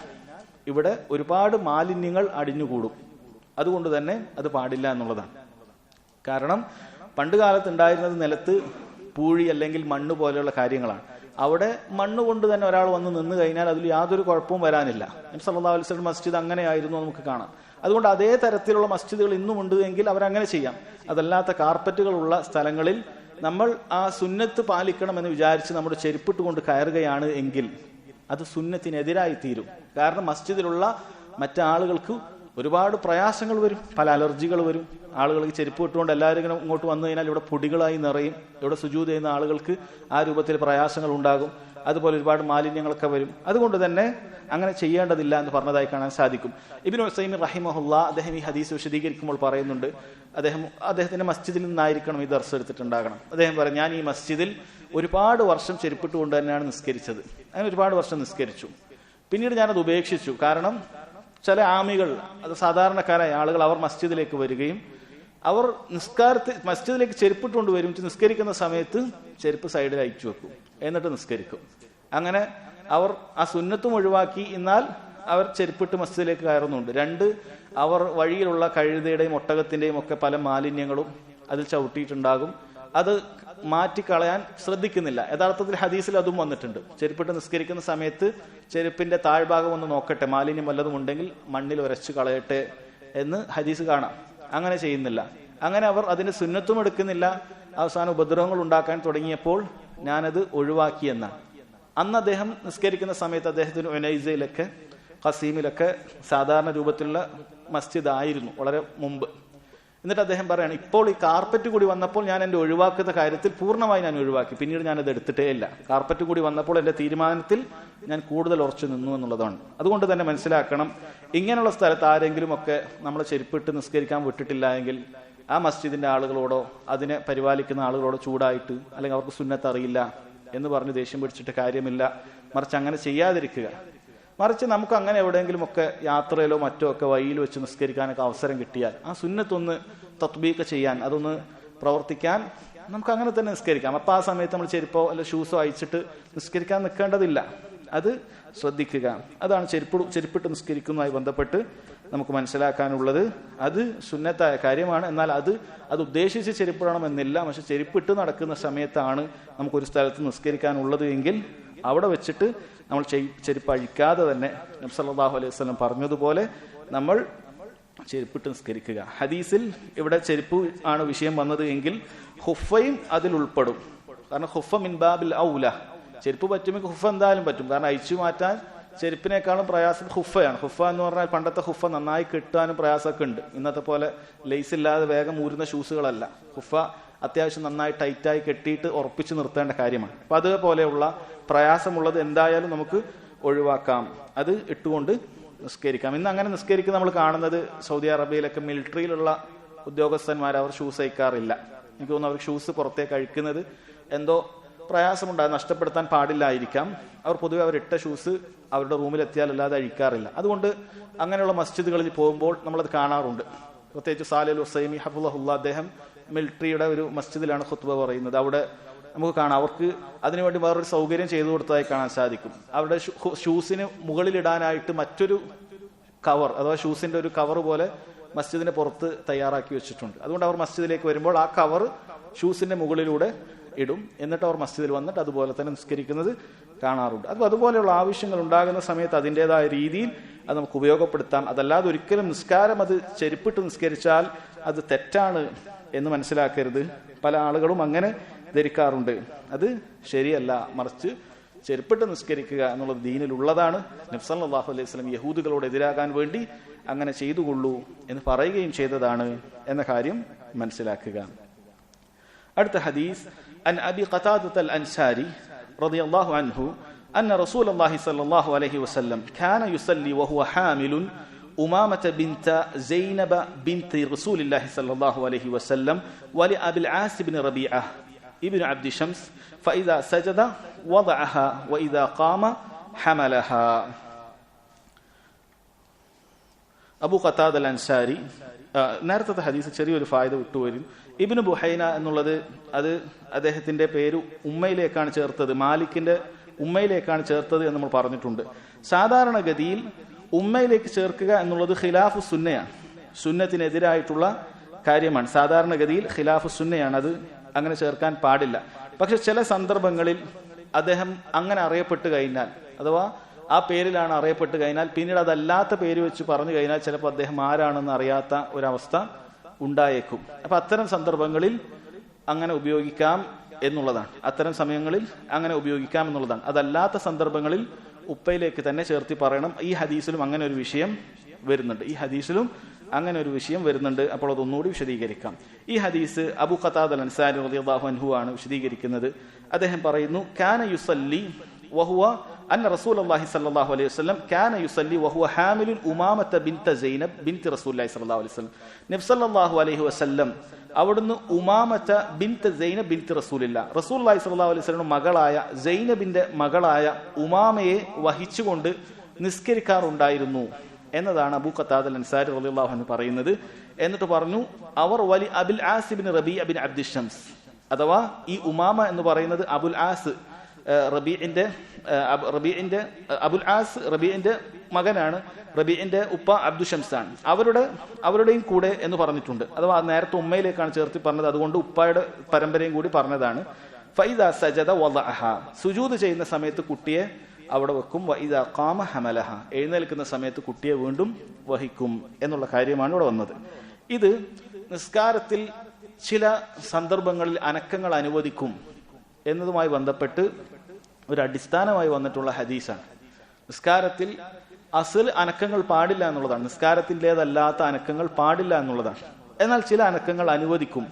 ഇവിടെ ഒരുപാട് മാലിന്യങ്ങൾ അടിഞ്ഞുകൂടും. അതുകൊണ്ട് തന്നെ അത് പാടില്ല എന്നുള്ളതാണ്. കാരണം പണ്ട് കാലത്ത് ഉണ്ടായിരുന്നത് നിലത്ത് പൂഴി അല്ലെങ്കിൽ മണ്ണ് പോലെയുള്ള കാര്യങ്ങളാണ്. അവിടെ മണ്ണ് കൊണ്ട് തന്നെ ഒരാൾ വന്ന് നിന്ന് കഴിഞ്ഞാൽ അതിൽ യാതൊരു കുഴപ്പവും വരാനില്ല. നബി സല്ലല്ലാഹു അലൈഹി വസല്ലം മസ്ജിദ് അങ്ങനെയായിരുന്നു നമുക്ക് കാണാം. അതുകൊണ്ട് അതേ തരത്തിലുള്ള മസ്ജിദുകൾ ഇന്നും ഉണ്ട് എങ്കിൽ അവരങ്ങനെ ചെയ്യാം. അതല്ലാത്ത കാർപ്പറ്റുകളുള്ള സ്ഥലങ്ങളിൽ നമ്മൾ ആ സുന്നത്ത് പാലിക്കണമെന്ന് വിചാരിച്ച് നമ്മുടെ ചെരുപ്പിട്ട് കൊണ്ട് കയറുകയാണ് എങ്കിൽ അത് സുന്നത്തിനെതിരായി തീരും. കാരണം മസ്ജിദിലുള്ള മറ്റാളുകൾക്ക് ഒരുപാട് പ്രയാസങ്ങൾ വരും, പല അലർജികൾ വരും. ആളുകൾക്ക് ചെരുപ്പ് ഇട്ടുകൊണ്ട് എല്ലാവരും ഇങ്ങനെ ഇങ്ങോട്ട് വന്നു കഴിഞ്ഞാൽ ഇവിടെ പൊടികളായി നിറയും. ഇവിടെ സുജൂദ് ചെയ്യുന്ന ആളുകൾക്ക് ആ രൂപത്തിൽ പ്രയാസങ്ങൾ ഉണ്ടാകും. അതുപോലെ ഒരുപാട് മാലിന്യങ്ങളൊക്കെ വരും. അതുകൊണ്ട് തന്നെ അങ്ങനെ ചെയ്യേണ്ടതില്ല എന്ന് പറഞ്ഞതായി കാണാൻ സാധിക്കും. ഇബ്നു ഉസൈമീൻ റഹിമഹുല്ലാ അദ്ദേഹം ഈ ഹദീസ് വിശദീകരിക്കുമ്പോൾ പറയുന്നുണ്ട്, അദ്ദേഹത്തിന്റെ മസ്ജിദിൽ നിന്നായിരിക്കണം ഈ ദർസ് എടുത്തിട്ടുണ്ടാകണം. അദ്ദേഹം പറയും, ഞാൻ ഈ മസ്ജിദിൽ ഒരുപാട് വർഷം ചെരുപ്പിട്ട് കൊണ്ട് തന്നെയാണ് നിസ്കരിച്ചത്. അങ്ങനെ ഒരുപാട് വർഷം നിസ്കരിച്ചു. പിന്നീട് ഞാനത് ഉപേക്ഷിച്ചു. കാരണം ചില ആമികൾ, അത് സാധാരണക്കാരായ ആളുകൾ, അവർ മസ്ജിദിലേക്ക് വരികയും അവർ മസ്ജിദിലേക്ക് ചെരുപ്പിട്ട് കൊണ്ട് വരും. നിസ്കരിക്കുന്ന സമയത്ത് ചെരുപ്പ് സൈഡിൽ അയച്ചു വെക്കും, എന്നിട്ട് നിസ്കരിക്കും. അങ്ങനെ അവർ ആ സുന്നത്തും ഒഴിവാക്കി, എന്നാൽ അവർ ചെരുപ്പിട്ട് മസ്ജിദിലേക്ക് കയറുന്നുണ്ട്. രണ്ട്, അവർ വഴിയിലുള്ള കഴുതയുടെയും ഒട്ടകത്തിന്റെയും ഒക്കെ പല മാലിന്യങ്ങളും അതിൽ ചവിട്ടിയിട്ടുണ്ടാകും. അത് മാറ്റിക്കളയാൻ ശ്രദ്ധിക്കുന്നില്ല. യഥാർത്ഥത്തിൽ ഹദീസിൽ അതും വന്നിട്ടുണ്ട്. ചെരുപ്പിട്ട് നിസ്കരിക്കുന്ന സമയത്ത് ചെരുപ്പിന്റെ താഴ്ഭാഗം ഒന്ന് നോക്കട്ടെ, മാലിന്യം വല്ലതും ഉണ്ടെങ്കിൽ മണ്ണിൽ ഉരച്ചു കളയട്ടെ എന്ന് ഹദീസ് കാണാം. അങ്ങനെ ചെയ്യുന്നില്ല. അങ്ങനെ അവർ അതിന് സുന്നത്തും എടുക്കുന്നില്ല. അവസാനം ഉപദ്രവങ്ങൾ ഉണ്ടാക്കാൻ തുടങ്ങിയപ്പോൾ ഞാനത് ഒഴിവാക്കിയെന്നാണ്. അന്ന് അദ്ദേഹം നിസ്കരിക്കുന്ന സമയത്ത് അദ്ദേഹത്തിന് ഉനൈസയിലൊക്കെ ഖസീമിലൊക്കെ സാധാരണ രൂപത്തിലുള്ള മസ്ജിദ് ആയിരുന്നു വളരെ മുമ്പ്. എന്നിട്ട് അദ്ദേഹം പറയാണ്, ഇപ്പോൾ ഈ കാർപ്പറ്റ് കൂടി വന്നപ്പോൾ ഞാൻ എൻ്റെ ഒഴിവാക്കുന്ന കാര്യത്തിൽ പൂർണ്ണമായി ഞാൻ ഒഴിവാക്കി. പിന്നീട് ഞാനത് എടുത്തിട്ടേ ഇല്ല. കാർപ്പറ്റ് കൂടി വന്നപ്പോൾ എൻ്റെ തീരുമാനത്തിൽ ഞാൻ കൂടുതൽ ഉറച്ചു നിന്നു എന്നുള്ളതാണ്. അതുകൊണ്ട് തന്നെ മനസ്സിലാക്കണം, ഇങ്ങനെയുള്ള സ്ഥലത്ത് ആരെങ്കിലും ഒക്കെ നമ്മൾ ചെരുപ്പിട്ട് നിസ്കരിക്കാൻ വിട്ടിട്ടില്ല എങ്കിൽ ആ മസ്ജിദിന്റെ ആളുകളോടോ അതിനെ പരിപാലിക്കുന്ന ആളുകളോടോ ചൂടായിട്ട്, അല്ലെങ്കിൽ അവർക്ക് സുന്നത്ത് അറിയില്ല എന്ന് പറഞ്ഞ് ദേഷ്യം പിടിച്ചിട്ട് കാര്യമില്ല. മറിച്ച് അങ്ങനെ ചെയ്യാതിരിക്കുക. മറിച്ച് നമുക്ക് അങ്ങനെ എവിടെയെങ്കിലും ഒക്കെ യാത്രയിലോ മറ്റോ ഒക്കെ വഴിയിൽ വെച്ച് നിസ്കരിക്കാനൊക്കെ അവസരം കിട്ടിയാൽ ആ സുന്നത്തൊന്ന് തത്ബീഖ് ചെയ്യാൻ, അതൊന്ന് പ്രവർത്തിക്കാൻ നമുക്ക് അങ്ങനെ തന്നെ നിസ്കരിക്കാം. അപ്പൊ ആ സമയത്ത് നമ്മൾ ചെരുപ്പോ അല്ല ഷൂസോ അയച്ചിട്ട് നിസ്കരിക്കാൻ നിൽക്കേണ്ടതില്ല. അത് ശ്രദ്ധിക്കുക. അതാണ് ചെരുപ്പിട്ട് നിസ്കരിക്കുന്നതുമായി ബന്ധപ്പെട്ട് നമുക്ക് മനസ്സിലാക്കാനുള്ളത്. അത് സുന്നത്തായ കാര്യമാണ്. എന്നാൽ അത് ഉദ്ദേശിച്ച് ചെരുപ്പിടണമെന്നില്ല. പക്ഷെ ചെരുപ്പിട്ട് നടക്കുന്ന സമയത്താണ് നമുക്കൊരു സ്ഥലത്ത് നിസ്കരിക്കാനുള്ളത് എങ്കിൽ അവിടെ വെച്ചിട്ട് നമ്മൾ ചെരുപ്പ് അഴിക്കാതെ തന്നെ നബി സല്ലല്ലാഹു അലൈഹി വസല്ലം പറഞ്ഞതുപോലെ നമ്മൾ ചെരുപ്പിട്ട് നിസ്കരിക്കുക. ഹദീസിൽ ഇവിടെ ചെരുപ്പ് ആണ് വിഷയം വന്നത് എങ്കിൽ ഹുഫയും അതിൽ ഉൾപ്പെടും. കാരണം ഹുഫ മിൻ ബാബിൽ ഔല, ചെരുപ്പ് പറ്റുമെങ്കിൽ ഹുഫ എന്തായാലും പറ്റും. കാരണം അഴിച്ചു മാറ്റാൻ ചെരുപ്പിനേക്കാളും പ്രയാസം ഹുഫയാണ്. ഹുഫ എന്ന് പറഞ്ഞാൽ പണ്ടത്തെ ഹുഫ നന്നായി കിട്ടാനും പ്രയാസമൊക്കെ ഉണ്ട്. ഇന്നത്തെ പോലെ ലേസ് ഇല്ലാതെ വേഗം ഊരുന്ന ഷൂസുകളല്ല. ഹുഫ അത്യാവശ്യം നന്നായി ടൈറ്റായി കെട്ടിയിട്ട് ഉറപ്പിച്ച് നിർത്തേണ്ട കാര്യമാണ്. അപ്പൊ അതുപോലെയുള്ള പ്രയാസമുള്ളത് എന്തായാലും നമുക്ക് ഒഴിവാക്കാം. അത് ഇട്ടുകൊണ്ട് നിസ്കരിക്കാം. ഇന്ന് അങ്ങനെ നിസ്കരിക്കുന്ന നമ്മൾ കാണുന്നത് സൗദി അറേബ്യയിലൊക്കെ മിലിറ്ററിയിലുള്ള ഉദ്യോഗസ്ഥന്മാർ അവർ ഷൂസ് അയക്കാറില്ല. എനിക്ക് തോന്നുന്നു അവർ ഷൂസ് പുറത്തേക്ക് അഴിക്കുന്നത് എന്തോ പ്രയാസമുണ്ടാകും, നഷ്ടപ്പെടുത്താൻ പാടില്ലായിരിക്കാം. അവർ പൊതുവെ അവരിട്ട ഷൂസ് അവരുടെ റൂമിലെത്തിയാൽ അല്ലാതെ അഴിക്കാറില്ല. അതുകൊണ്ട് അങ്ങനെയുള്ള മസ്ജിദുകളിൽ പോകുമ്പോൾ നമ്മളത് കാണാറുണ്ട്. പ്രത്യേകിച്ച് സാലിൽ ഉസൈമി ഹഫ്ളഹുല്ലാ അദ്ദേഹം മിലിറ്ററിയുടെ ഒരു മസ്ജിദിലാണ് ഖുത്ബ പറയുന്നത്. അവിടെ നമുക്ക് കാണാം അവർക്ക് അതിനുവേണ്ടി വേറൊരു സൗകര്യം ചെയ്തു കൊടുത്തതായി കാണാൻ സാധിക്കും. അവരുടെ ഷൂസിന് മുകളിലിടാനായിട്ട് മറ്റൊരു കവർ, അഥവാ ഷൂസിന്റെ ഒരു കവർ പോലെ മസ്ജിദിന്റെ പുറത്ത് തയ്യാറാക്കി വെച്ചിട്ടുണ്ട്. അതുകൊണ്ട് അവർ മസ്ജിദിലേക്ക് വരുമ്പോൾ ആ കവർ ഷൂസിന്റെ മുകളിലൂടെ ഇടും. എന്നിട്ട് അവർ മസ്ജിദിൽ വന്നിട്ട് അതുപോലെ തന്നെ നിസ്കരിക്കുന്നത് കാണാറുണ്ട്. അപ്പോൾ അതുപോലെയുള്ള ആവശ്യങ്ങൾ ഉണ്ടാകുന്ന സമയത്ത് അതിൻ്റെതായ രീതിയിൽ അത് നമുക്ക് ഉപയോഗപ്പെടുത്താം. അതല്ലാതെ ഒരിക്കലും നിസ്കാരം അത് ചെരുപ്പിട്ട് നിസ്കരിച്ചാൽ അത് തെറ്റാണ് എന്ന് മനസ്സിലാക്കരുത്. പല ആളുകളും അങ്ങനെ ധരിക്കാറുണ്ട്. അത് ശരിയല്ല. മറിച്ച് ചെരുപ്പിട്ട് നിസ്കരിക്കുക എന്നുള്ളത് ദീനിലുള്ളതാണ്. നബി സല്ലല്ലാഹു അലൈഹി വസല്ലം യഹൂദികളോട് എതിരാകാൻ വേണ്ടി അങ്ങനെ ചെയ്തുകൊള്ളൂ എന്ന് പറയുകയും ചെയ്തതാണ് എന്ന കാര്യം മനസ്സിലാക്കുക. അടുത്ത ഹദീസ് അൻ അബി ഖതാദത അൽ-അൻസാരി റളിയല്ലാഹു അൻഹു അന്ന റസൂലുള്ളാഹി സ്വല്ലല്ലാഹു അലൈഹി വസല്ലം കാന യുസല്ലി വഹുവ ഹാമിലുൻ ഉമാമത ബിൻത സൈനബ ബിൻതി റസൂലില്ലാഹി സ്വല്ലല്ലാഹു അലൈഹി വസല്ലം വലി അബിൽ ആസ് ഇബ്നു റബീഅ ഇബ്നു അബ്ദി ശംസ് ഫഇദാ സജദ വദഅഹ വഇദാ ഖാമ ഹമലഹ. അബൂ ഖതാദ അൽ-അൻസാരി, നേരത്തെ ഹദീസ് ചെറിയൊരു ഫായിദ വിട്ടുവരും. ഇബ്നു ബുഹൈന എന്നുള്ളത് അത് അദ്ദേഹത്തിന്റെ പേര് ഉമ്മയിലേക്കാണ് ചേർത്തത്, മാലിക്കിന്റെ ഉമ്മയിലേക്കാണ് ചേർത്തത് എന്ന് നമ്മൾ പറഞ്ഞിട്ടുണ്ട്. സാധാരണഗതിയിൽ ഉമ്മയിലേക്ക് ചേർക്കുക എന്നുള്ളത് ഖിലാഫു സുന്നയാണ്, സുന്നത്തിനെതിരായിട്ടുള്ള കാര്യമാണ്. സാധാരണഗതിയിൽ ഖിലാഫു സുന്നയാണ്, അത് അങ്ങനെ ചേർക്കാൻ പാടില്ല. പക്ഷെ ചില സന്ദർഭങ്ങളിൽ അദ്ദേഹം അങ്ങനെ അറിയപ്പെട്ട് കഴിഞ്ഞാൽ, അഥവാ ആ പേരിലാണ് അറിയപ്പെട്ട് കഴിഞ്ഞാൽ പിന്നീട് അതല്ലാത്ത പേര് വെച്ച് പറഞ്ഞു കഴിഞ്ഞാൽ ചിലപ്പോൾ അദ്ദേഹം ആരാണെന്ന് അറിയാത്ത ഒരവസ്ഥ ഉണ്ടായേക്കും. അപ്പൊ അത്തരം സന്ദർഭങ്ങളിൽ അങ്ങനെ ഉപയോഗിക്കാം എന്നുള്ളതാണ്. അത്തരം സമയങ്ങളിൽ അങ്ങനെ ഉപയോഗിക്കാം എന്നുള്ളതാണ്. അതല്ലാത്ത സന്ദർഭങ്ങളിൽ ഉപ്പയിലേക്ക് തന്നെ ചേർത്തി പറയണം. ഈ ഹദീസിലും അങ്ങനെ ഒരു വിഷയം വരുന്നുണ്ട്. അപ്പോൾ അതൊന്നുകൂടി വിശദീകരിക്കാം. ഈ ഹദീസ് അബൂ ഖതാദ അൽ അൻസാരി റളിയല്ലാഹു അൻഹു ആണ് വിശദീകരിക്കുന്നത്. അദ്ദേഹം പറയുന്നു, കാന യുസല്ലി വഹുവ അന്ന റസൂലുള്ളാഹി സ്വല്ലല്ലാഹു അലൈഹി വസല്ലം കാന യുസല്ലി വഹുവ ഹാമിലുൻ ഉമാമത ബിൻത സൈനബ് ബിൻതി റസൂലുള്ളാഹി സ്വല്ലല്ലാഹു അലൈഹി വസല്ലം. നബി സ്വല്ലല്ലാഹു അലൈഹി വസല്ലം അവിടുന്ന് ഉമാമത ബിൻത സൈനബ് ബിൻതി റസൂലുള്ളാഹി സ്വല്ലല്ലാഹു അലൈഹി വസല്ലം മകളായ സൈനബിന്റെ മകളായ ഉമാമയെ വഹിച്ചുകൊണ്ട് നിസ്കരിക്കാറുണ്ടായിരുന്നു എന്നതാണ് അബൂ ഖതാദ അൽ അൻസാരി റളിയല്ലാഹു അൻഹു പറയുന്നത്. എന്നിട്ട് പറഞ്ഞു, അവർ വലി Abul Aas Ibnu റബീഅ bin Abdu Shams, അഥവാ ഈ ഉമാമ എന്ന് പറയുന്നത് അബുൽ ആസ് റബീഇന്റെ മകനാണ്. റബീഇന്റെ ഉപ്പ അബ്ദു ഷംസ് ആണ്. അവരുടെയും കൂടെ എന്ന് പറഞ്ഞിട്ടുണ്ട്. അഥവാ നേരത്തെ ഉമ്മയിലേക്കാണ് ചേർത്തി പറഞ്ഞത്, അതുകൊണ്ട് ഉപ്പായുടെ പരമ്പരയും കൂടി പറഞ്ഞതാണ്. ഫൈദാ സജദ വദഅഹ, സുജൂദ് ചെയ്യുന്ന സമയത്ത് കുട്ടിയെ അവിടെ വെക്കും. വഇദാ ഖാമ ഹമലഹ, എഴുന്നേൽക്കുന്ന സമയത്ത് കുട്ടിയെ വീണ്ടും വഹിക്കും എന്നുള്ള കാര്യമാണ് ഇവിടെ വന്നത്. ഇത് നിസ്കാരത്തിൽ ചില സന്ദർഭങ്ങളിൽ അനക്കങ്ങൾ അനുവദിക്കും എന്നതുമായി ബന്ധപ്പെട്ട് ഒരു അടിസ്ഥാനമായി വന്നിട്ടുള്ള ഹദീസാണ്. നിസ്കാരത്തിൽ അസ്ൽ അനക്കങ്ങൾ പാടില്ല എന്നുള്ളതാണ്. നിസ്കാരത്തിൻ്റെതല്ലാത്ത അനക്കങ്ങൾ പാടില്ല എന്നുള്ളതാണ്. എന്നാൽ ചില അനക്കങ്ങൾ അനുവദിക്കും.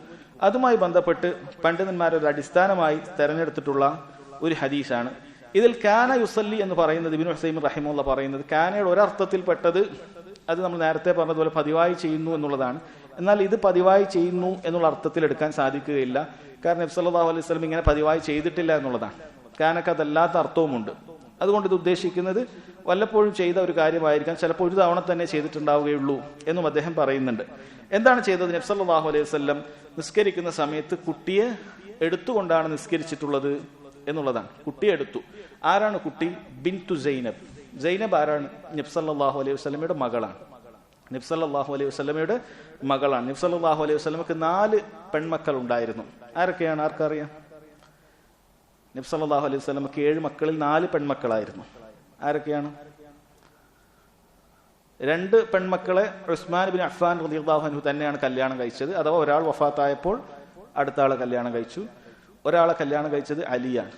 അതുമായി ബന്ധപ്പെട്ട് പണ്ഡിതന്മാരൊരു അടിസ്ഥാനമായി തെരഞ്ഞെടുത്തിട്ടുള്ള ഒരു ഹദീസാണ്. ഇതിൽ കാന യുസല്ലി എന്ന് പറയുന്നത് ഇബ്നു ഉസൈമിൻ റഹിമഹുല്ലാഹ് പറയുന്നത് കാനയുടെ ഒരർത്ഥത്തിൽപ്പെട്ടത് അത് നമ്മൾ നേരത്തെ പറഞ്ഞതുപോലെ പതിവായി ചെയ്യുന്നു എന്നുള്ളതാണ്. എന്നാൽ ഇത് പതിവായി ചെയ്യുന്നു എന്നുള്ള അർത്ഥത്തിൽ എടുക്കാൻ സാധിക്കുകയില്ല. കാരണം നബി സല്ലല്ലാഹു അലൈഹി വസല്ലം ഇങ്ങനെ പതിവായി ചെയ്തിട്ടില്ല എന്നുള്ളതാണ്. കാനക്ക് അതല്ലാത്ത അർത്ഥവുമുണ്ട്. അതുകൊണ്ട് ഇത് ഉദ്ദേശിക്കുന്നത് വല്ലപ്പോഴും ചെയ്ത ഒരു കാര്യമായിരിക്കാം, ചിലപ്പോൾ ഒരു തവണ തന്നെ ചെയ്തിട്ടുണ്ടാവുകയുള്ളൂ എന്നും അദ്ദേഹം പറയുന്നുണ്ട്. എന്താണ് ചെയ്തത്? നബി സല്ലല്ലാഹു അലൈഹി വസല്ലം നിസ്കരിക്കുന്ന സമയത്ത് കുട്ടിയെ എടുത്തുകൊണ്ടാണ് നിസ്കരിച്ചിട്ടുള്ളത് എന്നുള്ളതാണ്. കുട്ടിയെ എടുത്തു. ആരാണ് കുട്ടി? ബിൻതു സൈനബ്. സൈനബ് ആരാണ്? നബി സല്ലല്ലാഹു അലൈഹി വസല്ലമയുടെ മകളാണ്. നബി സല്ലല്ലാഹു അലൈഹി വസല്ലമയുടെ മകളാണ്. നബി സല്ലല്ലാഹു അലൈഹി വസല്ലമക്ക് 4 പെൺമക്കൾ ഉണ്ടായിരുന്നു. ആരൊക്കെയാണ്? ആർക്കറിയാം? നബി സല്ലല്ലാഹു അലൈഹി വസല്ലമക്ക് 7 മക്കളിൽ 4 പെൺമക്കളായിരുന്നു. ആരൊക്കെയാണ്? 2 പെൺമക്കളെ ഉസ്മാൻ ബിൻ അഫ്ഫാൻ റളിയല്ലാഹു അൻഹു തന്നെയാണ് കല്യാണം കഴിച്ചത്. അഥവാ ഒരാൾ വഫാത്തായപ്പോൾ അടുത്ത ആളെ കല്യാണം കഴിച്ചു. ഒരാളെ കല്യാണം കഴിച്ചത് അലിയാണ്.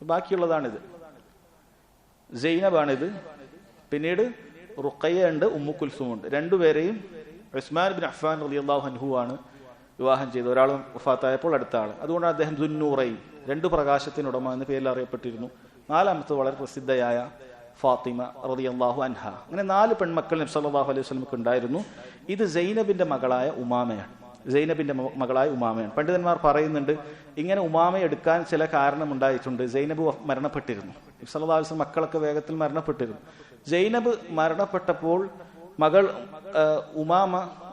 ബാക്കിയുള്ളതാണിത്. സൈനബാണിത്. പിന്നീട് റുഖയ്യ ഉണ്ട്, ഉമ്മു കുൽസും ഉണ്ട്. രണ്ടുപേരെയും ഉസ്മാൻ ബിൻ അഫ്ഫാൻ റളിയല്ലാഹു അൻഹു ആണ് വിവാഹം ചെയ്തത്. ഒരാൾ വഫാത്തായപ്പോൾ അടുത്ത ആൾ. അതുകൊണ്ട് അദ്ദേഹം ദുന്നൂറൈൻ, 2 പ്രകാശത്തിനുടമ എന്ന പേരിൽ അറിയപ്പെട്ടിരുന്നു. 4ാമത്തെ വളരെ പ്രസിദ്ധയായ ഫാത്തിമ റളിയല്ലാഹു അൻഹ. അങ്ങനെ 4 പെൺമക്കൾ നബി സല്ലല്ലാഹു അലൈഹി വസല്ലമക്ക് ഉണ്ടായിരുന്നു. ഇത് സൈനബിന്റെ മകളായ ഉമാമയാണ്. പണ്ഡിതന്മാർ പറയുന്നുണ്ട്, ഇങ്ങനെ ഉമാമയെ എടുക്കാൻ ചില കാരണമുണ്ടായിട്ടുണ്ട്. സൈനബ് മരണപ്പെട്ടിരുന്നു. നബി സല്ലല്ലാഹു അലൈഹി വസല്ലം മക്കളൊക്കെ വേഗത്തിൽ മരണപ്പെട്ടിരുന്നു. സൈനബ് മരണപ്പെട്ടപ്പോൾ മകൾ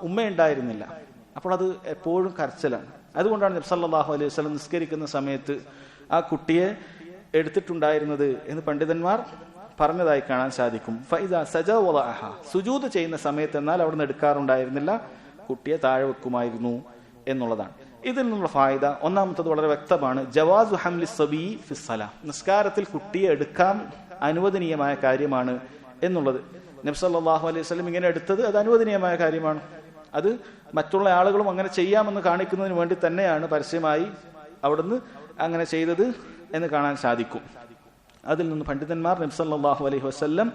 ഉമ്മയുണ്ടായിരുന്നില്ല. അപ്പോൾ അത് എപ്പോഴും കരച്ചിലാണ്. അതുകൊണ്ടാണ് നബി സല്ലല്ലാഹു അലൈഹി വസല്ലം നിസ്കരിക്കുന്ന സമയത്ത് ആ കുട്ടിയെ എടുത്തിട്ടുണ്ടായിരുന്നത് എന്ന് പണ്ഡിതന്മാർ പറഞ്ഞതായി കാണാൻ സാധിക്കും. ഫൈദാ സജദ വദഅഹ, സുജൂദ് ചെയ്യുന്ന സമയത്ത് എന്നാൽ അവിടെ നിന്ന് എടുക്കാറുണ്ടായിരുന്നില്ല, കുട്ടിയെ താഴെ വെക്കുമായിരുന്നു എന്നുള്ളതാണ്. ഇതിൽ നിന്നുള്ള ഫായിദ ഒന്നാമത്തത് വളരെ വ്യക്തമാണ്. ജവാസു ഹംലി സബീ ഫിസ്സലാ, നിസ്കാരത്തിൽ കുട്ടിയെ എടുക്കാൻ അനുവദനീയമായ കാര്യമാണ് എന്നുള്ളത്. നബി സല്ലല്ലാഹു അലൈഹി വസല്ലം ഇങ്ങനെ എടുത്തത് അത് അനുവദനീയമായ കാര്യമാണ്. അത് മറ്റുള്ള ആളുകളും അങ്ങനെ ചെയ്യാമെന്ന് കാണിക്കുന്നതിന് വേണ്ടി തന്നെയാണ് പരസ്യമായി അവിടുന്ന് അങ്ങനെ ചെയ്തത് എന്ന് കാണാൻ സാധിക്കും. അതിൽ നിന്ന് പണ്ഡിതന്മാർ നബി സല്ലല്ലാഹു അലൈഹി വസല്ലം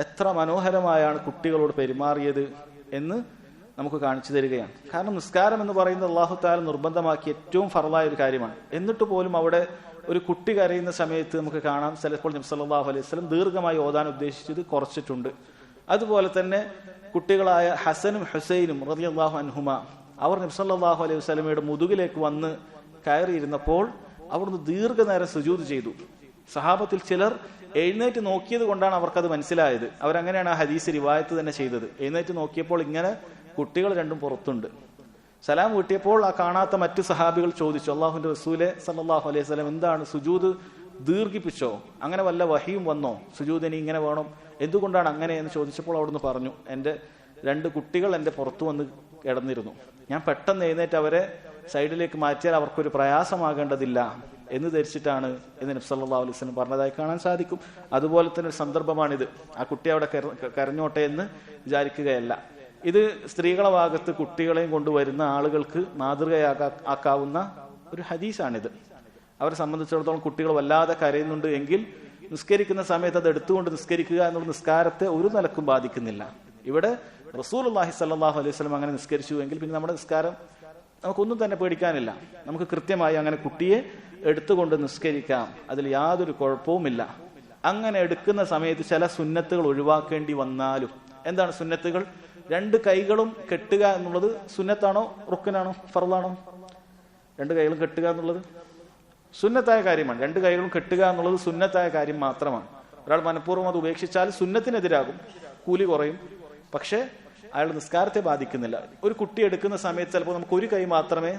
എത്ര മനോഹരമായാണ് കുട്ടികളോട് പെരുമാറിയത് എന്ന് നമുക്ക് കാണിച്ചു തരികയാണ്. കാരണം നിസ്കാരം എന്ന് പറയുന്നത് അല്ലാഹു തആല നിർബന്ധമാക്കിയ ഏറ്റവും ഫർളായ ഒരു കാര്യമാണ്. എന്നിട്ട് പോലും അവിടെ ഒരു കുട്ടി കരയുന്ന സമയത്ത് നമുക്ക് കാണാം ചിലപ്പോൾ നബി സല്ലല്ലാഹു അലൈഹി വസല്ലം ദീർഘമായി ഓതാൻ ഉദ്ദേശിച്ചത് കുറച്ചിട്ടുണ്ട്. അതുപോലെ തന്നെ കുട്ടികളായ ഹസനും ഹുസൈനും റളിയല്ലാഹു അൻഹുമ അവർ നബി സല്ലല്ലാഹു അലൈഹി വസല്ലമയുടെ മുതുകിലേക്ക് വന്ന് കയറിയിരുന്നപ്പോൾ അവിടുന്ന് ദീർഘനേരം സുജൂദ് ചെയ്തു. സഹാബത്തിൽ ചിലർ എഴുന്നേറ്റ് നോക്കിയത് കൊണ്ടാണ് അവർക്കത് മനസ്സിലായത്. അവരങ്ങനെയാണ് ആ ഹദീസ് റിവായത്ത് തന്നെ ചെയ്തത്. എഴുന്നേറ്റ് നോക്കിയപ്പോൾ ഇങ്ങനെ കുട്ടികൾ രണ്ടും പുറത്തുണ്ട്. സലാം വീട്ടിയപ്പോൾ ആ കാണാത്ത മറ്റു സഹാബികൾ ചോദിച്ചു, അള്ളാഹുവിന്റെ റസൂലെ സല്ലല്ലാഹു അലൈഹി വസല്ലം എന്താണ് സുജൂദ് ദീർഘിപ്പിച്ചോ? അങ്ങനെ വല്ല വഹിയും വന്നോ? സുജൂദ് ഇനി ഇങ്ങനെ വേണം, എന്തുകൊണ്ടാണ് അങ്ങനെ എന്ന് ചോദിച്ചപ്പോൾ അവിടുന്ന് പറഞ്ഞു, എൻ്റെ 2 കുട്ടികൾ എൻ്റെ പുറത്തു വന്ന് കിടന്നിരുന്നു. ഞാൻ പെട്ടെന്ന് എഴുന്നേറ്റ് അവരെ സൈഡിലേക്ക് മാറ്റിയാൽ അവർക്കൊരു പ്രയാസമാകേണ്ടതില്ല എന്ന് ധരിച്ചിട്ടാണ് എന്ന് നബി സല്ലല്ലാഹു അലൈഹി വസല്ലം പറഞ്ഞതായി കാണാൻ സാധിക്കും. അതുപോലെ തന്നെ ഒരു സന്ദർഭമാണിത്. ആ കുട്ടി അവിടെ കരഞ്ഞോട്ടെ എന്ന് വിചാരിക്കുകയല്ല. ഇത് സ്ത്രീകളെ ഭാഗത്ത് കുട്ടികളെയും കൊണ്ടുവരുന്ന ആളുകൾക്ക് മാതൃകയാക്കാവുന്ന ഒരു ഹദീസാണിത്. അവരെ സംബന്ധിച്ചിടത്തോളം കുട്ടികൾ വല്ലാതെ കരയുന്നുണ്ട് എങ്കിൽ നിസ്കരിക്കുന്ന സമയത്ത് അത് എടുത്തുകൊണ്ട് നിസ്കരിക്കുക എന്നുള്ള നിസ്കാരത്തെ ഒരു നിലക്കും ബാധിക്കുന്നില്ല. ഇവിടെ റസൂലുള്ളാഹി സ്വല്ലല്ലാഹു അലൈഹി വസല്ലം അങ്ങനെ നിസ്കരിച്ചു എങ്കിൽ പിന്നെ നമ്മുടെ നിസ്കാരം നമുക്കൊന്നും തന്നെ പേടിക്കാനില്ല. നമുക്ക് കൃത്യമായി അങ്ങനെ കുട്ടിയെ എടുത്തുകൊണ്ട് നിസ്കരിക്കാം, അതിൽ യാതൊരു കുഴപ്പവുമില്ല. അങ്ങനെ എടുക്കുന്ന സമയത്ത് ചില സുന്നത്തുകൾ ഒഴിവാക്കേണ്ടി വന്നാലും, എന്താണ് സുന്നത്തുകൾ? 2 കൈകളും കെട്ടുക എന്നുള്ളത് സുന്നത്താണോ റുക്നാണോ ഫർളാണോ? 2 കൈകളും കെട്ടുക എന്നുള്ളത് സുന്നത്തായ കാര്യമാണ്. 2 കൈകളും കെട്ടുക എന്നുള്ളത് സുന്നത്തായ കാര്യം മാത്രമാണ്. ഒരാൾ മനഃപൂർവ്വം അത് ഉപേക്ഷിച്ചാൽ സുന്നത്തിനെതിരാകും, കൂലി കുറയും, പക്ഷെ അയാൾ നിസ്കാരത്തെ ബാധിക്കുന്നില്ല. ഒരു കുട്ടി എടുക്കുന്ന സമയത്ത് ചിലപ്പോൾ നമുക്ക് ഒരു കൈ മാത്രമേ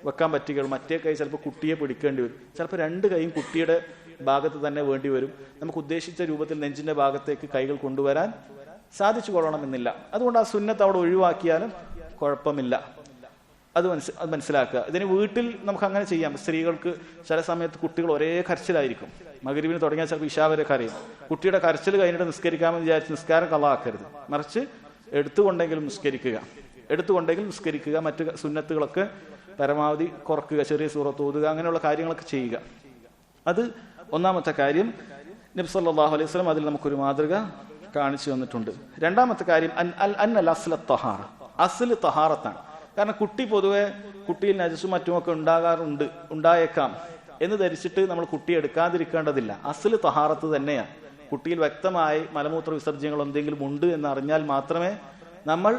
വെക്കാൻ പറ്റുകയുള്ളൂ, മറ്റേ കൈ ചിലപ്പോൾ കുട്ടിയെ പിടിക്കേണ്ടി വരും. ചിലപ്പോൾ 2 കൈയും കുട്ടിയുടെ ഭാഗത്ത് തന്നെ വേണ്ടി വരും. നമുക്ക് ഉദ്ദേശിച്ച രൂപത്തിൽ നെഞ്ചിന്റെ ഭാഗത്തേക്ക് കൈകൾ കൊണ്ടുവരാൻ സാധിച്ചു കൊള്ളണമെന്നില്ല. അതുകൊണ്ട് ആ സുന്നത്ത് അവിടെ ഒഴിവാക്കിയാലും കുഴപ്പമില്ല. അത് മനസ്സിലാക്കുക. ഇതിന് വീട്ടിൽ നമുക്ക് അങ്ങനെ ചെയ്യാം. സ്ത്രീകൾക്ക് ചില സമയത്ത് കുട്ടികൾ ഒരേ കരച്ചിലായിരിക്കും. മഗ്‌രിബിന് തുടങ്ങിയാൽ ചിലപ്പോൾ ഇശാ വരെ കരയും. കുട്ടിയുടെ കരച്ചിൽ കഴിഞ്ഞിട്ട് നിസ്കരിക്കാമെന്ന് വിചാരിച്ച് നിസ്കാരം കളാക്കരുത്, മറിച്ച് എടുത്തുകൊണ്ടെങ്കിലും നിസ്കരിക്കുക. മറ്റു സുന്നത്തുകളൊക്കെ പരമാവധി കുറക്കുക, ചെറിയ സൂറത്ത് ഓതുക, അങ്ങനെയുള്ള കാര്യങ്ങളൊക്കെ ചെയ്യുക. അത് ഒന്നാമത്തെ കാര്യം. നബി സല്ലല്ലാഹു അലൈഹി വസല്ലം അതിൽ നമുക്കൊരു മാതൃക കാണിച്ചു തന്നിട്ടുണ്ട്. രണ്ടാമത്തെ കാര്യം അസ്ൽ തഹാറത്താണ്. കാരണം കുട്ടി പൊതുവെ കുട്ടിയിൽ നജസും മറ്റുമൊക്കെ ഉണ്ടായേക്കാം എന്ന് ധരിച്ചിട്ട് നമ്മൾ കുട്ടി എടുക്കാതിരിക്കേണ്ടതില്ല. അസ്ൽ തഹാറത്ത് തന്നെയാണ്. കുട്ടിയിൽ വ്യക്തമായി മലമൂത്ര വിസർജ്യങ്ങൾ എന്തെങ്കിലും ഉണ്ട് എന്ന് അറിഞ്ഞാൽ മാത്രമേ നമ്മൾ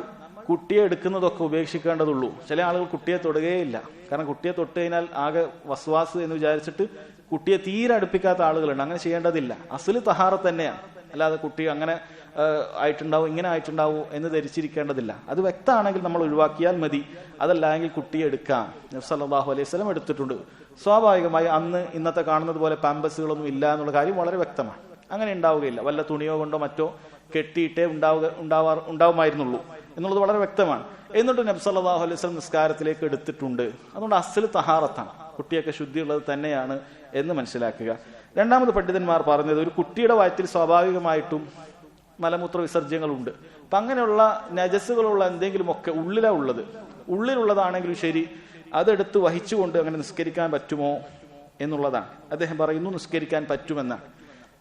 കുട്ടിയെ എടുക്കുന്നതൊക്കെ ഉപേക്ഷിക്കേണ്ടതുള്ളൂ. ചില ആളുകൾ കുട്ടിയെ തൊടുകയില്ല. കാരണം കുട്ടിയെ തൊട്ട് കഴിഞ്ഞാൽ ആകെ വസ്വാസ് എന്ന് വിചാരിച്ചിട്ട് കുട്ടിയെ തീരെ അടുപ്പിക്കാത്ത ആളുകളുണ്ട്. അങ്ങനെ ചെയ്യേണ്ടതില്ല. അസ്ൽ തഹാറത്ത് തന്നെയാണ്. അല്ലാതെ കുട്ടി അങ്ങനെ ആയിട്ടുണ്ടാവും ഇങ്ങനെ ആയിട്ടുണ്ടാവും എന്ന് ധരിച്ചിരിക്കേണ്ടതില്ല. അത് വ്യക്തമാണെങ്കിൽ നമ്മൾ ഒഴിവാക്കിയാൽ മതി. അതല്ല എങ്കിൽ കുട്ടിയെ എടുക്കാം. നബി സല്ലല്ലാഹു അലൈഹി വസല്ലം എടുത്തിട്ടുണ്ട്. സ്വാഭാവികമായി അന്ന് ഇന്നത്തെ കാണുന്നത് പോലെ പാമ്പസുകളൊന്നും ഇല്ല എന്നുള്ള കാര്യം വളരെ വ്യക്തമാണ്. അങ്ങനെ ഉണ്ടാവുകയില്ല. വല്ല തുണിയോ കൊണ്ടോ മറ്റോ കെട്ടിയിട്ടേ ഉണ്ടാവുമായിരുന്നുള്ളൂ എന്നുള്ളത് വളരെ വ്യക്തമാണ്. എന്നിട്ട് നബി സല്ലല്ലാഹു അലൈഹി വസല്ലം നിസ്കാരത്തിലേക്ക് എടുത്തിട്ടുണ്ട്. അതുകൊണ്ട് അസ്ൽ തഹാറത്താണ്, കുട്ടിയൊക്കെ ശുദ്ധിയുള്ളത് തന്നെയാണ് എന്ന് മനസ്സിലാക്കുക. രണ്ടാമത് പണ്ഡിതന്മാർ പറഞ്ഞത്, ഒരു കുട്ടിയുടെ വയറ്റിൽ സ്വാഭാവികമായിട്ടും മലമൂത്ര വിസർജ്യങ്ങളുണ്ട്. അപ്പൊ അങ്ങനെയുള്ള നജസുകളുള്ള എന്തെങ്കിലുമൊക്കെ ഉള്ളിലുള്ളതാണെങ്കിലും ശരി, അതെടുത്ത് വഹിച്ചുകൊണ്ട് അങ്ങനെ നിസ്കരിക്കാൻ പറ്റുമോ എന്നുള്ളതാണ്. അദ്ദേഹം പറയുന്നു നിസ്കരിക്കാൻ പറ്റുമെന്നാണ്.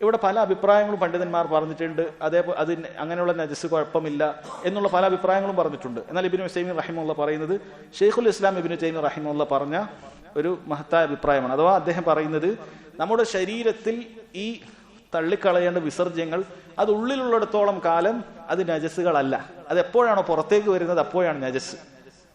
ഇവിടെ പല അഭിപ്രായങ്ങളും പണ്ഡിതന്മാർ പറഞ്ഞിട്ടുണ്ട്. അതേപോലെ അങ്ങനെയുള്ള നജസ് കുഴപ്പമില്ല എന്നുള്ള പല അഭിപ്രായങ്ങളും പറഞ്ഞിട്ടുണ്ട്. എന്നാൽ ഇബ്നു ഉസൈമീൻ റഹിമഹുള്ള പറയുന്നത് ഷെയ്ഖുൽ ഇസ്ലാം ഇബ്നു തൈമിയ്യ റഹിമഹുള്ള പറഞ്ഞ ഒരു മഹത്തായ അഭിപ്രായമാണ്. അഥവാ അദ്ദേഹം പറയുന്നത്, നമ്മുടെ ശരീരത്തിൽ ഈ തള്ളിക്കളയേണ്ട വിസർജ്യങ്ങൾ അത് ഉള്ളിലുള്ളിടത്തോളം കാലം അത് നജസുകളല്ല. അത് എപ്പോഴാണോ പുറത്തേക്ക് വരുന്നത് അപ്പോഴാണ് നജസ്.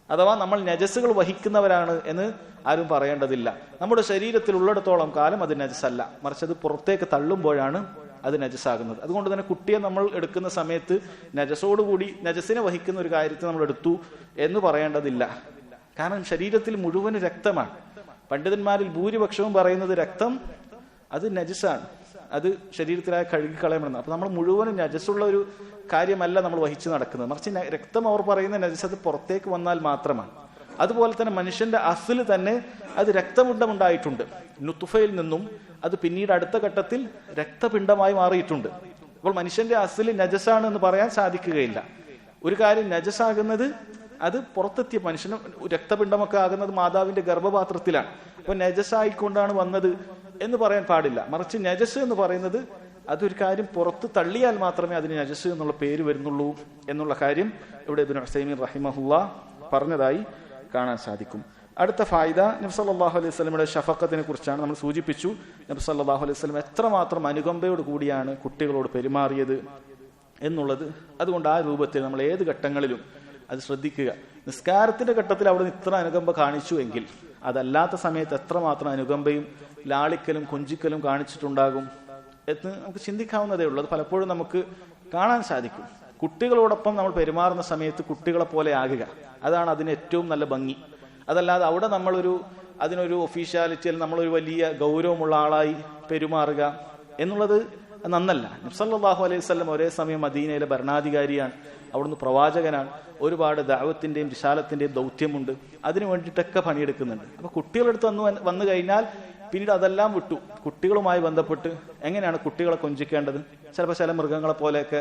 അഥവാ നമ്മൾ നജസുകൾ വഹിക്കുന്നവരാണ് എന്ന് ആരും പറയേണ്ടതില്ല. നമ്മുടെ ശരീരത്തിൽ ഉള്ളിടത്തോളം കാലം അത് നജസല്ല, മറിച്ച് അത് പുറത്തേക്ക് തള്ളുമ്പോഴാണ് അത് നജസാകുന്നത്. അതുകൊണ്ട് തന്നെ കുട്ടിയെ നമ്മൾ എടുക്കുന്ന സമയത്ത് നജസോടുകൂടി നജസിനെ വഹിക്കുന്ന ഒരു കാര്യത്തെ നമ്മൾ എടുത്തു എന്ന് പറയേണ്ടതില്ല. കാരണം ശരീരത്തിൽ മുഴുവൻ രക്തമാണ്. പണ്ഡിതന്മാരിൽ ഭൂരിപക്ഷവും പറയുന്നത് രക്തം അത് നജസാണ്, അത് ശരീരത്തിലായി കഴുകിക്കളയണമെന്ന്. അപ്പൊ നമ്മൾ മുഴുവനും നജസുള്ള ഒരു കാര്യമല്ല നമ്മൾ വഹിച്ചു നടക്കുന്നത്, മറിച്ച് രക്തം അവർ പറയുന്ന നജസ് പുറത്തേക്ക് വന്നാൽ മാത്രമാണ്. അതുപോലെ തന്നെ മനുഷ്യന്റെ അസ്ൽ തന്നെ അത് രക്തപിണ്ഡമുണ്ടായിട്ടുണ്ട്. നുത്ഫയിൽ നിന്നും അത് പിന്നീട് അടുത്ത ഘട്ടത്തിൽ രക്തപിണ്ഡമായി മാറിയിട്ടുണ്ട്. അപ്പോൾ മനുഷ്യന്റെ അസ്ൽ നജസാണ് എന്ന് പറയാൻ സാധിക്കുകയില്ല. ഒരു കാര്യം നജസാകുന്നത് അത് പുറത്തെത്തിയ മനുഷ്യന് രക്തപിണ്ഡമൊക്കെ ആകുന്നത് മാതാവിന്റെ ഗർഭപാത്രത്തിലാണ്. അപ്പൊ നജസായിക്കൊണ്ടാണ് വന്നത് എന്ന് പറയാൻ പാടില്ല. മറിച്ച് നജസ് എന്ന് പറയുന്നത് അതൊരു കാര്യം പുറത്ത് തള്ളിയാൽ മാത്രമേ അതിന് നജസ് എന്നുള്ള പേര് വരുന്നുള്ളൂ എന്നുള്ള കാര്യം ഇവിടെ ഇബ്നു ഉസൈമീൻ റഹിമഹുല്ലാ പറഞ്ഞതായി കാണാൻ സാധിക്കും. അടുത്ത ഫായിദ, നബി സല്ലല്ലാഹു അലൈഹി വസല്ലമയുടെ ഷഫഖത്തിനെ കുറിച്ചാണ്. നമ്മൾ സൂചിപ്പിച്ചു നബി സല്ലല്ലാഹു അലൈഹി വസല്ലം എത്രമാത്രം അനുകമ്പയോട് കൂടിയാണ് കുട്ടികളോട് പെരുമാറിയത് എന്നുള്ളത്. അതുകൊണ്ട് ആ രൂപത്തിൽ നമ്മൾ ഏത് ഘട്ടങ്ങളിലും അത് ശ്രദ്ധിക്കുക. നിസ്കാരത്തിന്റെ ഘട്ടത്തിൽ അവിടെ ഇത്ര അനുകമ്പ കാണിച്ചു എങ്കിൽ അതല്ലാത്ത സമയത്ത് എത്രമാത്രം അനുകമ്പയും ലാളിക്കലും കൊഞ്ചിക്കലും കാണിച്ചിട്ടുണ്ടാകും എന്ന് നമുക്ക് ചിന്തിക്കാവുന്നതേ ഉള്ളൂ. അത് പലപ്പോഴും നമുക്ക് കാണാൻ സാധിക്കും. കുട്ടികളോടൊപ്പം നമ്മൾ പെരുമാറുന്ന സമയത്ത് കുട്ടികളെ പോലെ ആകുക, അതാണ് അതിന് ഏറ്റവും നല്ല ഭംഗി. അതല്ലാതെ അവിടെ അതിനൊരു ഒഫീഷ്യാലിറ്റി, നമ്മളൊരു വലിയ ഗൗരവമുള്ള ആളായി പെരുമാറുക എന്നുള്ളത് നന്നല്ല. നബി സല്ലല്ലാഹു അലൈഹി വസല്ലം ഒരേ സമയം മദീനയിലെ ഭരണാധികാരിയാണ്, അവിടുന്ന് പ്രവാചകനാണ്, ഒരുപാട് ദഅവത്തിന്റെയും വിശാലത്തിന്റെയും ദൗത്യമുണ്ട്, അതിനു വേണ്ടിയിട്ടൊക്കെ പണിയെടുക്കുന്നുണ്ട്. അപ്പൊ കുട്ടികളെടുത്ത് വന്നു കഴിഞ്ഞാൽ പിന്നീട് അതെല്ലാം വിട്ടു. കുട്ടികളുമായി ബന്ധപ്പെട്ട് എങ്ങനെയാണ് കുട്ടികളെ കൊഞ്ചിക്കേണ്ടത്? ചിലപ്പോൾ ചില മൃഗങ്ങളെ പോലെയൊക്കെ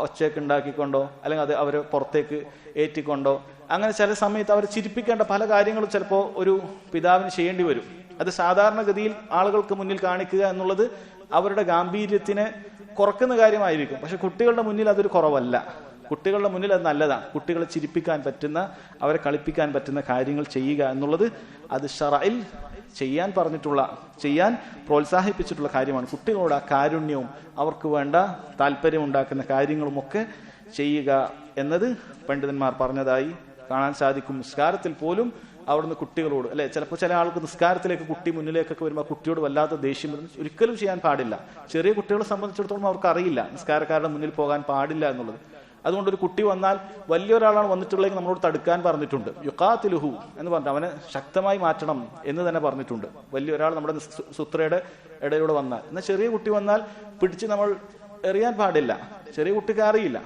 ഒച്ചയൊക്കെ ഉണ്ടാക്കിക്കൊണ്ടോ അല്ലെങ്കിൽ അത് അവരെ പുറത്തേക്ക് ഏറ്റിക്കൊണ്ടോ അങ്ങനെ ചില സമയത്ത് അവരെ ചിരിപ്പിക്കേണ്ട പല കാര്യങ്ങളും ചിലപ്പോൾ ഒരു പിതാവിന് ചെയ്യേണ്ടി വരും. അത് സാധാരണഗതിയിൽ ആളുകൾക്ക് മുന്നിൽ കാണിക്കുക എന്നുള്ളത് അവരുടെ ഗാംഭീര്യത്തിനെ കുറക്കുന്ന കാര്യമായിരിക്കും. പക്ഷെ കുട്ടികളുടെ മുന്നിൽ അതൊരു കുറവല്ല. കുട്ടികളുടെ മുന്നിൽ അത് നല്ലതാണ്. കുട്ടികളെ ചിരിപ്പിക്കാൻ പറ്റുന്ന, അവരെ കളിപ്പിക്കാൻ പറ്റുന്ന കാര്യങ്ങൾ ചെയ്യുക എന്നുള്ളത് അത് ശറഇൽ ചെയ്യാൻ പറഞ്ഞിട്ടുള്ള, ചെയ്യാൻ പ്രോത്സാഹിപ്പിച്ചിട്ടുള്ള കാര്യമാണ്. കുട്ടികളോട് ആ കാരുണ്യവും അവർക്ക് വേണ്ട താല്പര്യം ഉണ്ടാക്കുന്ന കാര്യങ്ങളുമൊക്കെ ചെയ്യുക എന്നത് പണ്ഡിതന്മാർ പറഞ്ഞതായി കാണാൻ സാധിക്കും. നിസ്കാരത്തിൽ പോലും അവിടുന്ന് കുട്ടികളോട് അല്ലെ, ചിലപ്പോൾ ചില ആൾക്ക് നിസ്കാരത്തിലേക്ക് കുട്ടി മുന്നിലേക്കൊക്കെ വരുമ്പോൾ കുട്ടിയോട് വല്ലാത്ത ദേഷ്യം ഒരിക്കലും ചെയ്യാൻ പാടില്ല. ചെറിയ കുട്ടികളെ സംബന്ധിച്ചിടത്തോളം അവർക്ക് അറിയില്ല നിസ്കാരക്കാരുടെ മുന്നിൽ പോകാൻ പാടില്ല എന്നുള്ളത്. അതുകൊണ്ട് ഒരു കുട്ടി വന്നാൽ വലിയൊരാളാണ് വന്നിട്ടുള്ളതെങ്കിൽ നമ്മളോട് തടുക്കാൻ പറഞ്ഞിട്ടുണ്ട്. യുഖാതിലുഹു എന്ന് പറഞ്ഞിട്ട് അവനെ ശക്തമായി മാറ്റണം എന്ന് തന്നെ പറഞ്ഞിട്ടുണ്ട്. വലിയൊരാൾ നമ്മുടെ സുത്രയുടെ ഇടയിലൂടെ വന്നാൽ. എന്നാൽ ചെറിയ കുട്ടി വന്നാൽ പിടിച്ച് നമ്മൾ എറിയാൻ പാടില്ല. ചെറിയ കുട്ടിക്ക് അറിയില്ല,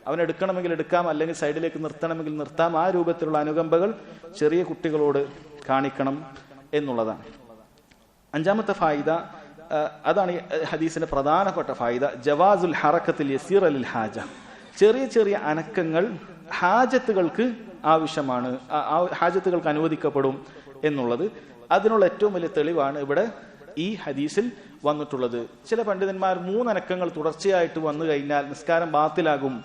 അവൻ എടുക്കണമെങ്കിൽ എടുക്കാം, അല്ലെങ്കിൽ സൈഡിലേക്ക് നിർത്തണമെങ്കിൽ നിർത്താം. ആ രൂപത്തിലുള്ള അനുകമ്പകൾ ചെറിയ കുട്ടികളോട് കാണിക്കണം എന്നുള്ളതാണ്. അഞ്ചാമത്തെ ഫായിദ, അതാണ് ഈ ഹദീസിന്റെ പ്രധാനപ്പെട്ട ഫായിദ, ജവാസുൽ ഹറക്കത്തിൽ യസീർ അലിൽ ഹാജ. ചെറിയ ചെറിയ അനക്കങ്ങൾ ഹാജത്തുകൾക്ക് ആവശ്യമാണ്, ഹാജത്തുകൾക്ക് അനുവദിക്കപ്പെടും എന്നുള്ളത്. അതിനുള്ള ഏറ്റവും വലിയ തെളിവാണ് ഇവിടെ ഈ ഹദീസിൽ വന്നിട്ടുള്ളത്. ചില പണ്ഡിതന്മാർ 3 അനക്കങ്ങൾ തുടർച്ചയായിട്ട് വന്നു കഴിഞ്ഞാൽ നിസ്കാരം ബാത്തിലാകും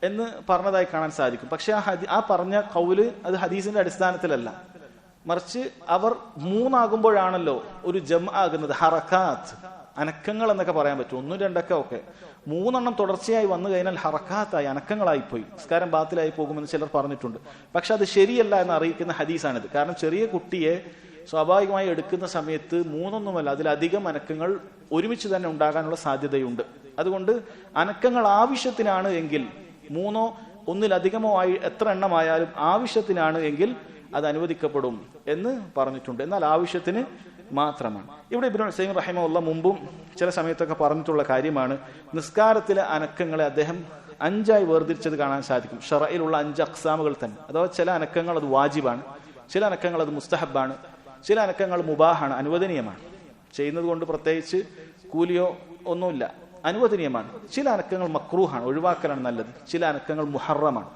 എന്ന് പറഞ്ഞതായി കാണാൻ സാധിക്കും. പക്ഷെ ആ പറഞ്ഞ കൗല് അത് ഹദീസിന്റെ അടിസ്ഥാനത്തിലല്ല, മറിച്ച് അവർ 3 ആകുമ്പോഴാണല്ലോ ഒരു ജം ആകുന്നത്. ഹറക്കാത്ത്, അനക്കങ്ങൾ എന്നൊക്കെ പറയാൻ പറ്റും. 1, 2 ഒക്കെ 3 തുടർച്ചയായി വന്നു കഴിഞ്ഞാൽ ഹറക്കാത്തായി, അനക്കങ്ങളായി പോയി, നിസ്കാരം ബാത്തിലായി പോകുമെന്ന് ചിലർ പറഞ്ഞിട്ടുണ്ട്. പക്ഷെ അത് ശരിയല്ല എന്ന് അറിയിക്കുന്ന ഹദീസാണിത്. കാരണം ചെറിയ കുട്ടിയെ സ്വാഭാവികമായി എടുക്കുന്ന സമയത്ത് 3 അതിലധികം അനക്കങ്ങൾ ഒരുമിച്ച് തന്നെ ഉണ്ടാകാനുള്ള സാധ്യതയുണ്ട്. അതുകൊണ്ട് അനക്കങ്ങൾ ആവശ്യത്തിനാണ് എങ്കിൽ 3 1 ആയി എത്ര എണ്ണമായാലും ആവശ്യത്തിനാണ് എങ്കിൽ അത് അനുവദിക്കപ്പെടും എന്ന് പറഞ്ഞിട്ടുണ്ട്. എന്നാൽ ആവശ്യത്തിന് മാത്രമാണ്. ഇവിടെ ഇബ്നു ഉസൈമീൻ റഹിമഹുല്ലാ മുമ്പും ചില സമയത്തൊക്കെ പറഞ്ഞിട്ടുള്ള കാര്യമാണ്. നിസ്കാരത്തിലെ അനക്കങ്ങളെ അദ്ദേഹം 5ആയി വേർതിരിച്ചത് കാണാൻ സാധിക്കും. ഷറയിലുള്ള 5 അക്സാമുകൾ തന്നെ. അഥവാ ചില അനക്കങ്ങൾ അത് വാജിബാണ്, ചില അനക്കങ്ങൾ അത് മുസ്തഹബാണ്, ചില അനക്കങ്ങൾ മുബാഹാണ്, അനുവദനീയമാണ്, ചെയ്യുന്നത് കൊണ്ട് പ്രത്യേകിച്ച് കൂലിയോ ഒന്നുമില്ല, അനുവദനീയമാണ്. ചില അനക്കങ്ങൾ മക്രൂഹാണ്, ഒഴിവാക്കലാണ് നല്ലത്. ചില അനക്കങ്ങൾ മുഹറമാണ്,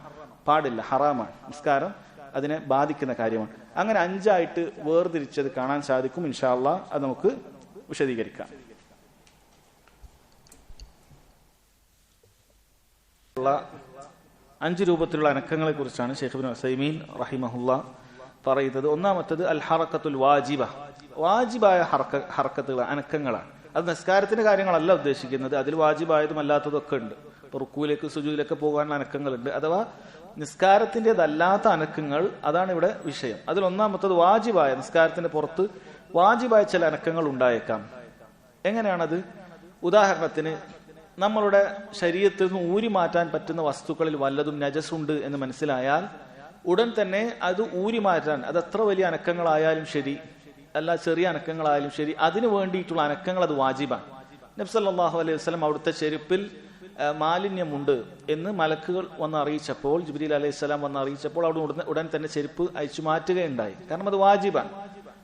പാടില്ല, ഹറാമാണ്, നിസ്കാരം അതിനെ ബാധിക്കുന്ന കാര്യമാണ്. അങ്ങനെ 5ആയിട്ട് വേർതിരിച്ചത് കാണാൻ സാധിക്കും. ഇൻഷാ അല്ലാഹ് അത് നമുക്ക് വിശദീകരിക്കാം. 5 രൂപത്തിലുള്ള അനക്കങ്ങളെ കുറിച്ചാണ് ശൈഖ് ഇബ്നു ഉസൈമീൻ റഹിമഹുല്ലാ പറയുന്നത്. ഒന്നാമത്തത് അൽ ഹറക്കത്തുൽ വാജിബ, വാജിബായ ഹറക്കത്തുകൾ, അനക്കങ്ങളാണ്. അത് നിസ്കാരത്തിന്റെ കാര്യങ്ങളല്ല ഉദ്ദേശിക്കുന്നത്. അതിൽ വാജിബായതും അല്ലാത്തതും ഒക്കെ ഉണ്ട്. ഇപ്പൊ റുക്കൂലേക്ക് സുജൂദിലേക്ക് പോകാനുള്ള അനക്കങ്ങളുണ്ട്. അഥവാ നിസ്കാരത്തിൻ്റെതല്ലാത്ത അനക്കങ്ങൾ, അതാണ് ഇവിടെ വിഷയം. അതിൽ ഒന്നാമത്തത് വാജിബായ, നിസ്കാരത്തിന്റെ പുറത്ത് വാജിബായ ചില അനക്കങ്ങൾ ഉണ്ടായേക്കാം. എങ്ങനെയാണത്? ഉദാഹരണത്തിന് നമ്മളുടെ ശരീരത്തിൽ നിന്ന് ഊരി മാറ്റാൻ പറ്റുന്ന വസ്തുക്കളിൽ വല്ലതും നജസുണ്ട് എന്ന് മനസ്സിലായാൽ ഉടൻ തന്നെ അത് ഊരി മാറ്റാൻ, അത് എത്ര വലിയ അനക്കങ്ങളായാലും ശരി, അല്ല ചെറിയ അനക്കങ്ങളായാലും ശരി, അതിനു വേണ്ടിയിട്ടുള്ള അനക്കങ്ങൾ അത് വാജിബാണ്. നബി സല്ലല്ലാഹു അലൈഹി വസല്ലം അവിടുത്തെ ചെരുപ്പിൽ മാലിന്യമുണ്ട് എന്ന് മലക്കുകൾ വന്ന് അറിയിച്ചപ്പോൾ, ജിബ്രീൽ അലൈഹിസ്സലാം വന്ന് അറിയിച്ചപ്പോൾ അവിടെ ഉടൻ തന്നെ ചെരുപ്പ് അയച്ചു മാറ്റുകയുണ്ടായി. കാരണം അത് വാജിബാണ്.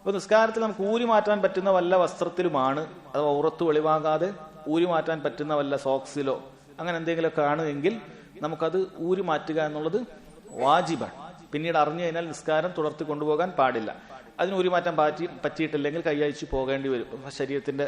അപ്പൊ നിസ്കാരത്തിൽ നമുക്ക് ഊരി മാറ്റാൻ പറ്റുന്ന വല്ല വസ്ത്രത്തിലുമാണ്, അത് ഔറത്ത് വെളിവാകാതെ ഊരി മാറ്റാൻ പറ്റുന്ന വല്ല സോക്സിലോ അങ്ങനെ എന്തെങ്കിലുമൊക്കെ ആണ് എങ്കിൽ നമുക്കത് ഊരി മാറ്റുക എന്നുള്ളത് വാജിബാണ്. പിന്നീട് അറിഞ്ഞു കഴിഞ്ഞാൽ നിസ്കാരം തുടർത്തി കൊണ്ടുപോകാൻ പാടില്ല. അതിന് ഊരി മാറ്റാൻ പറ്റിയിട്ടില്ലെങ്കിൽ കൈയഴിച്ച് പോകേണ്ടി വരും. ശരീരത്തിന്റെ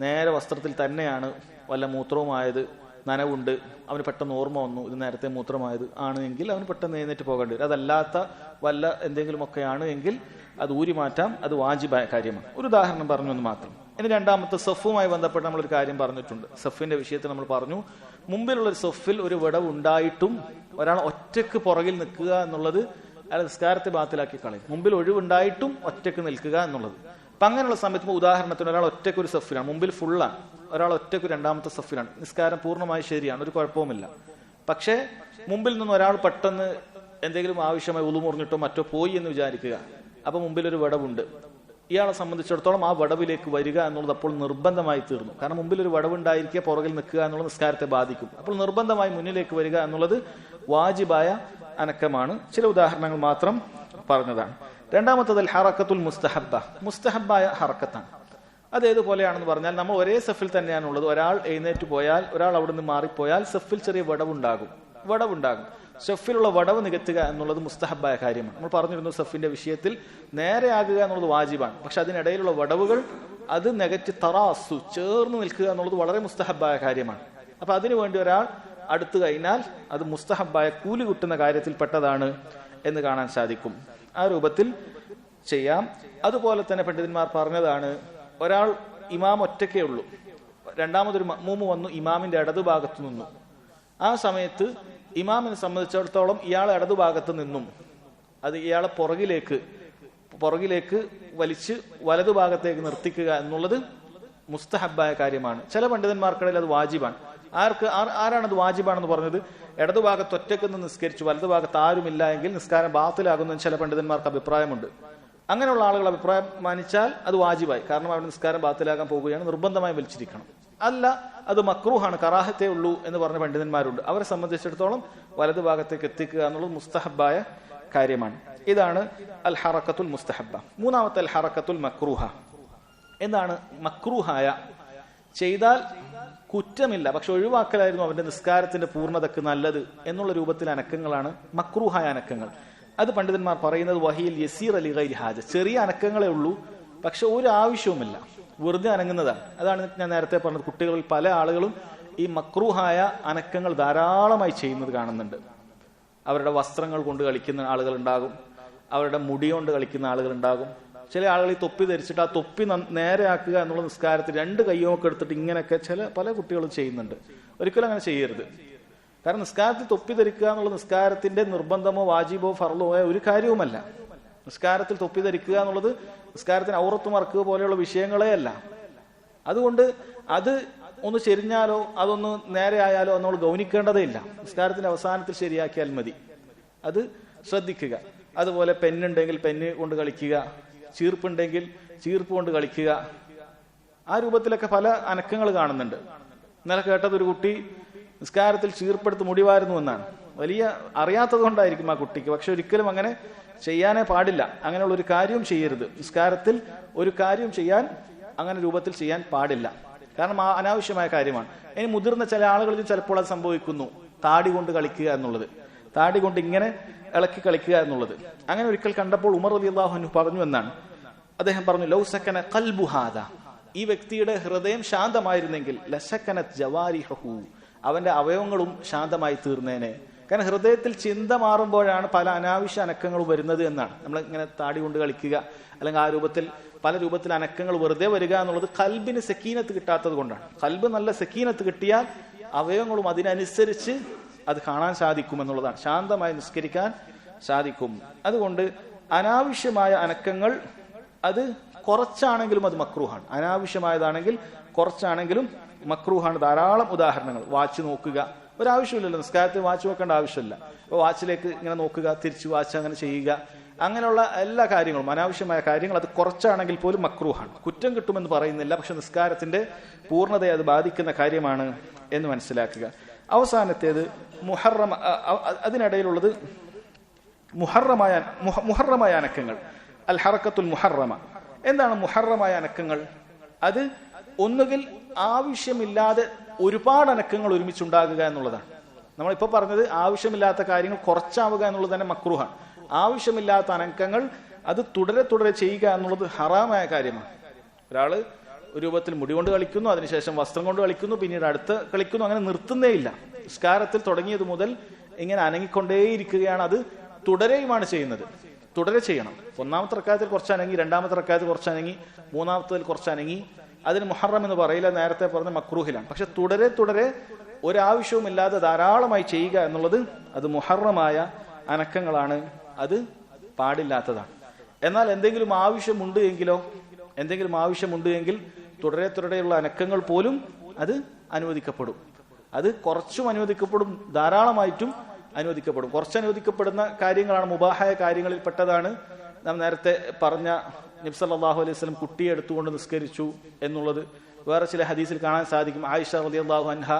നേരെ വസ്ത്രത്തിൽ തന്നെയാണ് വല്ല മൂത്രവുമായത്, നനവുണ്ട്, അവന് പെട്ടെന്ന് ഓർമ്മ വന്നു ഇത് നേരത്തെ മൂത്രമായത് ആണ് എങ്കിൽ അവന് പെട്ടെന്ന് എഴുന്നേറ്റ് പോകേണ്ടി വരും. അതല്ലാത്ത വല്ല എന്തെങ്കിലുമൊക്കെയാണ് എങ്കിൽ അത് ഊരി മാറ്റാം, അത് വാജിബായ കാര്യമാണ്. ഒരു ഉദാഹരണം പറഞ്ഞു എന്ന് മാത്രം. ഇനി രണ്ടാമത്തെ സഫുമായി ബന്ധപ്പെട്ട് നമ്മളൊരു കാര്യം പറഞ്ഞിട്ടുണ്ട്. സഫിന്റെ വിഷയത്തിൽ നമ്മൾ പറഞ്ഞു, മുമ്പിലുള്ള ഒരു സഫിൽ ഒരു വിടവ് ഉണ്ടായിട്ടും ഒരാൾ ഒറ്റക്ക് പുറകിൽ നിൽക്കുക എന്നുള്ളത് അയാൾ നിസ്കാരത്തെ ബാത്തിലാക്കി കളയും. മുമ്പിൽ ഒഴിവുണ്ടായിട്ടും ഒറ്റക്ക് നിൽക്കുക എന്നുള്ളത്. അപ്പൊ അങ്ങനെയുള്ള സമയത്ത് ഉദാഹരണത്തിന് ഒരാൾ ഒറ്റക്ക് ഒരു സഫിലാണ്, മുമ്പിൽ ഫുള്ളാണ്, ഒരാൾ ഒറ്റക്ക് രണ്ടാമത്തെ സഫിലാണ്, നിസ്കാരം പൂർണ്ണമായി ശരിയാണ്, ഒരു കുഴപ്പവുമില്ല. പക്ഷേ മുമ്പിൽ നിന്ന് ഒരാൾ പെട്ടെന്ന് എന്തെങ്കിലും ആവശ്യമായി ഉളുമുറിഞ്ഞിട്ടോ മറ്റോ പോയി എന്ന് വിചാരിക്കുക. അപ്പൊ മുമ്പിൽ ഒരു വിടവുണ്ട്. ഇയാളെ സംബന്ധിച്ചിടത്തോളം ആ വിടവിലേക്ക് വരിക എന്നുള്ളത് അപ്പോൾ നിർബന്ധമായി തീർന്നു. കാരണം മുമ്പിൽ ഒരു വിടവുണ്ടായിരിക്കുക, പുറകിൽ നിൽക്കുക എന്നുള്ളത് നിസ്കാരത്തെ ബാധിക്കും. അപ്പോൾ നിർബന്ധമായി മുന്നിലേക്ക് വരിക എന്നുള്ളത് വാജിബായ അനക്കമാണ്. ചില ഉദാഹരണങ്ങൾ മാത്രം പറഞ്ഞതാണ്. രണ്ടാമത്തത് ഹറക്കത്തുൽ മുസ്തഹബ്ബ, മുസ്തഹബ്ബായ ഹറക്കത്താണ്. അതേതുപോലെയാണെന്ന് പറഞ്ഞാൽ നമ്മൾ ഒരേ സഫിൽ തന്നെയാണുള്ളത്. ഒരാൾ എഴുന്നേറ്റ് പോയാൽ, ഒരാൾ അവിടെ നിന്ന് മാറിപ്പോയാൽ സഫിൽ ചെറിയ വിടവുണ്ടാകും. സഫിലുള്ള വടവ് നികത്തുക എന്നുള്ളത് മുസ്തഹബായ കാര്യമാണ്. നമ്മൾ പറഞ്ഞിരുന്നു സഫിന്റെ വിഷയത്തിൽ നേരെയാകുക എന്നുള്ളത് വാജിബാണ്. പക്ഷെ അതിനിടയിലുള്ള വടവുകൾ അത് നികറ്റി തറാസു ചേർന്ന് നിൽക്കുക എന്നുള്ളത് വളരെ മുസ്തഹബായ കാര്യമാണ്. അപ്പൊ അതിനുവേണ്ടി ഒരാൾ അടുത്തു കഴിഞ്ഞാൽ അത് മുസ്തഹബായ കൂലി കിട്ടുന്ന കാര്യത്തിൽപ്പെട്ടതാണ് എന്ന് കാണാൻ സാധിക്കും. ആ രൂപത്തിൽ ചെയ്യാം. അതുപോലെ തന്നെ പണ്ഡിതന്മാർ പറഞ്ഞതാണ്, ഒരാൾ ഇമാം ഒറ്റക്കേ ഉള്ളൂ, രണ്ടാമതൊരു മഅ്മൂം വന്നു ഇമാമിന്റെ ഇടതുഭാഗത്ത് നിന്നു. ആ സമയത്ത് ഇമാമിനെ സംബന്ധിച്ചിടത്തോളം ഇയാളെ ഇടതുഭാഗത്ത് നിന്നും അത് ഇയാളെ പുറകിലേക്ക് വലിച്ച് വലതുഭാഗത്തേക്ക് നിർത്തിക്കുക എന്നുള്ളത് മുസ്തഹബായ കാര്യമാണ്. ചില പണ്ഡിതന്മാർക്കിടയിൽ അത് വാജിബാണ്. ആരാണത് വാജിബാണെന്ന് പറഞ്ഞത്? ഇടതുഭാഗത്ത് ഒറ്റയ്ക്ക് നിന്ന് നിസ്കരിച്ചു, വലതുഭാഗത്ത് ആരുമില്ല എങ്കിൽ നിസ്കാരം ബാത്തിലാകുന്നതിന് ചില പണ്ഡിതന്മാർക്ക് അഭിപ്രായമുണ്ട്. അങ്ങനെയുള്ള ആളുകൾ അഭിപ്രായം മാനിച്ചാൽ അത് വാജിബായി. കാരണം അവിടെ നിസ്കാരം ബാത്തിലാകാൻ പോവുകയാണ്, നിർബന്ധമായി വലിച്ചിരിക്കണം. അല്ല, അത് മക്രൂഹാണ്, കറാഹത്തേ ഉള്ളൂ എന്ന് പറഞ്ഞ പണ്ഡിതന്മാരുണ്ട്. അവരെ സംബന്ധിച്ചിടത്തോളം വലതുഭാഗത്തേക്ക് എത്തിക്കുക എന്നുള്ളത് മുസ്തഹബായ കാര്യമാണ്. ഇതാണ് അൽ ഹറക്കത്തുൽ മുസ്തഹബ. മൂന്നാമത്തെ അൽ ഹറക്കത്തുൽ മക്രൂഹ. എന്താണ് മക്രൂഹായ, ചെയ്താൽ കുറ്റമില്ല പക്ഷെ ഒഴിവാക്കലായിരുന്നു അവന്റെ നിസ്കാരത്തിന്റെ പൂർണ്ണതക്ക് നല്ലത് എന്നുള്ള രൂപത്തിൽ അനക്കങ്ങളാണ് മക്രൂഹായ അനക്കങ്ങൾ. അത് പണ്ഡിതന്മാർ പറയുന്നത് വഹിയിൽ യസീർ അലി ഗൈരി ഹാജ, ചെറിയ അനക്കങ്ങളെ ഉള്ളൂ പക്ഷെ ഒരു ആവശ്യവുമില്ല, വെറുതെ അനങ്ങുന്നതാണ്. അതാണ് ഞാൻ നേരത്തെ പറഞ്ഞത്, കുട്ടികളിൽ പല ആളുകളും ഈ മക്രൂഹായ അനക്കങ്ങൾ ധാരാളമായി ചെയ്യുന്നത് കാണുന്നുണ്ട്. അവരുടെ വസ്ത്രങ്ങൾ കൊണ്ട് കളിക്കുന്ന ആളുകൾ ഉണ്ടാകും, അവരുടെ മുടി കൊണ്ട് കളിക്കുന്ന ആളുകൾ ഉണ്ടാകും. ചില ആളുകൾ ഈ തൊപ്പി ധരിച്ചിട്ട് ആ തൊപ്പി നേരെയാക്കുക എന്നുള്ള നിസ്കാരത്തിൽ രണ്ട് കയ്യുമൊക്കെ എടുത്തിട്ട് ഇങ്ങനെയൊക്കെ പല കുട്ടികളും ചെയ്യുന്നുണ്ട്. ഒരിക്കലും അങ്ങനെ ചെയ്യരുത്. കാരണം നിസ്കാരത്തിൽ തൊപ്പി ധരിക്കുക എന്നുള്ള നിസ്കാരത്തിന്റെ നിർബന്ധമോ വാജിബോ ഫർളോ ആയ ഒരു കാര്യവുമല്ല. നിസ്കാരത്തിൽ തൊപ്പി ധരിക്കുക എന്നുള്ളത് നിസ്കാരത്തിന് ഔറത്ത് മറക്കുക പോലെയുള്ള വിഷയങ്ങളേ അല്ല. അതുകൊണ്ട് അത് ഒന്ന് ചെരിഞ്ഞാലോ അതൊന്ന് നേരെ ആയാലോ നമ്മൾ ഗൗനിക്കേണ്ടതേ ഇല്ല. നിസ്കാരത്തിന്റെ അവസാനത്തിൽ ശരിയാക്കിയാൽ മതി. അത് ശ്രദ്ധിക്കുക. അതുപോലെ പെന്നുണ്ടെങ്കിൽ പെന്ന് കൊണ്ട് കളിക്കുക, ചീർപ്പുണ്ടെങ്കിൽ ചീർപ്പ് കൊണ്ട് കളിക്കുക. ആ രൂപത്തിലൊക്കെ പല അനക്കങ്ങൾ കാണുന്നുണ്ട്. ഇന്നലെ കേട്ടത് ഒരു കുട്ടി നിസ്കാരത്തിൽ ചീർപ്പെടുത്ത് മുടിവാരുന്നു എന്നാണ്. വലിയ അറിയാത്തത് കൊണ്ടായിരിക്കും ആ കുട്ടിക്ക്, പക്ഷെ ഒരിക്കലും അങ്ങനെ ചെയ്യാനേ പാടില്ല. അങ്ങനെയുള്ള ഒരു കാര്യവും ചെയ്യരുത്. നിസ്കാരത്തിൽ ഒരു കാര്യം ചെയ്യാൻ അങ്ങനെ രൂപത്തിൽ ചെയ്യാൻ പാടില്ല. കാരണം ആ അനാവശ്യമായ കാര്യമാണ്. ഇനി മുതിർന്ന ചില ആളുകളിൽ ചിലപ്പോൾ അത് സംഭവിക്കുന്നു, താടി കൊണ്ട് കളിക്കുക എന്നുള്ളത്, താടി കൊണ്ട് ഇങ്ങനെ ഇളക്കി കളിക്കുക എന്നുള്ളത്. അങ്ങനെ ഒരിക്കൽ കണ്ടപ്പോൾ ഉമർ റളിയല്ലാഹു അൻഹു പറഞ്ഞു എന്നാണ്, അദ്ദേഹം പറഞ്ഞു, ലൗ സക്കന ഖൽബു ഹാദാ, ഈ വ്യക്തിയുടെ ഹൃദയം ശാന്തമായിരുന്നെങ്കിൽ ലസക്കനത് ജവാരിഹു, അവന്റെ അവയവങ്ങളും ശാന്തമായി തീർന്നേനെ. കാരണം ഹൃദയത്തിൽ ചിന്ത മാറുമ്പോഴാണ് പല അനാവശ്യ അനക്കങ്ങളും വരുന്നത് എന്നാണ്. നമ്മൾ ഇങ്ങനെ താടി കൊണ്ട് കളിക്കുക അല്ലെങ്കിൽ ആ രൂപത്തിൽ പല രൂപത്തിൽ അനക്കങ്ങൾ വെറുതെ വരിക എന്നുള്ളത് ഖൽബിന് സക്കീനത്ത് കിട്ടാത്തത് കൊണ്ടാണ്. ഖൽബ് നല്ല സക്കീനത്ത് കിട്ടിയാൽ അവയവങ്ങളും അതിനനുസരിച്ച് അത് കാണാൻ സാധിക്കും എന്നുള്ളതാണ്. ശാന്തമായി നിസ്കരിക്കാൻ സാധിക്കും. അതുകൊണ്ട് അനാവശ്യമായ അനക്കങ്ങൾ അത് കുറച്ചാണെങ്കിലും അത് മക്രൂഹാണ്. അനാവശ്യമായതാണെങ്കിൽ കുറച്ചാണെങ്കിലും മക്രൂഹാണ്. ധാരാളം ഉദാഹരണങ്ങൾ. വാച്ച് നോക്കുക, ഒരാവശ്യമില്ലല്ലോ, നിസ്കാരത്തിൽ വാച്ച് നോക്കേണ്ട ആവശ്യമില്ല. അപ്പോൾ വാച്ചിലേക്ക് ഇങ്ങനെ നോക്കുക, തിരിച്ചു വാച്ച് അങ്ങനെ ചെയ്യുക, അങ്ങനെയുള്ള എല്ലാ കാര്യങ്ങളും അനാവശ്യമായ കാര്യങ്ങൾ അത് കുറച്ചാണെങ്കിൽ പോലും മക്രൂഹാണ്. കുറ്റം കിട്ടുമെന്ന് പറയുന്നില്ല, പക്ഷെ നിസ്കാരത്തിന്റെ പൂർണ്ണതയെ അത് ബാധിക്കുന്ന കാര്യമാണ് എന്ന് മനസ്സിലാക്കുക. അവസാനത്തേത് മുഹറമ, അതിനിടയിലുള്ളത് മുഹറമായ അനക്കങ്ങൾ. അൽ ഹറക്കത്തുൽ മുഹറമ. എന്താണ് മുഹറമായ അനക്കങ്ങൾ? അത് ഒന്നുകിൽ ആവശ്യമില്ലാതെ ഒരുപാട് അനക്കങ്ങൾ ഒരുമിച്ചുണ്ടാകുക എന്നുള്ളതാണ്. നമ്മളിപ്പോ പറഞ്ഞത് ആവശ്യമില്ലാത്ത കാര്യങ്ങൾ കുറച്ചാവുക എന്നുള്ളത് തന്നെ മക്രൂഹാണ്. ആവശ്യമില്ലാത്ത അനക്കങ്ങൾ അത് തുടരെ ചെയ്യുക എന്നുള്ളത് ഹറാമായ കാര്യമാണ്. ഒരാള് ഒരു രൂപത്തിൽ മുടി കൊണ്ട് കളിക്കുന്നു, അതിനുശേഷം വസ്ത്രം കൊണ്ട് കളിക്കുന്നു, പിന്നീട് അടുത്ത് കളിക്കുന്നു, അങ്ങനെ നിർത്തുന്നേ ഇല്ല. നിസ്കാരത്തിൽ തുടങ്ങിയത് മുതൽ ഇങ്ങനെ അനങ്ങിക്കൊണ്ടേയിരിക്കുകയാണ്. അത് തുടരെയുമാണ് ചെയ്യുന്നത്. തുടരെ ചെയ്യണം. ഒന്നാമത്തെ റക്അത്തിൽ കുറച്ച് അനങ്ങി, രണ്ടാമത്തെ റക്അത്തിൽ കുറച്ച് അനങ്ങി, മൂന്നാമത്തതിൽ കുറച്ച് അനങ്ങി, അതിന് മുഹറം എന്ന് പറയില്ല, നേരത്തെ പറഞ്ഞ മക്രൂഹിലാണ്. പക്ഷെ തുടരെ ഒരാവശ്യവുമില്ലാതെ ധാരാളമായി ചെയ്യുക എന്നുള്ളത് അത് മുഹറമായ അനക്കങ്ങളാണ്, അത് പാടില്ലാത്തതാണ്. എന്നാൽ എന്തെങ്കിലും ആവശ്യമുണ്ട് എങ്കിൽ തുടരെയുള്ള അനക്കങ്ങൾ പോലും അത് അനുവദിക്കപ്പെടും. അത് കുറച്ചും അനുവദിക്കപ്പെടും, ധാരാളമായിട്ടും അനുവദിക്കപ്പെടും. കുറച്ച് അനുവദിക്കപ്പെടുന്ന കാര്യങ്ങളാണ് മുബാഹായ കാര്യങ്ങളിൽ പെട്ടതാണ്. നാം നേരത്തെ പറഞ്ഞ നബി സല്ലല്ലാഹു അലൈഹി വസല്ലം കുട്ടിയെ എടുത്തുകൊണ്ട് നിസ്കരിച്ചു എന്നുള്ളത് വേറെ ചില ഹദീസിൽ കാണാൻ സാധിക്കും. ആയിഷ റളിയല്ലാഹു അൻഹ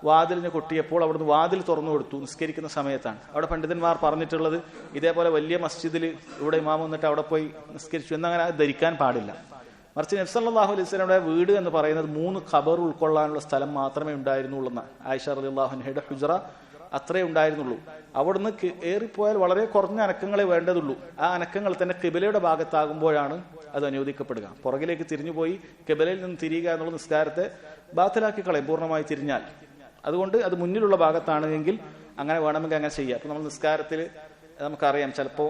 വാതിലിന് കൊട്ടിയപ്പോൾ അവിടുന്ന് വാതിൽ തുറന്നു കൊടുത്തു നിസ്കരിക്കുന്ന സമയത്താണ്. അവിടെ പണ്ഡിതന്മാർ പറഞ്ഞിട്ടുള്ളത് ഇതേപോലെ വലിയ മസ്ജിദിൽ ഇവിടെ ഇമാം വന്നിട്ട് അവിടെ പോയി നിസ്കരിച്ചു എന്നങ്ങനെ ധരിക്കാൻ പാടില്ല. മറിച്ച് നബി സല്ലല്ലാഹു അലൈഹി വസല്ലമയുടെ വീട് എന്ന് പറയുന്നത് 3 ഖബർ ഉൾക്കൊള്ളാനുള്ള സ്ഥലം മാത്രമേ ഉണ്ടായിരുന്നുള്ളൂ എന്ന്. ആയിഷ റളിയല്ലാഹു അൻഹയുടെ ഹുജ്റ അത്രേ ഉണ്ടായിരുന്നുള്ളൂ. അവിടുന്ന് ഏറിപ്പോയാൽ വളരെ കുറഞ്ഞ അനക്കങ്ങളെ വേണ്ടതുള്ളൂ. ആ അനക്കങ്ങൾ തന്നെ ഖിബലയുടെ ഭാഗത്താകുമ്പോഴാണ് അത് അനുവദിക്കപ്പെടുക. പുറകിലേക്ക് തിരിഞ്ഞുപോയി ഖിബലയിൽ നിന്ന് തിരിയുക എന്നുള്ള നിസ്കാരത്തെ ബാത്തിലാക്കി കളയും പൂർണ്ണമായി തിരിഞ്ഞാൽ. അതുകൊണ്ട് അത് മുന്നിലുള്ള ഭാഗത്താണെങ്കിൽ അങ്ങനെ വേണമെങ്കിൽ അങ്ങനെ ചെയ്യാം. അപ്പൊ നമ്മൾ നിസ്കാരത്തിൽ നമുക്കറിയാം, ചിലപ്പോൾ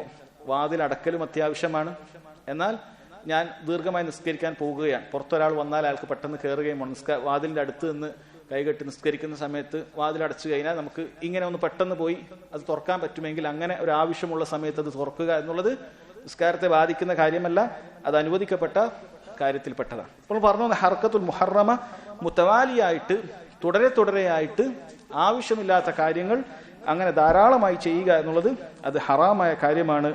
വാതിലടക്കലും അത്യാവശ്യമാണ്. എന്നാൽ ഞാൻ ദീർഘമായി നിസ്കരിക്കാൻ പോകുകയാണ്, പുറത്തൊരാൾ വന്നാൽ അയാൾക്ക് പെട്ടെന്ന് കയറുകയും വാതിലിന്റെ അടുത്ത് നിന്ന് കൈകെട്ടി നിസ്കരിക്കുന്ന സമയത്ത് വാതിലടച്ചു കഴിഞ്ഞാൽ നമുക്ക് ഇങ്ങനെ ഒന്ന് പെട്ടെന്ന് പോയി അത് തുറക്കാൻ പറ്റുമെങ്കിൽ അങ്ങനെ ഒരു ആവശ്യമുള്ള സമയത്ത് അത് തുറക്കുക എന്നുള്ളത് നിസ്കാരത്തെ ബാധിക്കുന്ന കാര്യമല്ല, അത് അനുവദിക്കപ്പെട്ട കാര്യത്തിൽപ്പെട്ടതാണ്. അപ്പോൾ പറഞ്ഞു ഹർക്കത്തുൽ മുഹറമ മുത്തവാലിയായിട്ട് തുടരെയായിട്ട് ആവശ്യമില്ലാത്ത കാര്യങ്ങൾ അങ്ങനെ ധാരാളമായി ചെയ്യുക എന്നുള്ളത് അത് ഹറാമായ കാര്യമാണ്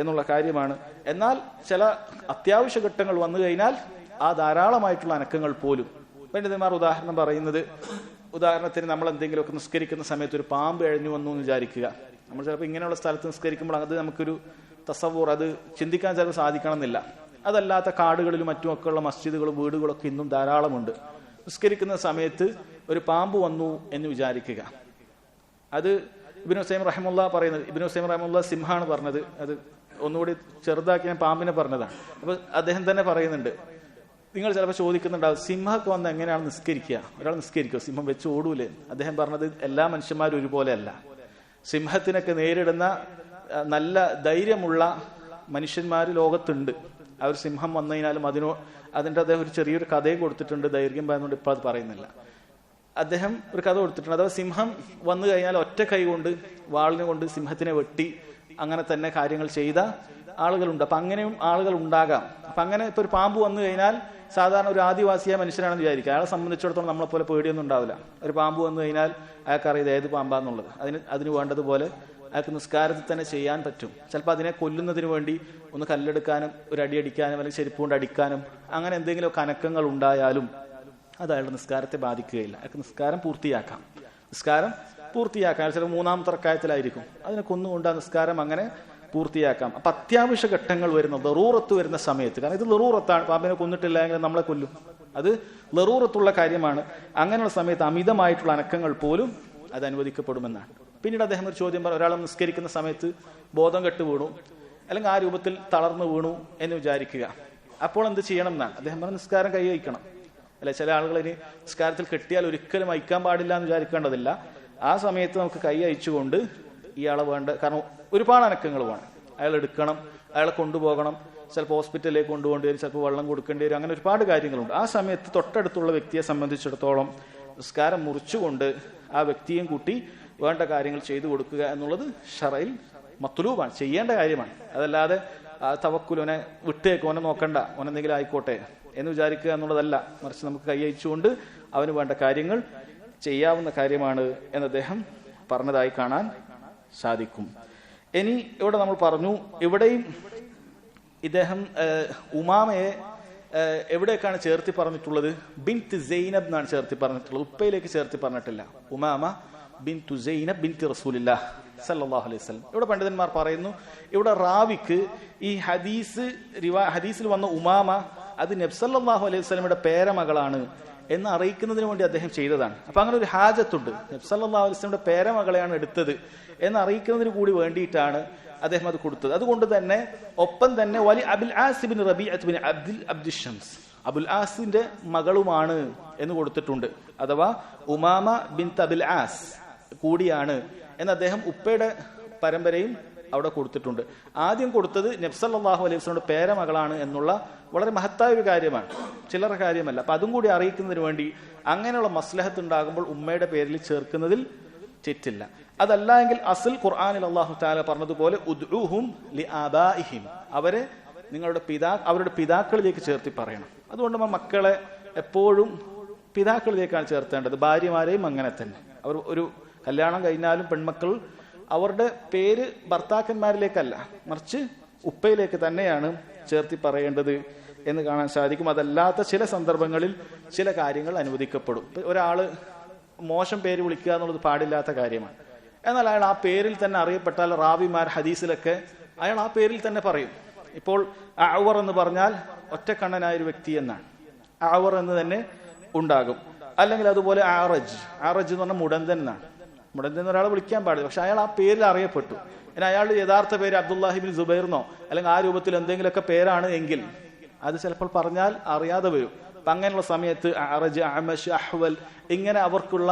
എന്നുള്ള കാര്യമാണ്. എന്നാൽ ചില അത്യാവശ്യ ഘട്ടങ്ങൾ വന്നു കഴിഞ്ഞാൽ ആ ധാരാളമായിട്ടുള്ള അനക്കങ്ങൾ പോലും പണ്ഡിതന്മാർ ഉദാഹരണം പറയുന്നത്, ഉദാഹരണത്തിന് നമ്മൾ എന്തെങ്കിലുമൊക്കെ നിസ്കരിക്കുന്ന സമയത്ത് ഒരു പാമ്പ് എഴഞ്ഞു വന്നു എന്ന് വിചാരിക്കുക. നമ്മൾ ചിലപ്പോൾ ഇങ്ങനെയുള്ള സ്ഥലത്ത് നിസ്കരിക്കുമ്പോൾ അത് നമുക്കൊരു തസവൂർ, അത് ചിന്തിക്കാൻ ചിലപ്പോൾ സാധിക്കണം എന്നില്ല. അതല്ലാത്ത കാടുകളിലും മറ്റുമൊക്കെ ഉള്ള മസ്ജിദുകളും വീടുകളൊക്കെ ഇന്നും ധാരാളമുണ്ട്. നിസ്കരിക്കുന്ന സമയത്ത് ഒരു പാമ്പ് വന്നു എന്ന് വിചാരിക്കുക. അത് ഇബ്നു ഉസൈം റഹിമഹുല്ലാ പറയുന്നത്, ഇബ്നു ഉസൈം റഹിമഹുല്ലാ സിംഹാണ് പറഞ്ഞത്, അത് ഒന്നുകൂടി ചെറുതാക്കി ഞാൻ പാമ്പിനെ പറഞ്ഞതാണ്. അപ്പൊ അദ്ദേഹം തന്നെ പറയുന്നുണ്ട്, നിങ്ങൾ ചിലപ്പോൾ ചോദിക്കുന്നുണ്ടാവും സിംഹമൊക്കെ വന്ന് എങ്ങനെയാണ് നിസ്കരിക്കുക, ഒരാൾ നിസ്കരിക്കുക, സിംഹം വെച്ച് ഓടൂലേ? അദ്ദേഹം പറഞ്ഞത് എല്ലാ മനുഷ്യന്മാരും ഒരുപോലെ അല്ല. സിംഹത്തിനൊക്കെ നേരിടുന്ന നല്ല ധൈര്യമുള്ള മനുഷ്യന്മാർ ലോകത്തുണ്ട്. അവർ സിംഹം വന്നു കഴിഞ്ഞാലും അതിൻ്റെ അദ്ദേഹം ഒരു ചെറിയൊരു കഥയെ കൊടുത്തിട്ടുണ്ട്, ദൈർഘ്യം പറയുന്നുണ്ട്, ഇപ്പൊ അത് പറയുന്നില്ല. അദ്ദേഹം ഒരു കഥ കൊടുത്തിട്ടുണ്ട്. അഥവാ സിംഹം വന്നു കഴിഞ്ഞാൽ ഒറ്റ കൈ കൊണ്ട് വാളിനെ കൊണ്ട് സിംഹത്തിനെ വെട്ടി അങ്ങനെ തന്നെ കാര്യങ്ങൾ ചെയ്ത ആളുകളുണ്ട്. അപ്പൊ അങ്ങനെയും ആളുകൾ ഉണ്ടാകാം. അപ്പൊ അങ്ങനെ ഇപ്പൊ ഒരു പാമ്പ് വന്നു കഴിഞ്ഞാൽ സാധാരണ ഒരു ആദിവാസിയായ മനുഷ്യനാണെന്ന് വിചാരിക്കുക, അയാളെ സംബന്ധിച്ചിടത്തോളം നമ്മളെ പോലെ പേടിയൊന്നും ഉണ്ടാവില്ല. ഒരു പാമ്പ് വന്നു കഴിഞ്ഞാൽ അയാൾക്കറിയത് ഏത് പാമ്പാന്നുള്ളത്. അതിന് വേണ്ടതുപോലെ അയാൾക്ക് നിസ്കാരത്തിൽ തന്നെ ചെയ്യാൻ പറ്റും. ചിലപ്പോൾ അതിനെ കൊല്ലുന്നതിന് വേണ്ടി ഒന്ന് കല്ലെടുക്കാനും ഒരു അടിയടിക്കാനും അല്ലെങ്കിൽ ചെരുപ്പ് കൊണ്ട് അടിക്കാനും അങ്ങനെ എന്തെങ്കിലുമൊക്കെ അനക്കങ്ങൾ ഉണ്ടായാലും അത് അയാളുടെ നിസ്കാരത്തെ ബാധിക്കുകയില്ല. അയാൾക്ക് നിസ്കാരം പൂർത്തിയാക്കാം. ചിലപ്പോൾ 3-ാമത്തെ റക്അത്തിലായിരിക്കും, അതിനെ കൊന്നുകൊണ്ട് ആ നിസ്കാരം അങ്ങനെ പൂർത്തിയാക്കാം. അപ്പൊ അത്യാവശ്യ ഘട്ടങ്ങൾ വരുന്ന ലറൂറത്ത് വരുന്ന സമയത്ത്, കാരണം ഇത് ലറൂറത്താണ്, പാമ്പിനെ കൊന്നിട്ടില്ല എങ്കിൽ നമ്മളെ കൊല്ലും, അത് ലറൂറത്തുള്ള കാര്യമാണ്. അങ്ങനെയുള്ള സമയത്ത് അമിതമായിട്ടുള്ള അനക്കങ്ങൾ പോലും അത് അനുവദിക്കപ്പെടുമെന്നാണ്. പിന്നീട് അദ്ദേഹം ഒരു ചോദ്യം പറഞ്ഞു, ഒരാൾ നിസ്കരിക്കുന്ന സമയത്ത് ബോധം കെട്ട് വീണു അല്ലെങ്കിൽ ആ രൂപത്തിൽ തളർന്നു വീണു എന്ന് വിചാരിക്കുക, അപ്പോൾ എന്ത് ചെയ്യണം എന്നാണ് അദ്ദേഹം പറഞ്ഞു. നിസ്കാരം കൈ വയ്ക്കണം. അല്ലെ, ചില ആളുകൾ ഇനി നിസ്കാരത്തിൽ കെട്ടിയാൽ ഒരിക്കലും അയക്കാൻ പാടില്ല എന്ന് വിചാരിക്കേണ്ടതില്ല. ആ സമയത്ത് നമുക്ക് കൈ അയച്ചുകൊണ്ട് ഇയാളെ കാരണം ഒരുപാട് അനക്കങ്ങൾ വേണം, അയാൾ എടുക്കണം, അയാളെ കൊണ്ടുപോകണം, ചിലപ്പോൾ ഹോസ്പിറ്റലിലേക്ക് കൊണ്ടുപോകേണ്ടി വരും, ചിലപ്പോൾ വെള്ളം കൊടുക്കേണ്ടി വരും, അങ്ങനെ ഒരുപാട് കാര്യങ്ങളുണ്ട്. ആ സമയത്ത് തൊട്ടടുത്തുള്ള വ്യക്തിയെ സംബന്ധിച്ചിടത്തോളം നിസ്കാരം മുറിച്ചുകൊണ്ട് ആ വ്യക്തിയും കൂട്ടി വേണ്ട കാര്യങ്ങൾ ചെയ്തു കൊടുക്കുക എന്നുള്ളത് ശറയിൽ മത്ലൂബാണ്, ചെയ്യേണ്ട കാര്യമാണ്. അതല്ലാതെ തവക്കുൽ ഓനെ വിട്ടേക്ക്, ഓനെ നോക്കണ്ട, ഓനെന്തെങ്കിലും ആയിക്കോട്ടെ എന്ന് വിചാരിക്കുക എന്നുള്ളതല്ല. മറിച്ച് നമുക്ക് കൈ അയച്ചുകൊണ്ട് അവന് വേണ്ട കാര്യങ്ങൾ ചെയ്യാവുന്ന കാര്യമാണ് എന്ന് അദ്ദേഹം പറഞ്ഞതായി കാണാൻ സാധിക്കും. ഇനി ഇവിടെ നമ്മൾ പറഞ്ഞു, ഇവിടെയും ഇദ്ദേഹം ഉമാമയെ എവിടേക്കാണ് ചേർത്തി പറഞ്ഞിട്ടുള്ളത്? ബിൻത് സൈനബ് എന്നാണ് ചേർത്തി പറഞ്ഞിട്ടുള്ളത്, ഉപ്പയിലേക്ക് ചേർത്തി പറഞ്ഞിട്ടില്ല. ഉമാമ ബിൻതു സൈനബ് ബിൻതി റസൂലില്ലാഹ് സല്ലല്ലാഹു അലൈഹി വസല്ലം. ഇവിടെ പണ്ഡിതന്മാർ പറയുന്നു, ഇവിടെ റാവിക്ക് ഈ ഹദീസിൽ വന്ന ഉമാമ അത് നബി സല്ലല്ലാഹു അലൈഹി വസല്ലമയുടെ പേരമകളാണ് എന്ന് അറിയിക്കുന്നതിന് വേണ്ടി അദ്ദേഹം ചെയ്തതാണ്. അപ്പൊ അങ്ങനെ ഒരു ഹാജത്തുണ്ട്, നബി സല്ലല്ലാഹു അലൈഹി വസല്ലമയുടെ പേരമകളെയാണ് എടുത്തത് എന്ന് അറിയിക്കുന്നതിന് കൂടി വേണ്ടിയിട്ടാണ് അദ്ദേഹം അത് കൊടുത്തത്. അതുകൊണ്ട് തന്നെ ഒപ്പം തന്നെ വലി Abul Aas ibn Rabiah bin Abdul Shams, Abul ആസിന്റെ മകളുമാണ് എന്ന് കൊടുത്തിട്ടുണ്ട്. അഥവാ ഉമാമ ബിൻത് അബുൽ ആസ് കൂടിയാണ് എന്ന് അദ്ദേഹം ഉപ്പയുടെ പരമ്പരയും അവിടെ കൊടുത്തിട്ടുണ്ട്. ആദ്യം കൊടുത്തത് നബി സല്ലല്ലാഹു അലൈഹി വസല്ലമയുടെ പേരമകളാണ് എന്നുള്ള വളരെ മഹത്തായ ഒരു കാര്യമാണ്, ചില്ലറ കാര്യമല്ല. അപ്പൊ അതും കൂടി അറിയിക്കുന്നതിന് വേണ്ടി അങ്ങനെയുള്ള മസ്ലഹത്ത് ഉണ്ടാകുമ്പോൾ ഉമ്മയുടെ പേരിൽ ചേർക്കുന്നതിൽ തെറ്റില്ല. അതല്ല എങ്കിൽ അസ്ൽ ഖുർആനിൽ അല്ലാഹു തആല പറഞ്ഞതുപോലെ ഉദ്ഉഹും ലിആബാഇഹിം, അവരെ അവരുടെ പിതാക്കളിലേക്ക് ചേർത്തി പറയണം. അതുകൊണ്ട് മക്കളെ എപ്പോഴും പിതാക്കളിലേക്കാണ് ചേർത്തേണ്ടത്. ഭാര്യമാരെയും അങ്ങനെ തന്നെ. അവർ ഒരു കല്യാണം കഴിഞ്ഞാലും പെൺമക്കൾ അവരുടെ പേര് ഭർത്താക്കന്മാരിലേക്കല്ല, മറിച്ച് ഉപ്പയിലേക്ക് തന്നെയാണ് ചേർത്തി പറയേണ്ടത് എന്ന് കാണാൻ സാധിക്കും. അതല്ലാത്ത ചില സന്ദർഭങ്ങളിൽ ചില കാര്യങ്ങൾ അനുവദിക്കപ്പെടും. ഒരാള് മോശം പേര് വിളിക്കുക എന്നുള്ളത് പാടില്ലാത്ത കാര്യമാണ്. എന്നാൽ അയാൾ ആ പേരിൽ തന്നെ അറിയപ്പെട്ടാൽ റാവിമാർ ഹദീസിലൊക്കെ അയാൾ ആ പേരിൽ തന്നെ പറയും. ഇപ്പോൾ അഅ്വർ എന്ന് പറഞ്ഞാൽ ഒറ്റക്കണ്ണനായ ഒരു വ്യക്തി എന്നാണ്. അവർ എന്ന് തന്നെ ഉണ്ടാകും. അല്ലെങ്കിൽ അതുപോലെ ആറജ് എന്ന് പറഞ്ഞാൽ മുടന്തൻ എന്നാണ്. മുടന്തൻ എന്ന് ഒരാളെ വിളിക്കാൻ പാടില്ല, പക്ഷെ അയാൾ ആ പേരിൽ അറിയപ്പെട്ടു. ഇനി അയാളുടെ യഥാർത്ഥ പേര് അബ്ദുല്ലാഹിബിൻ സുബൈർന്നോ അല്ലെങ്കിൽ ആ രൂപത്തിൽ എന്തെങ്കിലുമൊക്കെ പേരാണ് എങ്കിൽ അത് ചിലപ്പോൾ പറഞ്ഞാൽ അറിയാതെ വരും. അപ്പൊ അങ്ങനെയുള്ള സമയത്ത് അറജ്, അമഷ്, അഹ്വൽ ഇങ്ങനെ അവർക്കുള്ള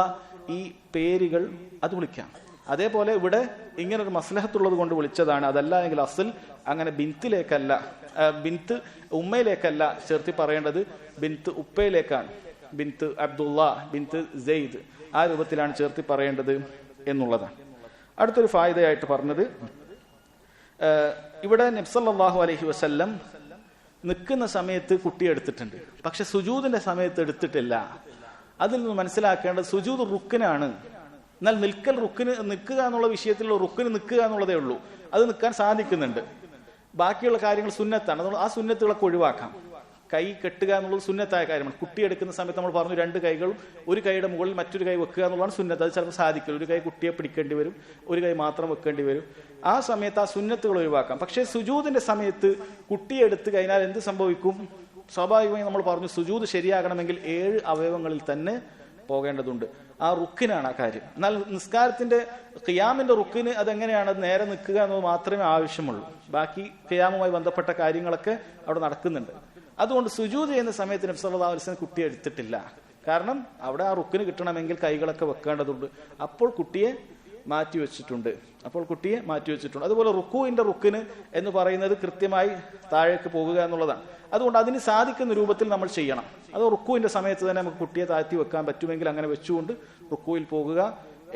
ഈ പേരുകൾ അത് വിളിക്കാം. അതേപോലെ ഇവിടെ ഇങ്ങനെ ഒരു മസ്ലഹത്തുള്ളത് കൊണ്ട് വിളിച്ചതാണ്. അതല്ല എങ്കിൽ അസ്ൽ അങ്ങനെ ബിന്തിലേക്കല്ല, ബിന്ത് ഉമ്മയിലേക്കല്ല ചേർത്തി പറയേണ്ടത്, ബിന്ത് ഉപ്പയിലേക്കാണ്. ബിന്ത് അബ്ദുള്ള, ബിന്ത് സെയ്ദ് ആ രൂപത്തിലാണ് ചേർത്തി പറയേണ്ടത് എന്നുള്ളതാണ്. അടുത്തൊരു ഫായിദയായിട്ട് പറഞ്ഞത്, ഇവിടെ നബി സല്ലല്ലാഹു അലൈഹി വസല്ലം നിൽക്കുന്ന സമയത്ത് കുട്ടിയെ എടുത്തിട്ടുണ്ട്, പക്ഷെ സുജൂദിന്റെ സമയത്ത് എടുത്തിട്ടില്ല. അതിൽ നിന്ന് മനസ്സിലാക്കേണ്ടത് സുജൂദ് റുക്കിനാണ്. എന്നാൽ നിൽക്കുക എന്നുള്ള വിഷയത്തിലുള്ള റുക്കിന് നിൽക്കുക എന്നുള്ളതേ ഉള്ളൂ. അത് നിൽക്കാൻ സാധിക്കുന്നുണ്ട്. ബാക്കിയുള്ള കാര്യങ്ങൾ സുന്നത്താണ്. ആ സുന്നത്തുകളൊക്കെ ഒഴിവാക്കാം. കൈ കെട്ടുക എന്നുള്ളത് സുന്നത്തായ കാര്യമാണ്. കുട്ടി എടുക്കുന്ന സമയത്ത് നമ്മൾ പറഞ്ഞു 2 കൈകളും ഒരു കൈയുടെ മുകളിൽ മറ്റൊരു കൈ വെക്കുക എന്നുള്ളതാണ് സുന്നത്ത്. അത് ചിലപ്പോൾ സാധിക്കില്ല. ഒരു കൈ കുട്ടിയെ പിടിക്കേണ്ടി വരും, ഒരു കൈ മാത്രം വെക്കേണ്ടി വരും. ആ സമയത്ത് ആ സുന്നത്തുകൾ ഒഴിവാക്കാം. പക്ഷേ സുജൂദിന്റെ സമയത്ത് കുട്ടിയെ എടുത്തു കഴിഞ്ഞാൽ എന്ത് സംഭവിക്കും? സ്വാഭാവികമായി നമ്മൾ പറഞ്ഞു സുജൂദ് ശരിയാകണമെങ്കിൽ 7 അവയവങ്ങളിൽ തന്നെ പോകേണ്ടതുണ്ട്. ആ റുക്കിനാണ് ആ കാര്യം. എന്നാൽ നിസ്കാരത്തിന്റെ ഖിയാമിന്റെ റുക്കിന് അതെങ്ങനെയാണ്? അത് നേരെ നിൽക്കുക എന്നത് മാത്രമേ ആവശ്യമുള്ളൂ. ബാക്കി ഖിയാമുമായി ബന്ധപ്പെട്ട കാര്യങ്ങളൊക്കെ അവിടെ നടക്കുന്നുണ്ട്. അതുകൊണ്ട് സുജൂദ് ചെയ്യുന്ന സമയത്ത് നബി സല്ലല്ലാഹു അലൈഹി വസല്ലം കുട്ടിയെ എടുത്തിട്ടില്ല. കാരണം അവിടെ ആ റുക്കിന് കിട്ടണമെങ്കിൽ കൈകളൊക്കെ വെക്കേണ്ടതുണ്ട്. അപ്പോൾ കുട്ടിയെ മാറ്റിവെച്ചിട്ടുണ്ട്. അതുപോലെ റുക്കുവിന്റെ റുക്കിന് എന്ന് പറയുന്നത് കൃത്യമായി താഴേക്ക് പോകുക എന്നുള്ളതാണ്. അതുകൊണ്ട് അതിന് സാധിക്കുന്ന രൂപത്തിൽ നമ്മൾ ചെയ്യണം. അത് റുക്കുവിന്റെ സമയത്ത് തന്നെ നമുക്ക് കുട്ടിയെ താഴ്ത്തി വെക്കാൻ പറ്റുമെങ്കിൽ അങ്ങനെ വെച്ചുകൊണ്ട് റുക്കുവിൽ പോകുക,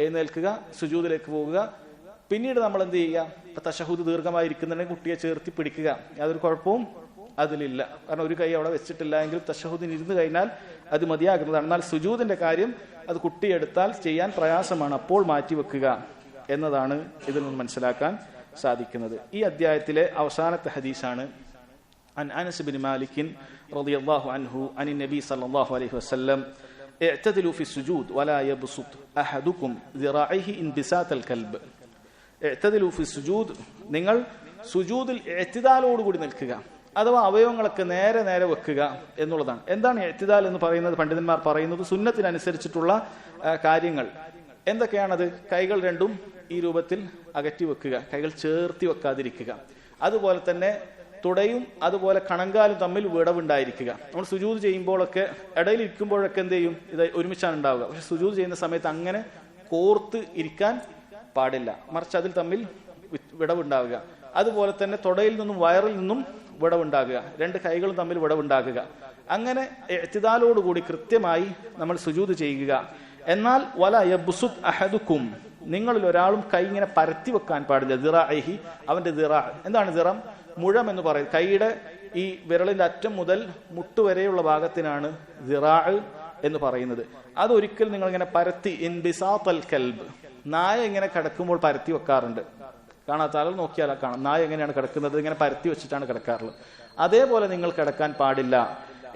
എഴുന്നേൽക്കുക, സുജൂദിലേക്ക് പോകുക. പിന്നീട് നമ്മൾ എന്ത് ചെയ്യുക? ഇപ്പൊ തശഹൂദ് ദീർഘമായിരിക്കുന്നുണ്ടെങ്കിൽ കുട്ടിയെ ചേർത്തി പിടിക്കുക. യാതൊരു കുഴപ്പവും അതിലില്ല. കാരണം ഒരു കൈ അവിടെ വെച്ചിട്ടില്ല എങ്കിലും തശഹൂദിന് ഇരുന്ന് കഴിഞ്ഞാൽ അത് മതിയാകുന്നതാണ്. എന്നാൽ സുജൂദിന്റെ കാര്യം അത് കുട്ടിയെടുത്താൽ ചെയ്യാൻ പ്രയാസമാണ്. അപ്പോൾ മാറ്റിവെക്കുക എന്നതാണ് ഇതിൽ നിന്ന് മനസ്സിലാക്കാൻ സാധിക്കുന്നത്. ഈ അധ്യായത്തിലെ അവസാനത്തെ ഹദീസാണ് عن أنس بن مالك رضي الله عنه عن النبي صلى الله عليه وسلم اعتدلوا في السجود ولا يبسط أحدكم ذراعيه انبساط الكلب. اعتدلوا في السجود, നിങ്ങൾ സുജൂദിൽ ഇഅ്തിദാലോട് കൂടി നിൽക്കുക, അഥവാ അവയവങ്ങളൊക്കെ നേരെ നേരെ വെക്കുക എന്നുള്ളതാണ്. എന്താണ് ഇഅ്തിദാൽ എന്ന് പറയുന്നത്? പണ്ഡിതന്മാർ പറയുന്നത് സുന്നത്തിനനുസരിച്ചിട്ടുള്ള കാര്യങ്ങൾ എന്തൊക്കെയാണത്? കൈകൾ രണ്ടും ഈ രൂപത്തിൽ അകറ്റി വെക്കുക, കൈകൾ ചേർത്തി വെക്കാതിരിക്കുക. അതുപോലെ തന്നെ തുടയും അതുപോലെ കണങ്കാലും തമ്മിൽ വിടവുണ്ടായിരിക്കുക. നമ്മൾ സുജൂദ് ചെയ്യുമ്പോഴൊക്കെ ഇടയിൽ ഇരിക്കുമ്പോഴൊക്കെ എന്ത് ചെയ്യും? ഇത് ഒരുമിച്ചാണ് ഉണ്ടാവുക. പക്ഷെ സുജൂദ് ചെയ്യുന്ന സമയത്ത് അങ്ങനെ കോർത്ത് ഇരിക്കാൻ പാടില്ല, മറിച്ച് അതിൽ തമ്മിൽ വിടവുണ്ടാവുക. അതുപോലെ തന്നെ തുടയിൽ നിന്നും വയറിൽ നിന്നും വിടവുണ്ടാകുക, 2 കൈകളും തമ്മിൽ വിടവുണ്ടാകുക. അങ്ങനെ ഇഅ്തിദാലോടുകൂടി കൃത്യമായി നമ്മൾ സുജൂദ് ചെയ്യുക. എന്നാൽ വല യബ്സുത് അഹദുക്കും, നിങ്ങളിൽ ഒരാളും കൈ ഇങ്ങനെ പരത്തി വെക്കാൻ പാടില്ല. ദിറാഇഹി, അവന്റെ ദിറാ. എന്താണ് ദിറം? മുഴം എന്ന് പറയുന്നത്. കൈയുടെ ഈ വിരലിന്റെ അറ്റം മുതൽ മുട്ടുവരെയുള്ള ഭാഗത്തിനാണ് ദിറാ എന്ന് പറയുന്നത്. അതൊരിക്കൽ നിങ്ങൾ ഇങ്ങനെ പരത്തി, ഇൻബിസാത്തൽ കൽബ്, നായ ഇങ്ങനെ കിടക്കുമ്പോൾ പരത്തി വെക്കാറുണ്ട്. കാണാത്ത ആളുകൾ നോക്കിയാൽ കാണാം നായ എങ്ങനെയാണ് കിടക്കുന്നത്, ഇങ്ങനെ പരത്തി വെച്ചിട്ടാണ് കിടക്കാറുള്ളത്. അതേപോലെ നിങ്ങൾ കിടക്കാൻ പാടില്ല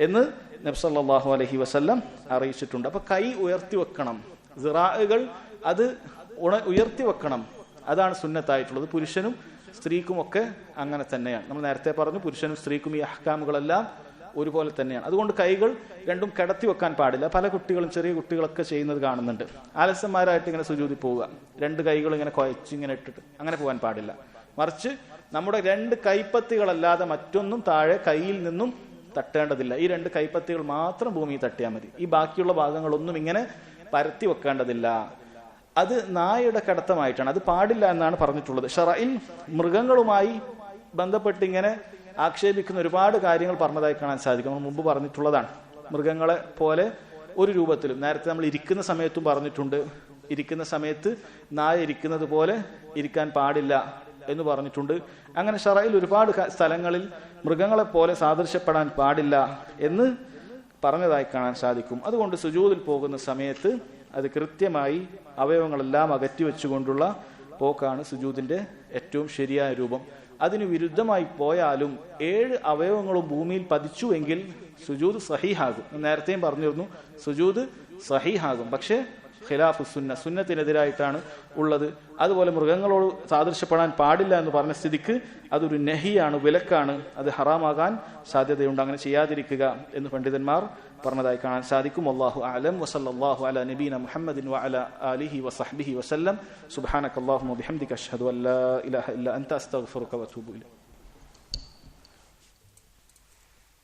എന്ന് നബി സല്ലല്ലാഹു അലൈഹി വസല്ലം അറിയിച്ചിട്ടുണ്ട്. അപ്പൊ കൈ ഉയർത്തി വെക്കണം, ദിറാഅുകൾ അത് ഉയർത്തി വെക്കണം. അതാണ് സുന്നത്തായിട്ടുള്ളത്. പുരുഷനും സ്ത്രീക്കും ഒക്കെ അങ്ങനെ തന്നെയാണ്. നമ്മൾ നേരത്തെ പറഞ്ഞു പുരുഷനും സ്ത്രീക്കും ഈ അഹ്കാമുകളെല്ലാം ഒരുപോലെ തന്നെയാണ്. അതുകൊണ്ട് കൈകൾ രണ്ടും കിടത്തി വെക്കാൻ പാടില്ല. പല കുട്ടികളും ചെറിയ കുട്ടികളൊക്കെ ചെയ്യുന്നത് കാണുന്നുണ്ട്. ആലസ്യന്മാരായിട്ട് ഇങ്ങനെ സുജൂദിൽ പോവുക, 2 കൈകൾ ഇങ്ങനെ കുഴച്ച് ഇങ്ങനെ ഇട്ടിട്ട് അങ്ങനെ പോകാൻ പാടില്ല. മറിച്ച് നമ്മുടെ 2 കൈപ്പത്തികളല്ലാതെ മറ്റൊന്നും താഴെ കൈയിൽ നിന്നും തട്ടേണ്ടതില്ല. ഈ 2 കൈപ്പത്തികൾ മാത്രം ഭൂമിയിൽ തട്ടിയാൽ മതി. ഈ ബാക്കിയുള്ള ഭാഗങ്ങളൊന്നും ഇങ്ങനെ പരത്തി വെക്കേണ്ടതില്ല. അത് നായയുടെ കിടത്തമായിട്ടാണ്, അത് പാടില്ല എന്നാണ് പറഞ്ഞിട്ടുള്ളത്. ഷറഇൽ മൃഗങ്ങളുമായി ബന്ധപ്പെട്ട് ഇങ്ങനെ ആക്ഷേപിക്കുന്ന ഒരുപാട് കാര്യങ്ങൾ പറഞ്ഞതായി കാണാൻ സാധിക്കും. നമ്മൾ മുമ്പ് പറഞ്ഞിട്ടുള്ളതാണ്. മൃഗങ്ങളെ പോലെ ഒരു രൂപത്തിലും, നേരത്തെ നമ്മൾ ഇരിക്കുന്ന സമയത്തും പറഞ്ഞിട്ടുണ്ട്, ഇരിക്കുന്ന സമയത്ത് നായ ഇരിക്കുന്നത് പോലെ ഇരിക്കാൻ പാടില്ല എന്ന് പറഞ്ഞിട്ടുണ്ട്. അങ്ങനെ ഷറഇൽ ഒരുപാട് സ്ഥലങ്ങളിൽ മൃഗങ്ങളെ പോലെ സാദൃശ്യപ്പെടാൻ പാടില്ല എന്ന് പറഞ്ഞതായി കാണാൻ സാധിക്കും. അതുകൊണ്ട് സുജൂദിൽ പോകുന്ന സമയത്ത് അത് കൃത്യമായി അവയവങ്ങളെല്ലാം അകറ്റി വെച്ചുകൊണ്ടുള്ള പോക്കാണ് സുജൂദിന്റെ ഏറ്റവും ശരിയായ രൂപം. അതിന് വിരുദ്ധമായി പോയാലും 7 അവയവങ്ങളും ഭൂമിയിൽ പതിച്ചുവെങ്കിൽ സുജൂദ് സഹീഹാകും. നേരത്തെയും പറഞ്ഞിരുന്നു സുജൂദ് സഹീഹാകും. പക്ഷെ ഖിലാഫു സുന്ന, സുന്നത്തിനെതിരായിട്ടാണ് ഉള്ളത്. അതുപോലെ മൃഗങ്ങളോട് സാദൃശ്യപ്പെടാൻ പാടില്ല എന്ന് പറഞ്ഞ സ്ഥിതിക്ക് അതൊരു നഹിയാണ്, വിലക്കാണ്, അത് ഹറാമാകാൻ സാധ്യതയുണ്ട്. അങ്ങനെ ചെയ്യാതിരിക്കുക എന്ന് പണ്ഡിതന്മാർ പറഞ്ഞതായി കാണാൻ സാധിക്കും. അല്ലാഹു അഅലം. വസല്ലല്ലാഹു അലാ നബീന മുഹമ്മദിൻ വഅലാ ആലിഹി വസഹ്ബിഹി വസല്ലം. സുബ്ഹാനകല്ലാഹുമ്മ വബിഹംദിക അഷ്ഹദു അൻ ലാ ഇലാഹ ഇല്ല അൻത അസ്തഗ്ഫിറുക വഅതൂബു ഇലൈക്.